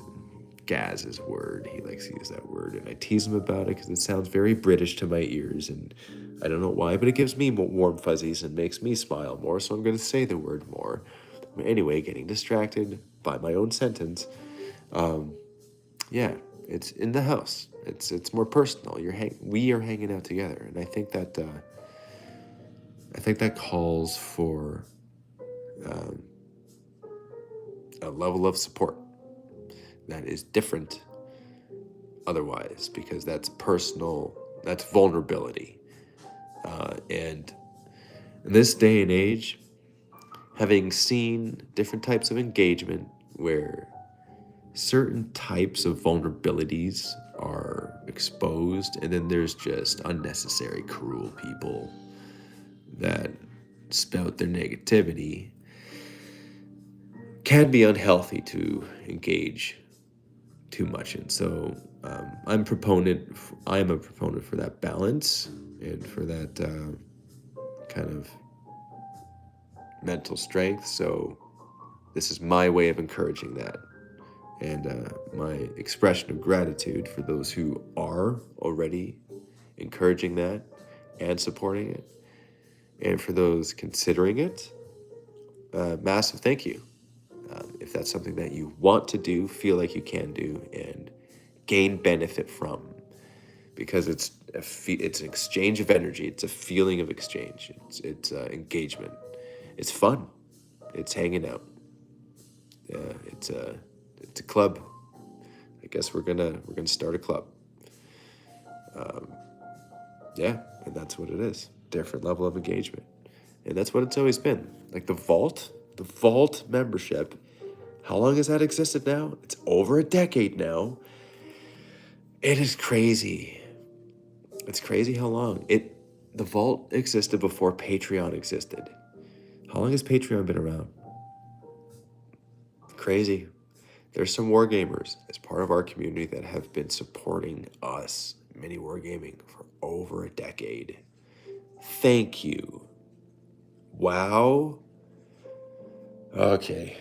Gaz's word. He likes to use that word, and I tease him about it because it sounds very British to my ears, and I don't know why, but it gives me warm fuzzies and makes me smile more, so I'm going to say the word more. Anyway, getting distracted by my own sentence. Yeah, it's in the house. It's more personal. We are hanging out together, and I think that calls for a level of support that is different otherwise, because that's personal, that's vulnerability. And in this day and age, having seen different types of engagement where certain types of vulnerabilities are exposed, and then there's just unnecessary, cruel people that spout their negativity, can be unhealthy to engage too much in. So I am a proponent for that balance and for that kind of mental strength. So this is my way of encouraging that, and my expression of gratitude for those who are already encouraging that and supporting it, and for those considering it, massive thank you. If that's something that you want to do, feel like you can do, and gain benefit from, because it's an exchange of energy. It's a feeling of exchange. It's engagement. It's fun. It's hanging out. It's a club. I guess we're gonna start a club. Yeah, and that's what it is. Different level of engagement, and that's what it's always been. Like the vault membership. How long has that existed now? It's over a decade now. It is crazy. It's crazy how long the vault existed before Patreon existed. How long has Patreon been around? Crazy. There's some wargamers as part of our community that have been supporting us, MiniWarGaming, for over a decade. Thank you. Wow. Okay,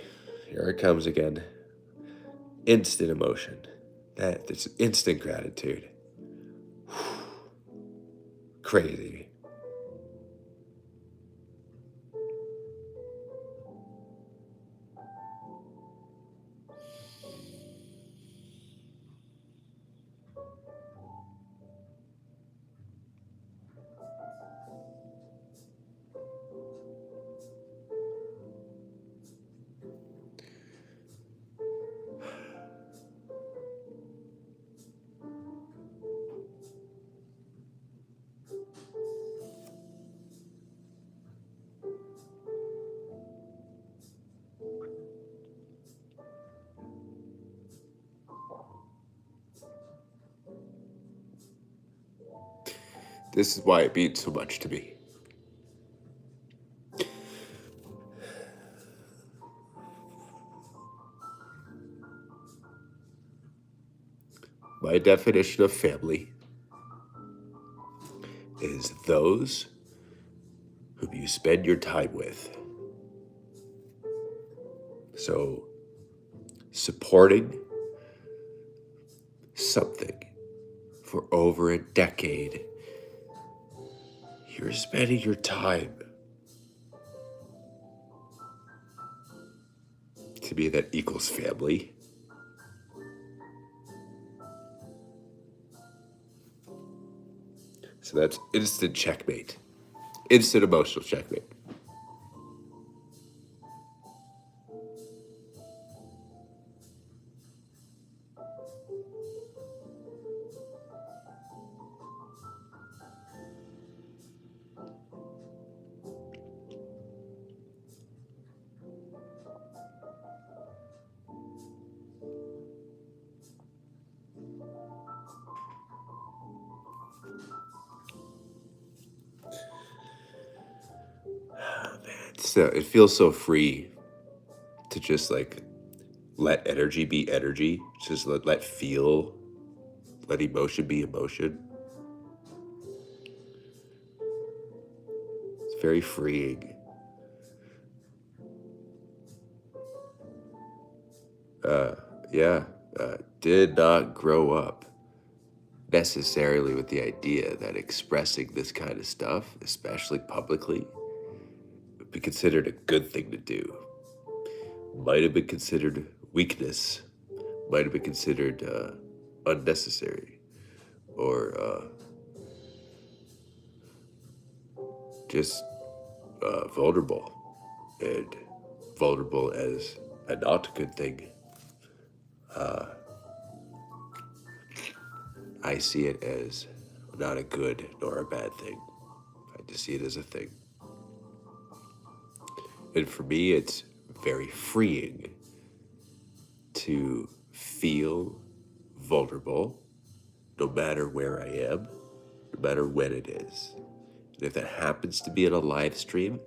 here it comes again. Instant emotion. That's instant gratitude. Crazy. This is why it means so much to me. My definition of family is those whom you spend your time with. So, supporting something for over a decade, you're spending your time. To me, that equals family. So that's instant checkmate. Instant emotional checkmate. So it feels so free to just like let energy be energy. Just let feel, let emotion be emotion. It's very freeing. Yeah. did not grow up necessarily with the idea that expressing this kind of stuff, especially publicly, would be considered a good thing to do. Might have been considered weakness, might have been considered unnecessary, or just vulnerable, and vulnerable as a not good thing. I see it as not a good nor a bad thing. I just see it as a thing. And for me, it's very freeing to feel vulnerable no matter where I am, no matter when it is. And if that happens to be in a live stream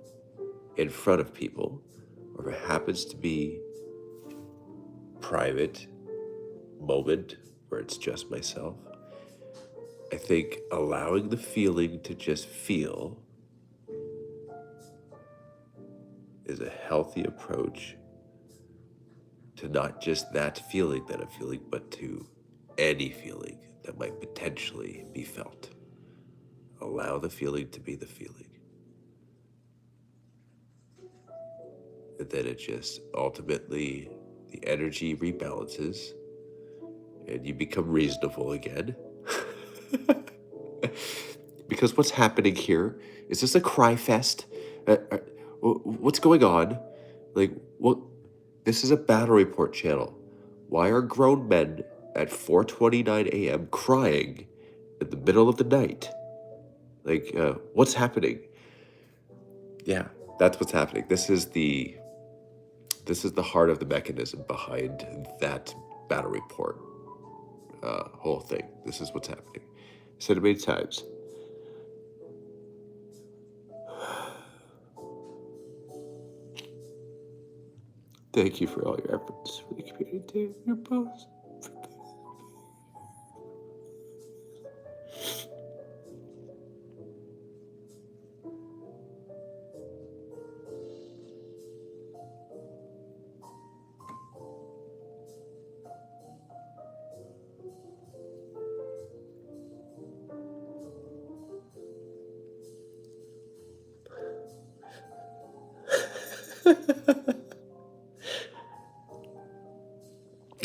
in front of people, or if it happens to be private moment where it's just myself, I think allowing the feeling to just feel is a healthy approach to not just that feeling that I'm feeling, but to any feeling that might potentially be felt. Allow the feeling to be the feeling. And then it just ultimately, the energy rebalances and you become reasonable again. Because what's happening here? Is this a cry fest? What's going on? Like, what? This is a battle report channel. Why are grown men at 4:29 a.m. crying in the middle of the night? Like, what's happening? Yeah, that's what's happening. This is the heart of the mechanism behind that battle report whole thing. This is what's happening. I said it many times. Thank you for all your efforts for the community, your posts.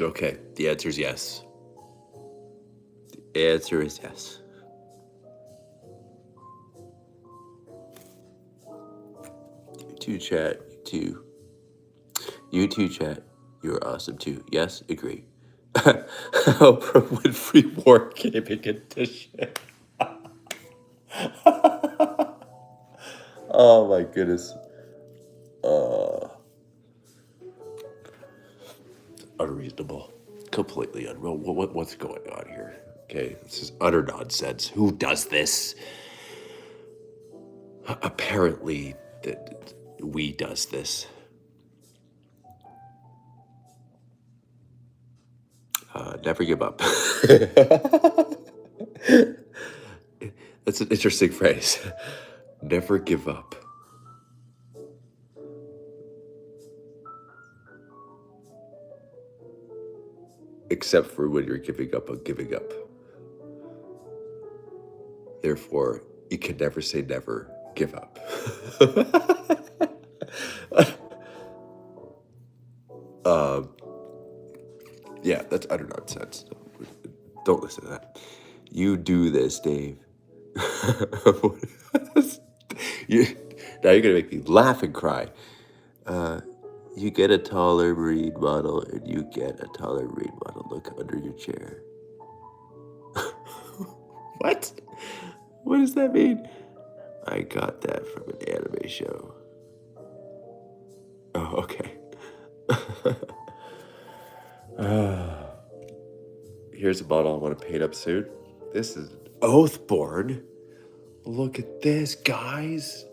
Okay, the answer is yes. The answer is yes. You too, chat. You too, chat. You're awesome too. Yes, agree. Oprah Winfrey Wargaming edition. Oh my goodness. Unreasonable. Completely unreal. What's going on here? Okay, this is utter nonsense. Who does this? Apparently, that we does this. Never give up. That's an interesting phrase. Never give up. Except for when you're giving up on giving up. Therefore, you can never say never give up. Yeah, that's utter nonsense. Don't listen to that. You do this, Dave. Now you're gonna make me laugh and cry. You get a taller marine model, and you get a taller marine model. Look under your chair. What? What does that mean? I got that from an anime show. Oh, okay. Here's a model I want to paint up soon. This is Oathborn. Look at this, guys.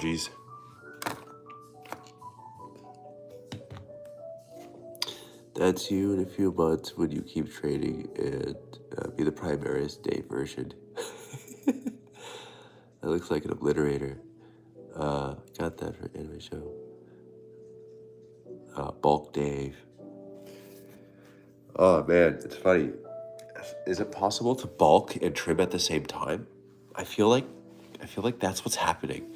allergies. That's you in a few months when you keep training and be the Primaris Day version. That looks like an obliterator. Got that for anime show. Bulk Dave. Oh man, it's funny. Is it possible to bulk and trim at the same time? I feel like that's what's happening.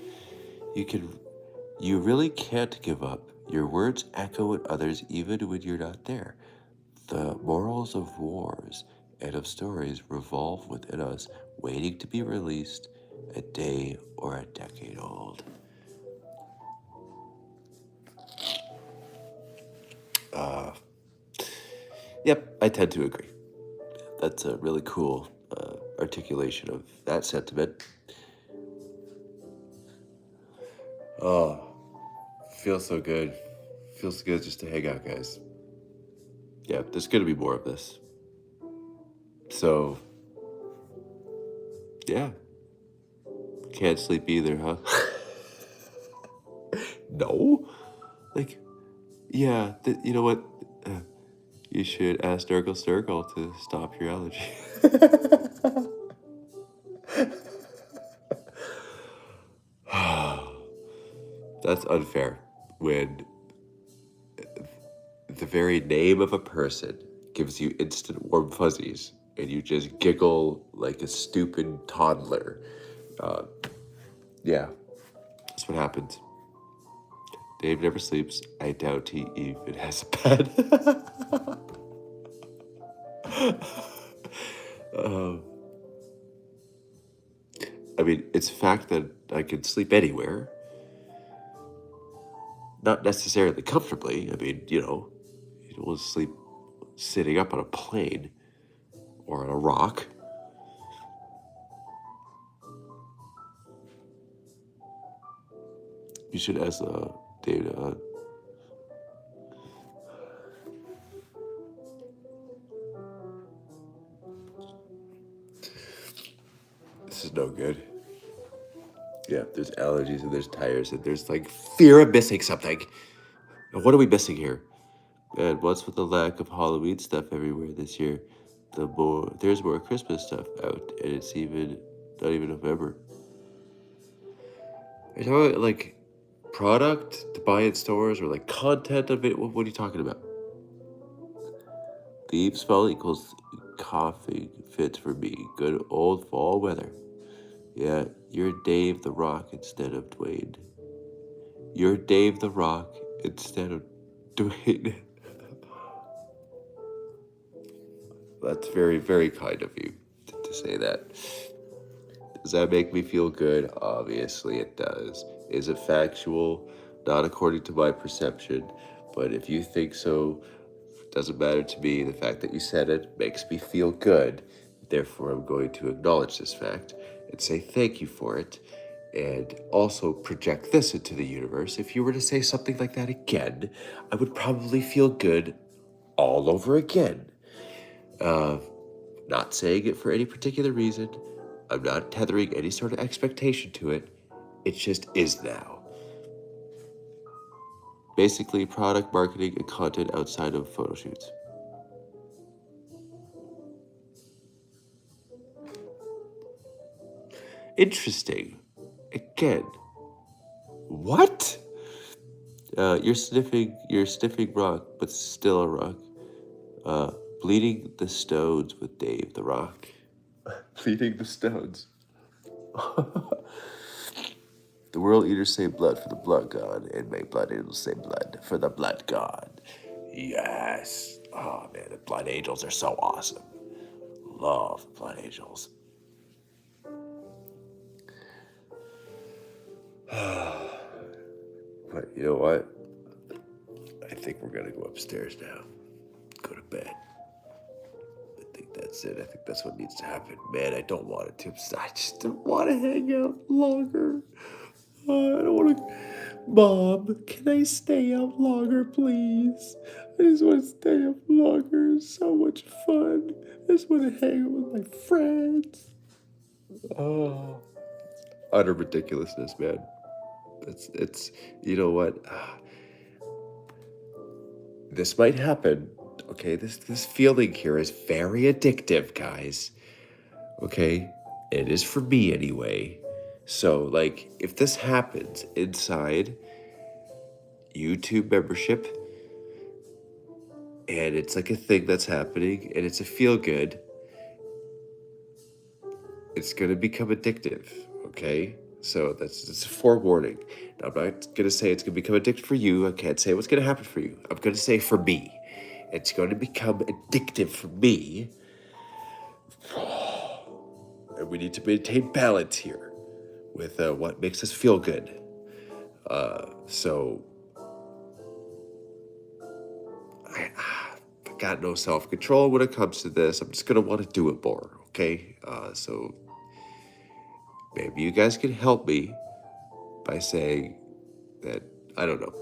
You really can't give up. Your words echo in others even when you're not there. The morals of wars and of stories revolve within us, waiting to be released, a day or a decade old. Yep, I tend to agree. That's a really cool articulation of that sentiment. Oh, feels so good. Feels good just to hang out, guys. Yeah, there's gonna be more of this. So, yeah. Can't sleep either, huh? No? Like, yeah, you know what? You should ask Sturgle to stop your allergy. That's unfair when the very name of a person gives you instant warm fuzzies and you just giggle like a stupid toddler. Yeah, that's what happens. Dave never sleeps. I doubt he even has a bed. I mean, it's a fact that I can sleep anywhere. Not necessarily comfortably. I mean, you don't want to sleep sitting up on a plane or on a rock. You should ask David. This is no good. Yeah, there's allergies and there's tires and there's like fear of missing something. Now, what are we missing here? And what's with the lack of Halloween stuff everywhere this year? There's more Christmas stuff out, and it's not even November. Are you talking about like product to buy in stores or like content of it? What are you talking about? Leaf spell equals coughing fits for me. Good old fall weather. Yeah, you're Dave the Rock instead of Dwayne. You're Dave the Rock instead of Dwayne. That's very, very kind of you to say that. Does that make me feel good? Obviously it does. Is it factual? Not according to my perception, but if you think so, it doesn't matter to me. The fact that you said it makes me feel good. Therefore, I'm going to acknowledge this fact and say thank you for it, and also project this into the universe. If you were to say something like that again, I would probably feel good all over again. Not saying it for any particular reason. I'm not tethering any sort of expectation to it. It just is now. Basically, product marketing and content outside of photo shoots. Interesting. Again. What? You're sniffing rock, but still a rock. Bleeding the stones with Dave the Rock. Bleeding the stones. The world eaters say blood for the blood god, and my blood angels say blood for the blood god. Yes. Oh man, the blood angels are so awesome. Love blood angels. But you know what? I think we're gonna go upstairs now. Go to bed. I think that's it. I think that's what needs to happen. Man, I don't want it to. I just don't want to hang out longer. I don't want to. Mom, can I stay out longer, please? I just want to stay up longer. It's so much fun. I just want to hang out with my friends. Oh. Utter ridiculousness, man. It's you know what? This might happen. Okay, this feeling here is very addictive, guys. Okay, it is for me anyway. So like, if this happens inside YouTube membership, and it's like a thing that's happening, and it's a feel good, it's gonna become addictive. Okay, so that's a forewarning. Now, I'm not gonna say it's gonna become addictive for you. I can't say what's gonna happen for you. I'm gonna say for me, it's going to become addictive for me. And we need to maintain balance here with what makes us feel good. So I got no self-control when it comes to this. I'm just going to want to do it more, okay? So maybe you guys can help me by saying that, I don't know,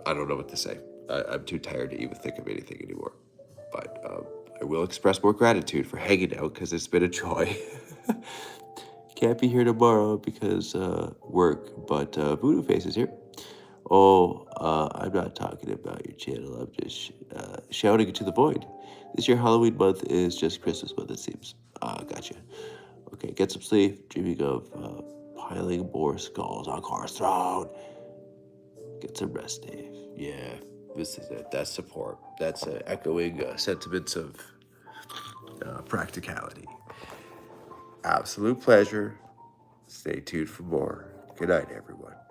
I don't know what to say. I'm too tired to even think of anything anymore. But I will express more gratitude for hanging out because it's been a joy. Can't be here tomorrow because work, but Voodoo Face is here. Oh, I'm not talking about your channel. I'm just shouting into the void. This year Halloween month is just Christmas month, it seems. Gotcha. Okay, get some sleep. Dreaming of piling more skulls on Car's throne. Get some rest, Dave. Yeah, this is it. That's support. That's echoing sentiments of practicality. Absolute pleasure. Stay tuned for more. Good night, everyone.